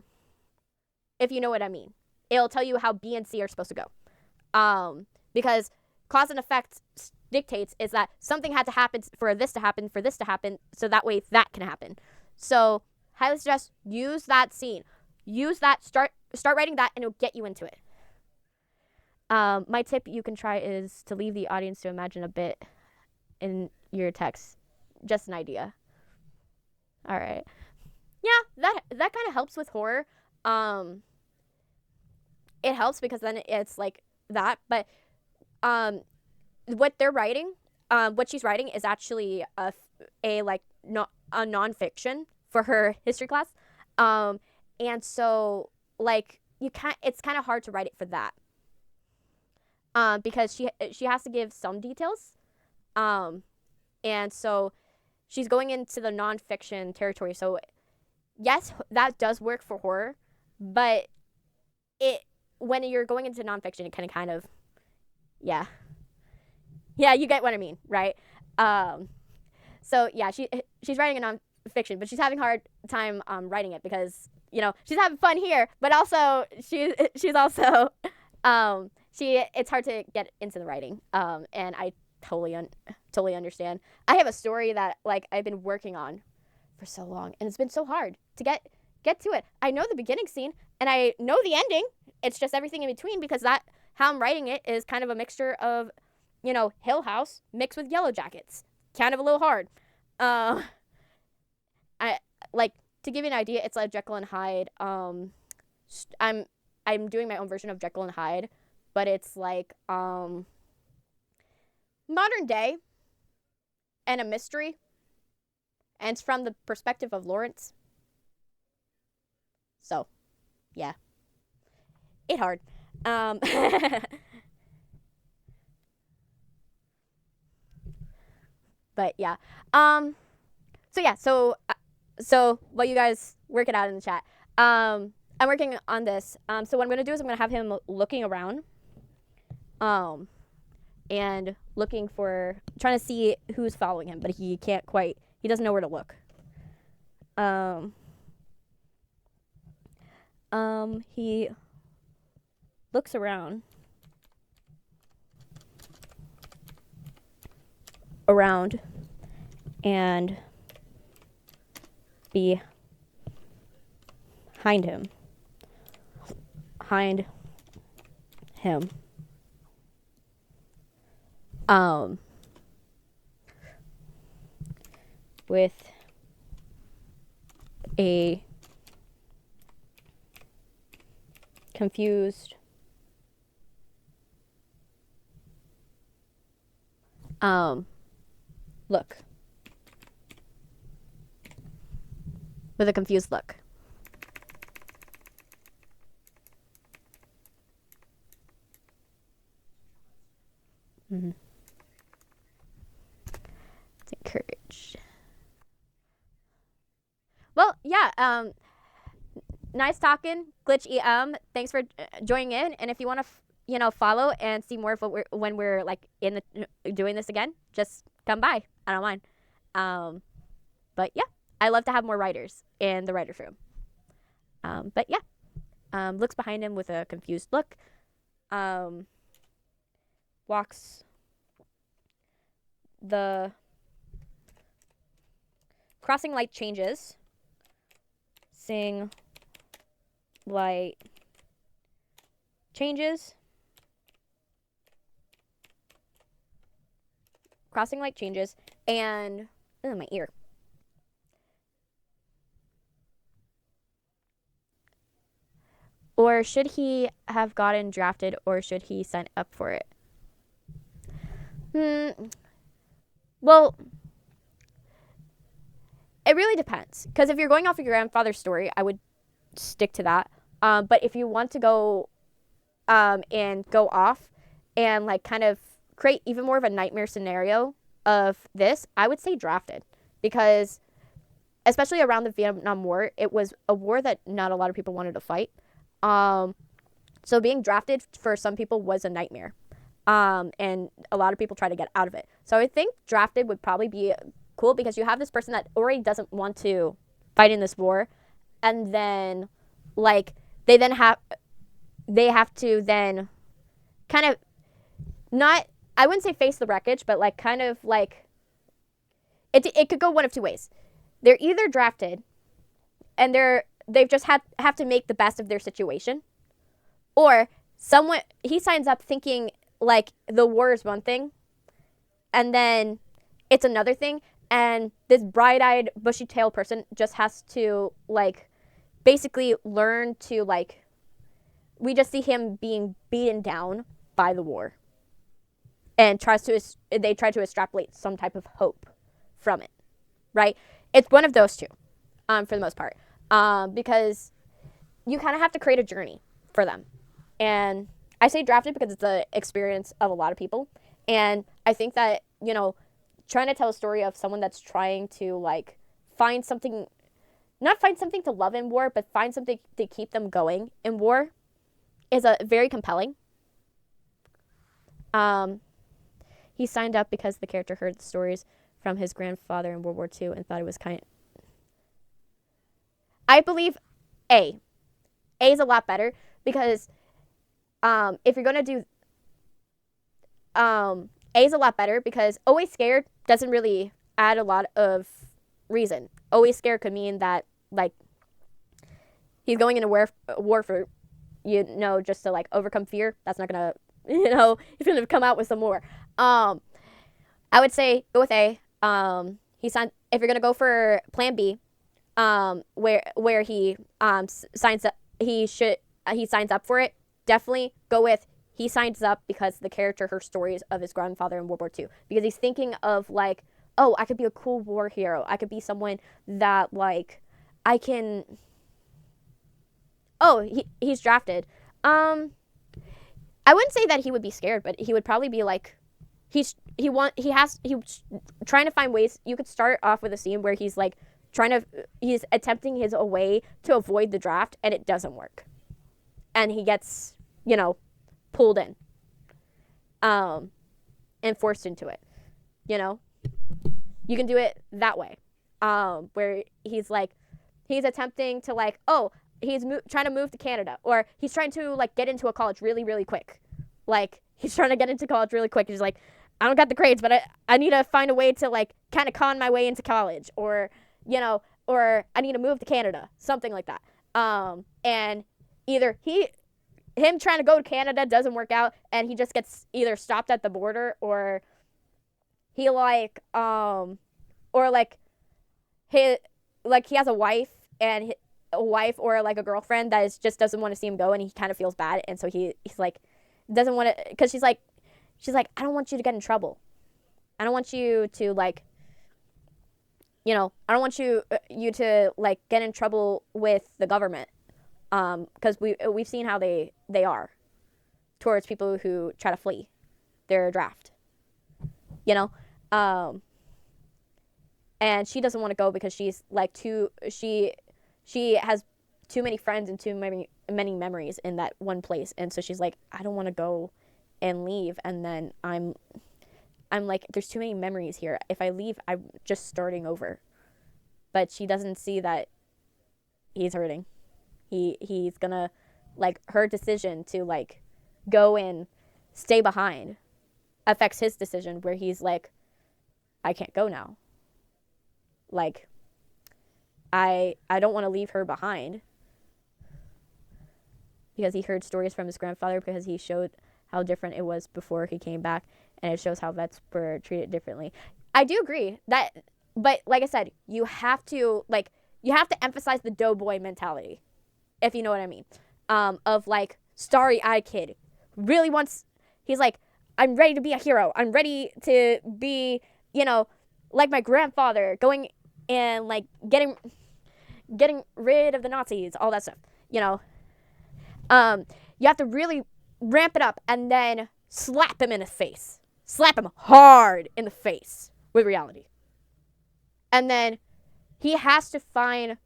If you know what I mean. It'll tell you how B and C are supposed to go. Because cause and effect dictates is that something had to happen for this to happen, so that way that can happen. So highly suggest use that scene. Use that, start writing that, and it'll get you into it. My tip you can try is to leave the audience to imagine a bit in your text. Just an idea. All right. Yeah, that kind of helps with horror. It helps because then it's like that. But what they're writing, what she's writing is actually a nonfiction for her history class. And so like it's kind of hard to write it for that. Because she has to give some details. And so she's going into the nonfiction territory. So yes, that does work for horror, but when you're going into nonfiction, it kind of, yeah, you get what I mean, right? So yeah, she's writing a nonfiction, but she's having a hard time writing it because she's having fun here, but also she's also it's hard to get into the writing, and I totally understand. I have a story that like I've been working on for so long, and it's been so hard to get to it. I know the beginning scene and I know the ending. It's just everything in between, because how I'm writing it is kind of a mixture of Hill House mixed with Yellow Jackets. Kind of a little hard. I like, to give you an idea, it's like Jekyll and Hyde. I'm doing my own version of Jekyll and Hyde, but it's like modern day and a mystery, and it's from the perspective of Lawrence. So, yeah, it hard. But yeah. So yeah. So while you guys work it out in the chat, I'm working on this. So what I'm gonna do is I'm gonna have him looking around, and trying to see who's following him, but he doesn't know where to look. He looks around and behind him with a confused look. With a confused look. Well, yeah. Nice talking, Glitch EM. Thanks for joining in. And if you want to, follow and see more of what when we're like in the doing this again, just come by. I don't mind. Um, but yeah, I love to have more writers in the writers room. But yeah, looks behind him with a confused look. Walks the crossing light changes. Sing light changes. Crossing light changes. And my ear. Or should he have gotten drafted, or should he sign up for it? Well, it really depends. Because if you're going off of your grandfather's story, I would stick to that. But if you want to go and go off and like kind of create even more of a nightmare scenario of this, I would say drafted. Because especially around the Vietnam War, it was a war that not a lot of people wanted to fight. So being drafted for some people was a nightmare. And a lot of people try to get out of it. So I think drafted would probably be cool because you have this person that already doesn't want to fight in this war, and then like they have to then kind of not, I wouldn't say face the wreckage, but like kind of like it could go one of two ways. They're either drafted and they've just have to make the best of their situation, or someone he signs up thinking like the war is one thing and then it's another thing, and this bright-eyed bushy-tailed person just has to like basically learn to like, we just see him being beaten down by the war and they try to extrapolate some type of hope from it, right? It's one of those two, for the most part, because you kind of have to create a journey for them. And I say drafted because it's the experience of a lot of people. And I think that, trying to tell a story of someone that's trying to like find something, not find something to love in war, but find something to keep them going in war is a very compelling. He signed up because the character heard the stories from his grandfather in World War II and thought it was I believe A. A is a lot better because if you're gonna do A is a lot better because always scared doesn't really add a lot of reason. Always scared could mean that like he's going into war for just to like overcome fear. That's not gonna he's gonna come out with some more. I would say go with A. If you're gonna go for Plan B, where he signs up, he signs up for it. Definitely go with he signs up because the character heard stories of his grandfather in World War II. Because he's thinking of like, oh, I could be a cool war hero. I could be someone that like I can. Oh, he's drafted. I wouldn't say that he would be scared, but he would probably be like, he's trying to find ways. You could start off with a scene where he's like he's attempting his way to avoid the draft, and it doesn't work, and he gets pulled in, and forced into it. You can do it that way, where he's attempting to like, oh, he's trying to move to Canada, or he's trying to like get into a college really, really quick. Like he's trying to get into college really quick. He's like, I don't got the grades, but I need to find a way to like kind of con my way into college, or or I need to move to Canada, something like that. And either him trying to go to Canada doesn't work out, and he just gets either stopped at the border, or he or like he has a wife or like a girlfriend that just doesn't want to see him go, and he kind of feels bad, and so he's like doesn't want to, because she's like I don't want you to get in trouble. I don't want you to like I don't want you to like get in trouble with the government, because we've seen how they are towards people who try to flee their draft. and she doesn't want to go because she's like she has too many friends and too many memories in that one place, and so she's like, I don't want to go and leave, and then I'm like, there's too many memories here. If I leave, I'm just starting over. But she doesn't see that he's hurting. He's gonna, like, her decision to like go and stay behind affects his decision, where he's like, I can't go now. Like, I don't want to leave her behind, because he heard stories from his grandfather, because he showed how different it was before he came back, and it shows how vets were treated differently. I do agree that, but like I said, you have to emphasize the doughboy mentality, if you know what I mean, of like, starry-eyed kid really wants. He's like, I'm ready to be a hero. I'm ready to be, like my grandfather, going and like getting rid of the Nazis, all that stuff. You have to really ramp it up and then slap him in the face. Slap him hard in the face with reality. And then he has to try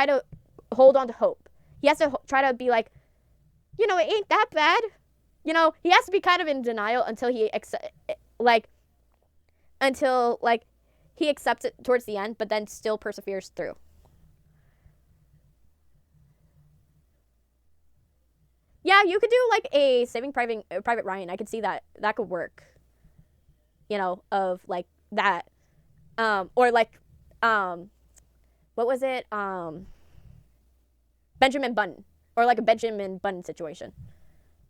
to hold on to hope. He has to try to be like, it ain't that bad. He has to be kind of in denial until he he accepts it towards the end, but then still perseveres through. Yeah, you could do like a Saving Private Ryan. I could see that could work. Of like that, or like, what was it? Benjamin Button, or like a Benjamin Button situation,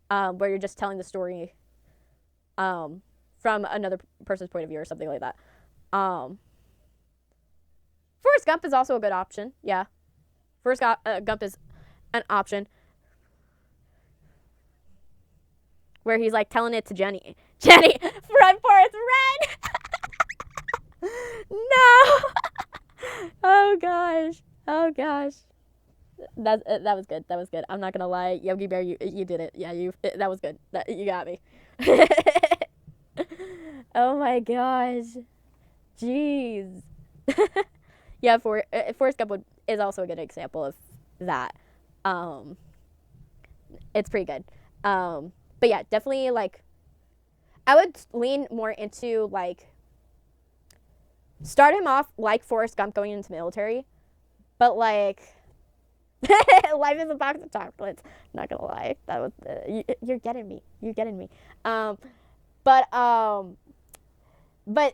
where you're just telling the story, from another person's point of view or something like that. Forrest Gump is also a good option. Yeah, Forrest Gump is an option. Where he's like telling it to Jenny, run, Forrest, run! No! Oh gosh. That was good. I'm not gonna lie, Yogi Bear, you did it. Yeah, that was good. You got me. Oh my gosh. Jeez. Yeah, Forrest Gump is also a good example of that. It's pretty good. But yeah, definitely, like, I would lean more into, like, start him off like Forrest Gump going into the military, but like, life is a box of chocolates. Not gonna lie, that was you're getting me. But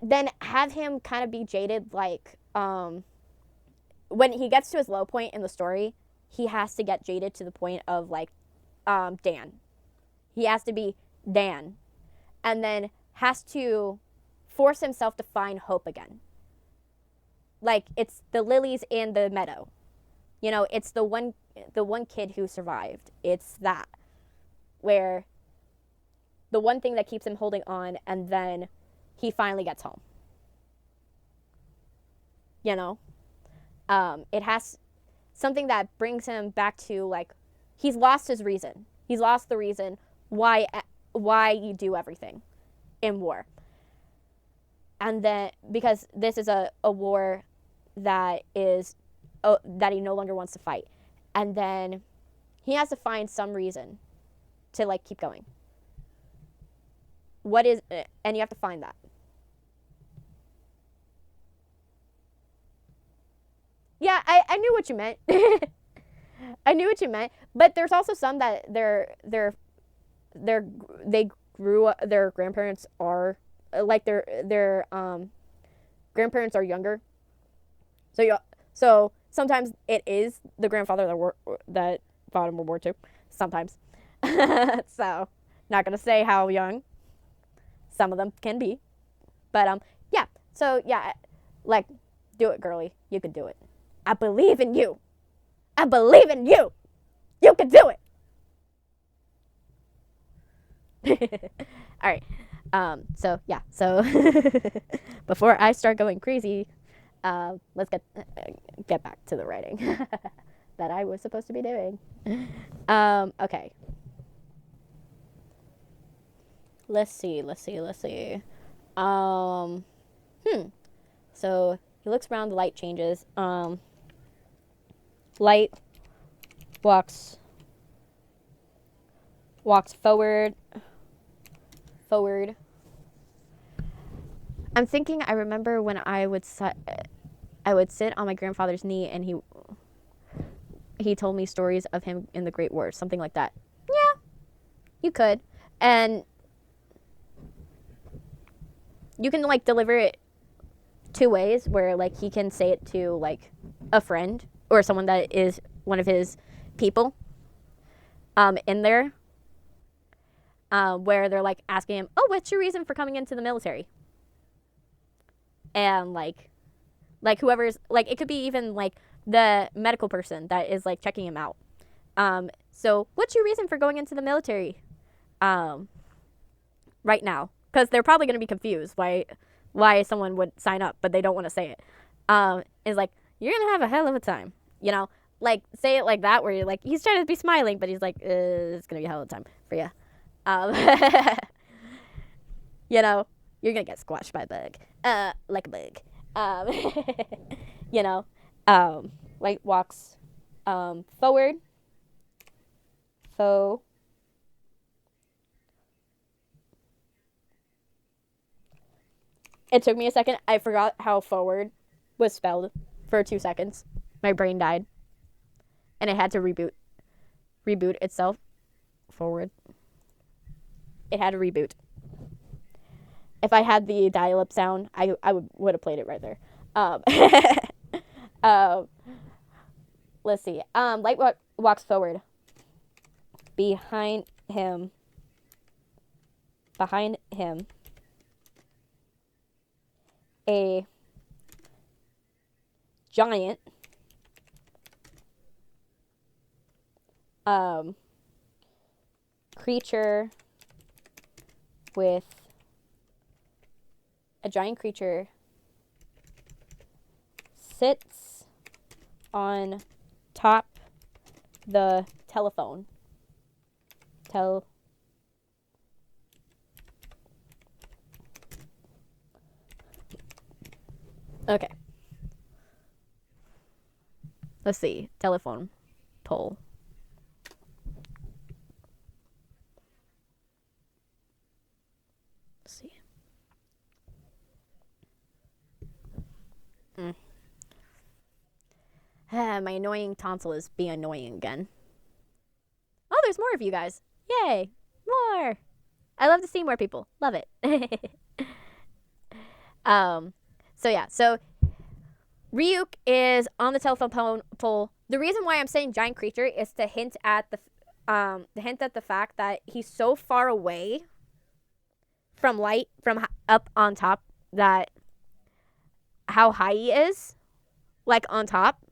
then have him kind of be jaded, like, when he gets to his low point in the story, he has to get jaded to the point of like, Dan. He has to be Dan, and then has to force himself to find hope again. Like, it's the lilies in the meadow. It's the one kid who survived. It's that, where the one thing that keeps him holding on, and then he finally gets home. It has something that brings him back to, like, he's lost his reason. He's lost the reason why you do everything in war. And then, because this is a war that is, that he no longer wants to fight. And then he has to find some reason to, like, keep going. What is it? And you have to find that. Yeah, I knew what you meant. I knew what you meant. But there's also some that they grew up, their grandparents are, like, their grandparents are younger. So sometimes it is the grandfather that fought in World War II. Sometimes. So, not gonna say how young. Some of them can be. But yeah. So yeah, like, do it, girly. You can do it. I believe in you. I believe in you. You can do it. All right. So yeah. So before I start going crazy, let's get back to the writing that I was supposed to be doing. Okay. Let's see. So he looks around, the light changes. Light walks forward. I'm thinking I remember when I would sit on my grandfather's knee and he told me stories of him in the Great War, something like that. Yeah, you could. And you can like deliver it two ways, where like he can say it to like a friend or someone that is one of his people in there, where they're like asking him, oh, what's your reason for coming into the military? And like whoever's like, it could be even like the medical person that is like checking him out. So what's your reason for going into the military right now? Because they're probably going to be confused why someone would sign up, but they don't want to say it. Is like, you're going to have a hell of a time. You know, like say it like that, where you're like, he's trying to be smiling, but he's like, it's going to be a hell of a time for you. You know, you're going to get squashed by a bug. Like a bug. You know, Light walks forward. It took me a second. I forgot how forward was spelled for 2 seconds. My brain died. And it had to reboot itself. Forward. It had to reboot. If I had the dial-up sound, I would have played it right there. Let's see. Light walks forward. Behind him. A giant creature with a giant creature sits on top the telephone. Okay. Let's see. Telephone pole. Let's see. My annoying tonsil is being annoying again. Oh, there's more of you guys. Yay. More. I love to see more people. Love it. So yeah. So Ryuk is on the telephone pole. The reason why I'm saying giant creature is to hint at the fact that he's so far away from light, from up on top, that how high he is, like on top,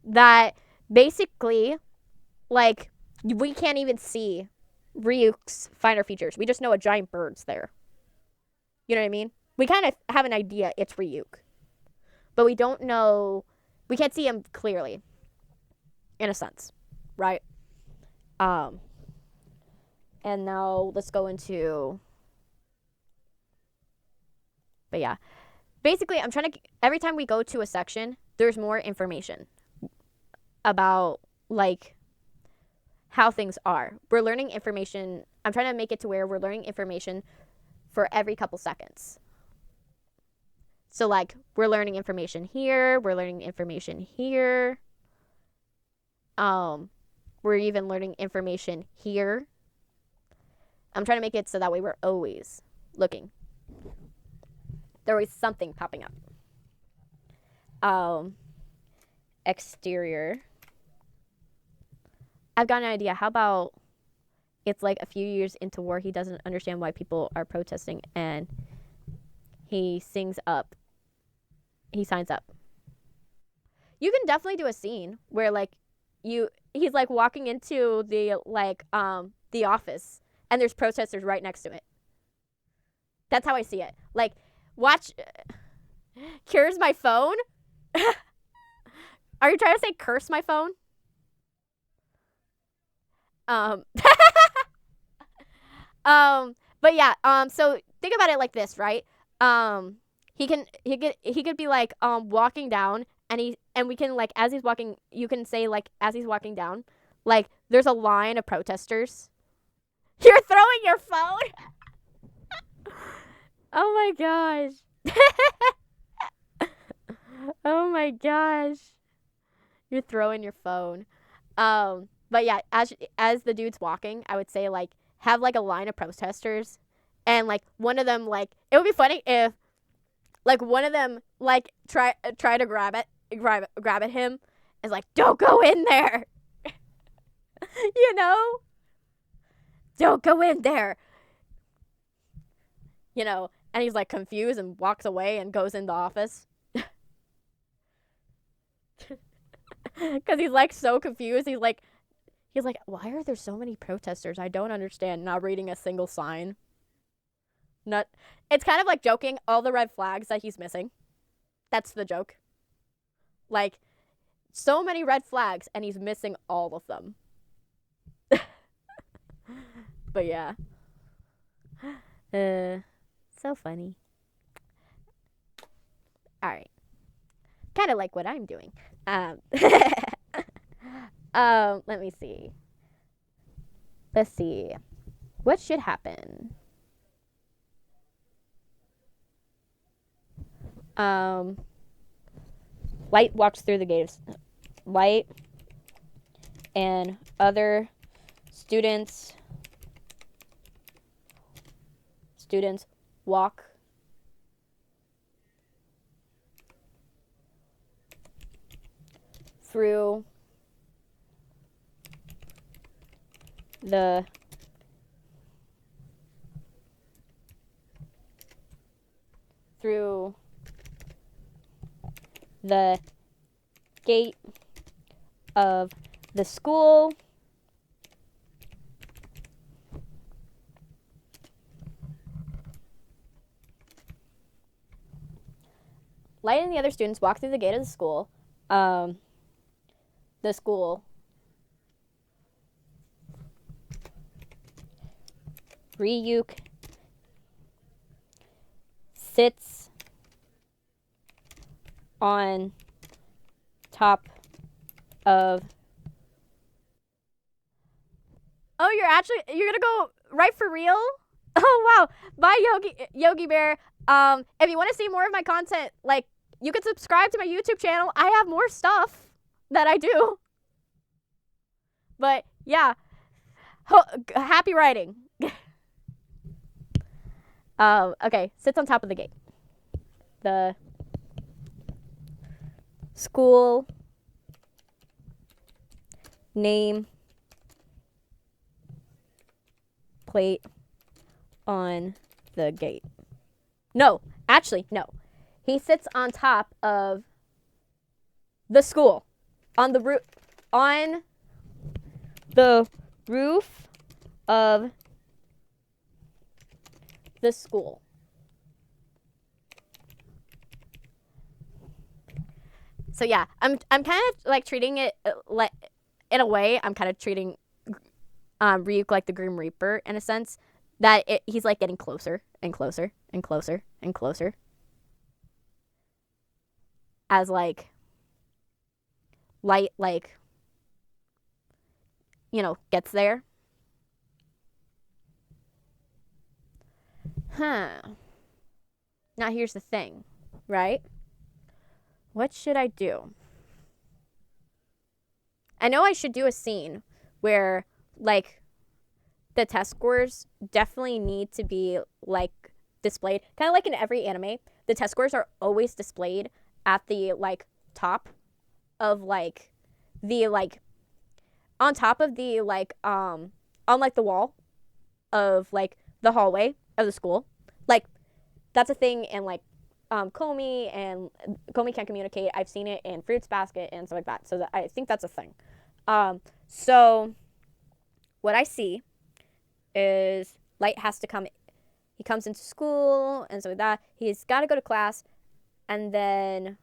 that basically, like, we can't even see Ryuk's finer features. We just know a giant bird's there. You know what I mean? We kind of have an idea it's Ryuk. But we don't know, we can't see him clearly, in a sense, right? And now let's go into, but yeah. Basically, I'm trying to, every time we go to a section, there's more information about, like, how things are. We're learning information. I'm trying to make it to where we're learning information for every couple seconds. So, like, we're learning information here. We're learning information here. We're even learning information here. I'm trying to make it so that way we're always looking. There's always something popping up. Exterior. I've got an idea. How about it's like a few years into war, he doesn't understand why people are protesting, and he signs up. You can definitely do a scene where, like, he's like walking into the, like, the office, and there's protesters right next to it. That's how I see it. Like, watch. Cures my phone? Are you trying to say curse my phone? But yeah, so think about it like this, right? he could be like walking down, and we can, like, as he's walking, you can say, like, as he's walking down, like, there's a line of protesters. You're throwing your phone. Oh my gosh. Oh my gosh. You're throwing your phone. But yeah, as the dude's walking, I would say, like, have, like, a line of protesters, and, like, one of them, like, it would be funny if, like, one of them, like, try to grab at him, and is like, don't go in there. You know, don't go in there. You know, and he's, like, confused and walks away and goes in the office. Because he's, like, so confused. He's like, why are there so many protesters? I don't understand. Not reading a single sign. It's kind of like joking all the red flags that he's missing. That's the joke. Like, so many red flags, and he's missing all of them. But yeah. So funny. All right. Kind of like what I'm doing. Let me see. Let's see. What should happen? Light walks through the gates. Light and other students walk through the gate of the school. Light and the other students walk through the gate of the school. The school. Ryuk sits on top of. Oh, you're gonna go right for real? Oh wow! Bye, Yogi Bear. If you want to see more of my content, like, you can subscribe to my YouTube channel. I have more stuff that I do. But yeah, happy writing. Okay, sits on top of the gate. The school name plate on the gate. No, actually, no. He sits on top of the school, on the roof of the school. So yeah, I'm kind of like treating it like, in a way, I'm kind of treating Ryuk like the Grim Reaper, in a sense that he's like getting closer and closer and closer and closer as like Light, like, you know, gets there. Now here's the thing, right? What should I do? I know I should do a scene where, like, the test scores definitely need to be, like, displayed. Kind of like in every anime, the test scores are always displayed at the, like, top of, like, the, like, on top of the, like, on, like, the wall of, like, the hallway of the school. Like, that's a thing in, like, Komi Can't Communicate. I've seen it in Fruits Basket and stuff like that. So I think that's a thing. So what I see is Light has to come. He comes into school and stuff like that. He's got to go to class, and then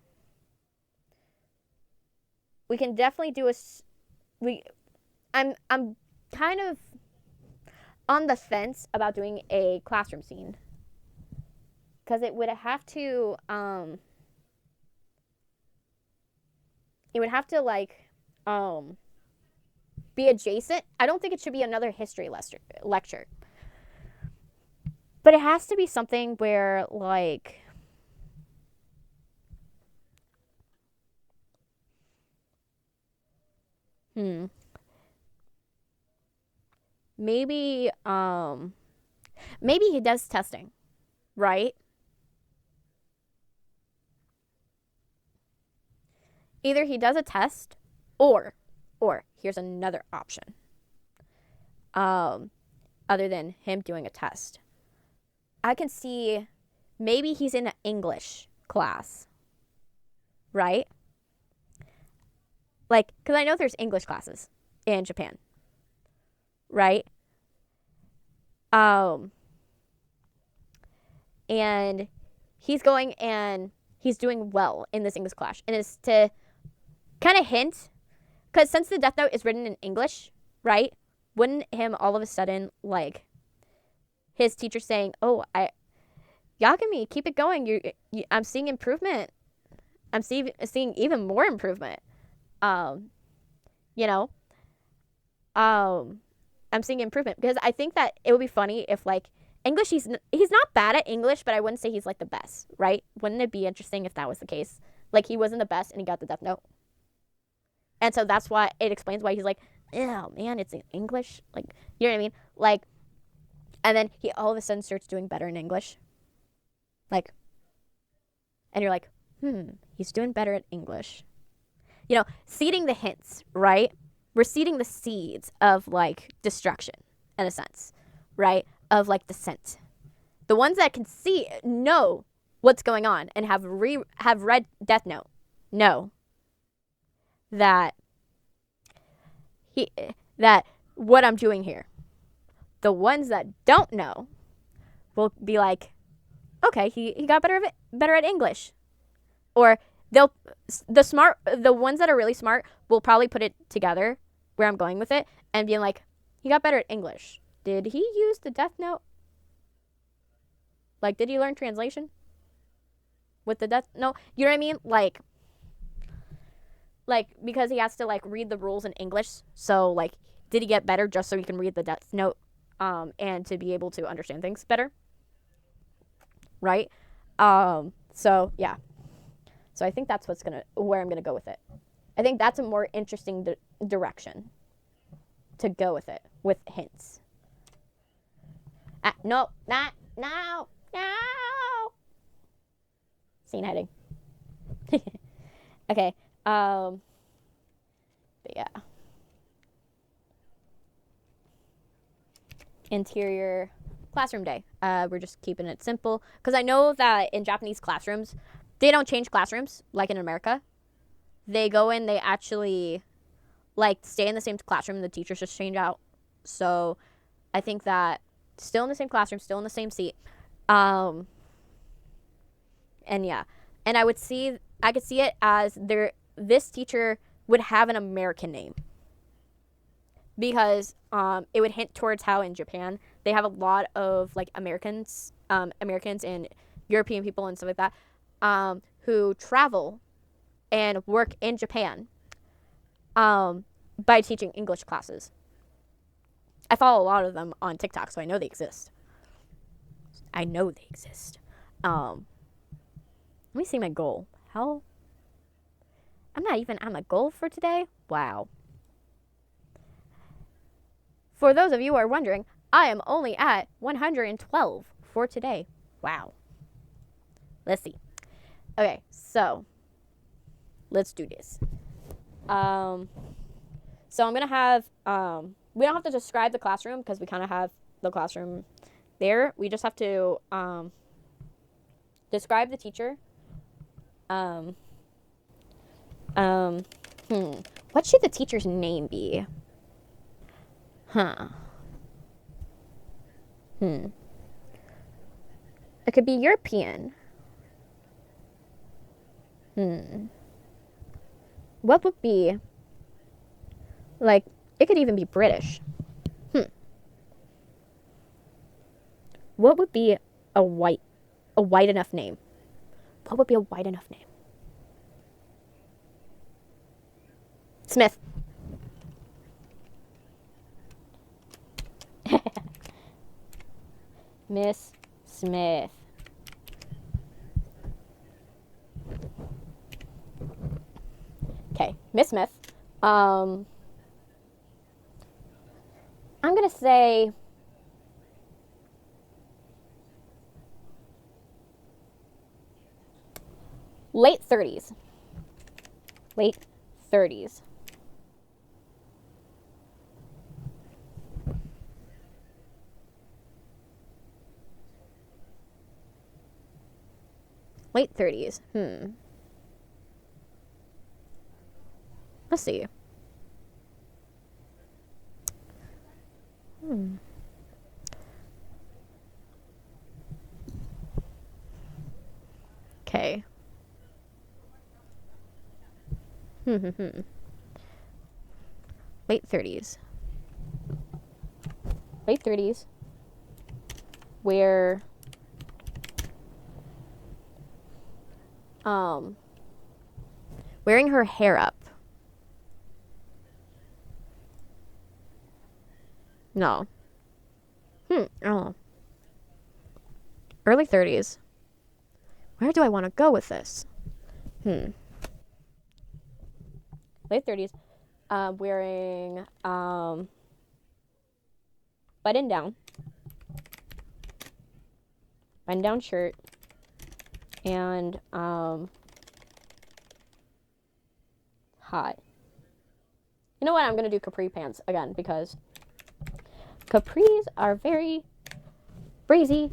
we can definitely do I'm kind of on the fence about doing a classroom scene. because it would have to like be adjacent. I don't think it should be another history lecture. But it has to be something where like maybe maybe he does testing, right? Either he does a test or here's another option. Other than him doing a test. I can see maybe he's in an English class. Right? Like, because I know there's English classes in Japan. Right? And he's going and he's doing well in this English class. And it's to kind of hint, because since the Death Note is written in English, right? Wouldn't him all of a sudden, like, his teacher saying, "Oh, Yagami, keep it going. I'm seeing improvement. I'm seeing even more improvement. You know, I'm seeing improvement because I think that it would be funny if like English, he's not bad at English, but I wouldn't say he's like the best, right? Wouldn't it be interesting if that was the case? Like he wasn't the best and he got the Death Note, and so that's why it explains why he's like, oh man, it's in English. Like, you know what I mean? Like, and then he all of a sudden starts doing better in English. Like, and you're like, he's doing better at English. You know, seeding the hints, right? We're seeding the seeds of like destruction in a sense, right? Of like descent. The ones that can know what's going on and have read Death Note know that what I'm doing here. The ones that don't know will be like, okay, he got better at English. Or the ones that are really smart will probably put it together where I'm going with it and being like, he got better at English. Did he use the Death Note? Like, did he learn translation with the Death Note? You know what I mean? Like because he has to like read the rules in English. So like, did he get better just so he can read the Death Note and to be able to understand things better? Right? So yeah. So I think that's where I'm gonna go with it. I think that's a more interesting direction to go with it, with hints. No, not now, no. Scene heading. Okay. But yeah. Interior classroom day. We're just keeping it simple because I know that in Japanese classrooms, they don't change classrooms like in America. They go in, they actually like stay in the same classroom. The teachers just change out. So I think that still in the same classroom, still in the same seat. And yeah, and I could see it as this teacher would have an American name because it would hint towards how in Japan they have a lot of like Americans and European people and stuff like that who travel and work in Japan by teaching English classes. I follow a lot of them on TikTok, so I know they exist. Let me see my goal. How? I'm not even on my goal for today. Wow. For those of you who are wondering, I am only at 112 for today. Wow. Let's see. Okay, so let's do this. So I'm gonna have we don't have to describe the classroom because we kind of have the classroom there. We just have to describe the teacher. What should the teacher's name be? It could be European. What would be like? It could even be British. What would be a white a wide enough name? What would be a wide enough name? Smith. Miss Smith. Okay, Miss Smith. I'm gonna say late 30s. Late 30s. Late 30s. Let's see. Okay. Late 30s. Late 30s. Where wearing her hair up. No. Oh. Early 30s. Where do I want to go with this? Late 30s. Wearing button down shirt and hot. You know what? I'm gonna do capri pants again because capris are very breezy.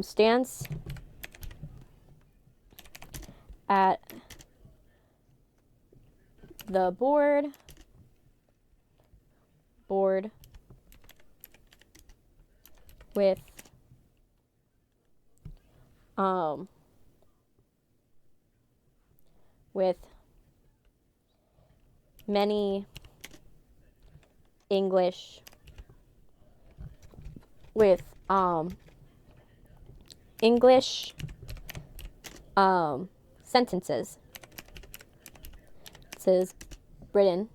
Stance at the board with many English sentences. It says written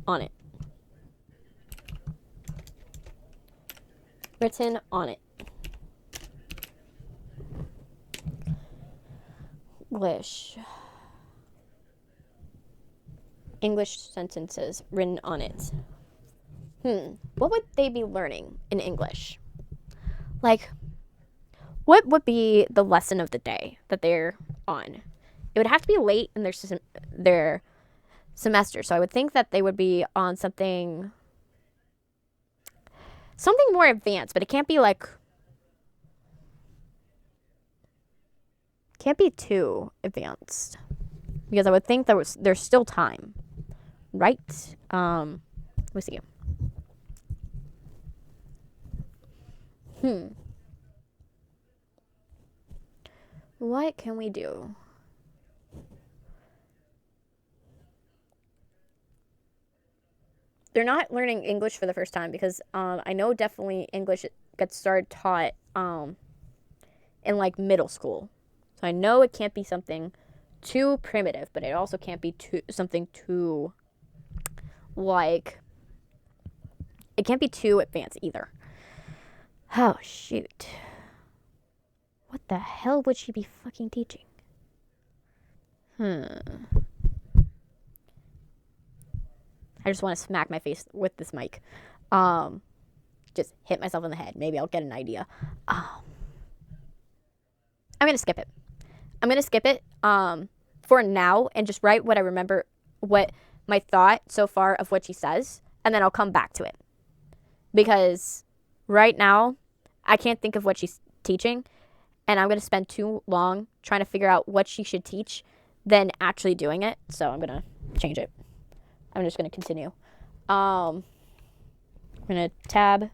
on it. Written on it. English sentences written on it. What would they be learning in English? Like, what would be the lesson of the day that they're on? It would have to be late in their semester, so I would think that they would be on something more advanced, but it can't be too advanced because I would think there's still time, right? Let me see. What can we do? They're not learning English for the first time because I know definitely English gets started taught in like middle school. So I know it can't be something too primitive, but it also can't be something too like it can't be too advanced either. Oh shoot. What the hell would she be fucking teaching? I just want to smack my face with this mic. Just hit myself in the head. Maybe I'll get an idea. I'm gonna skip it. For now and just write what I remember, what my thought so far of what she says, and then I'll come back to it. Because right now, I can't think of what she's teaching, and I'm gonna spend too long trying to figure out what she should teach than actually doing it. So I'm gonna change it. I'm just gonna continue. I'm gonna tab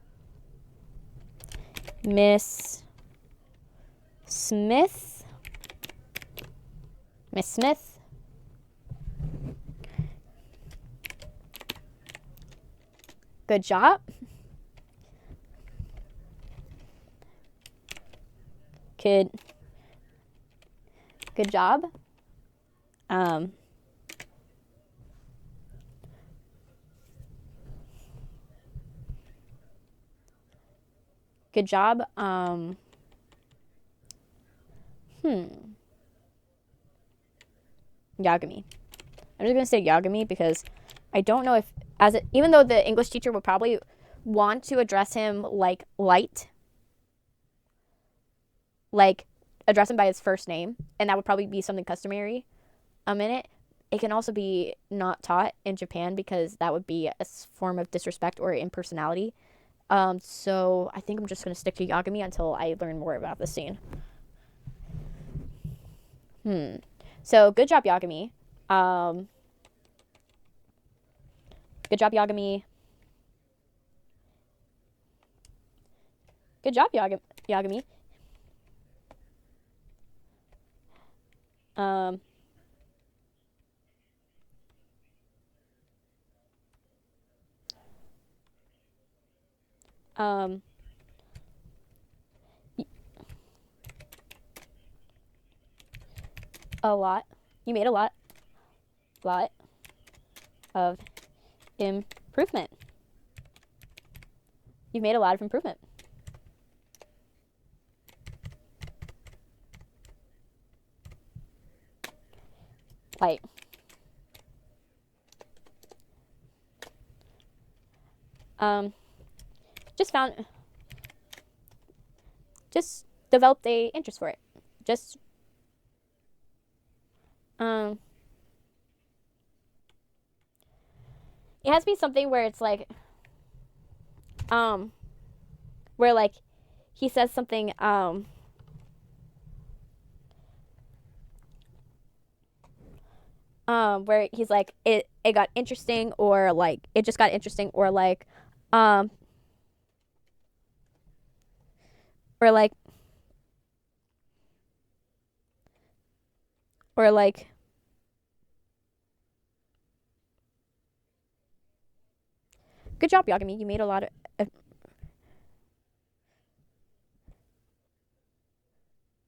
Miss Smith. Good job. Good job. Good job. Yagami. I'm just gonna say Yagami because I don't know if even though the English teacher would probably want to address him like light, like address him by his first name, and that would probably be something customary in it. It can also be not taught in Japan because that would be a form of disrespect or impersonality. So I think I'm just gonna stick to Yagami until I learn more about the scene. So good job, Yagami. Good job, Yagami. Good job, Yagami. A lot. You made a lot of improvement. You've made a lot of improvement. Like, just developed a interest for it. Just, it has to be something where it's like, where like he says something, where he's like it got interesting, or like it just got interesting, or like or like or like good job, Yagami. You made a lot of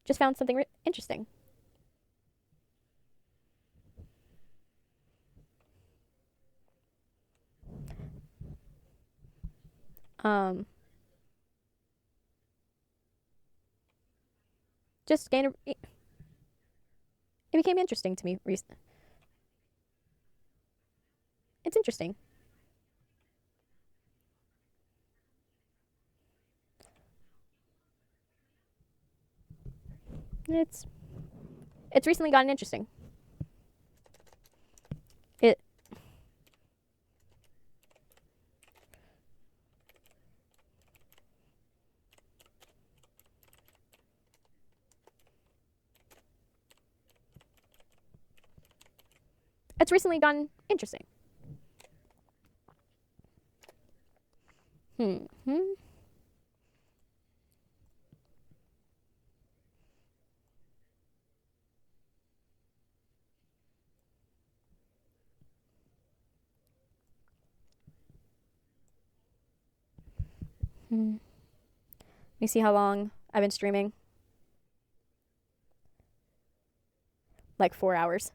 just found something interesting. Just gained it became interesting to me. It's interesting. It's recently gotten interesting. It's recently gotten interesting. Let me see how long I've been streaming. Like 4 hours.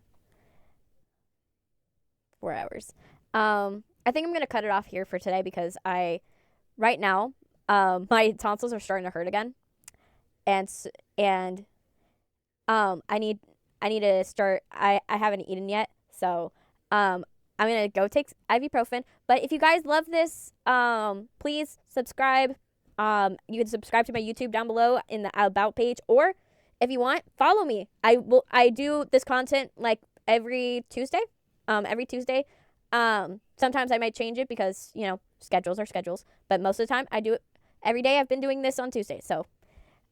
4 hours. I think I'm gonna cut it off here for today because right now, my tonsils are starting to hurt again, and I need to start. I haven't eaten yet, so I'm gonna go take ibuprofen. But if you guys love this, please subscribe. You can subscribe to my YouTube down below in the about page, or if you want, follow me. I do this content like every Tuesday. Sometimes I might change it because schedules are schedules, but most of the time I do it every day. I've been doing this on Tuesday, so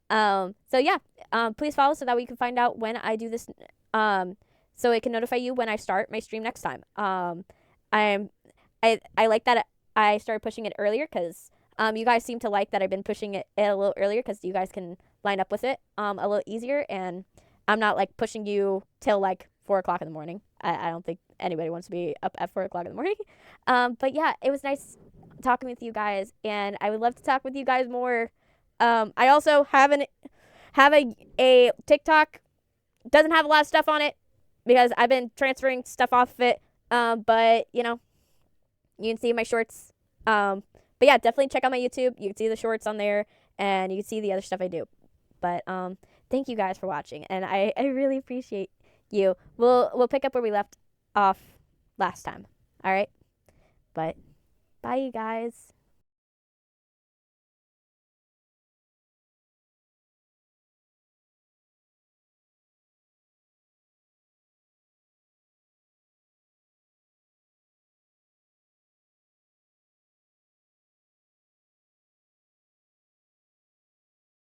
yeah. Please follow so that we can find out when I do this. So it can notify you when I start my stream next time. I like that I started pushing it earlier because you guys seem to like that I've been pushing it a little earlier because you guys can line up with it a little easier, and I'm not like pushing you till like 4 o'clock in the morning. I don't think anybody wants to be up at 4 o'clock in the morning. But yeah, it was nice talking with you guys, and I would love to talk with you guys more. I also have a TikTok. Doesn't have a lot of stuff on it because I've been transferring stuff off of it. But you know, you can see my shorts. But yeah, definitely check out my YouTube. You can see the shorts on there, and you can see the other stuff I do. But thank you guys for watching, and I really appreciate you. We'll pick up where we left off last time. All right, but bye, you guys.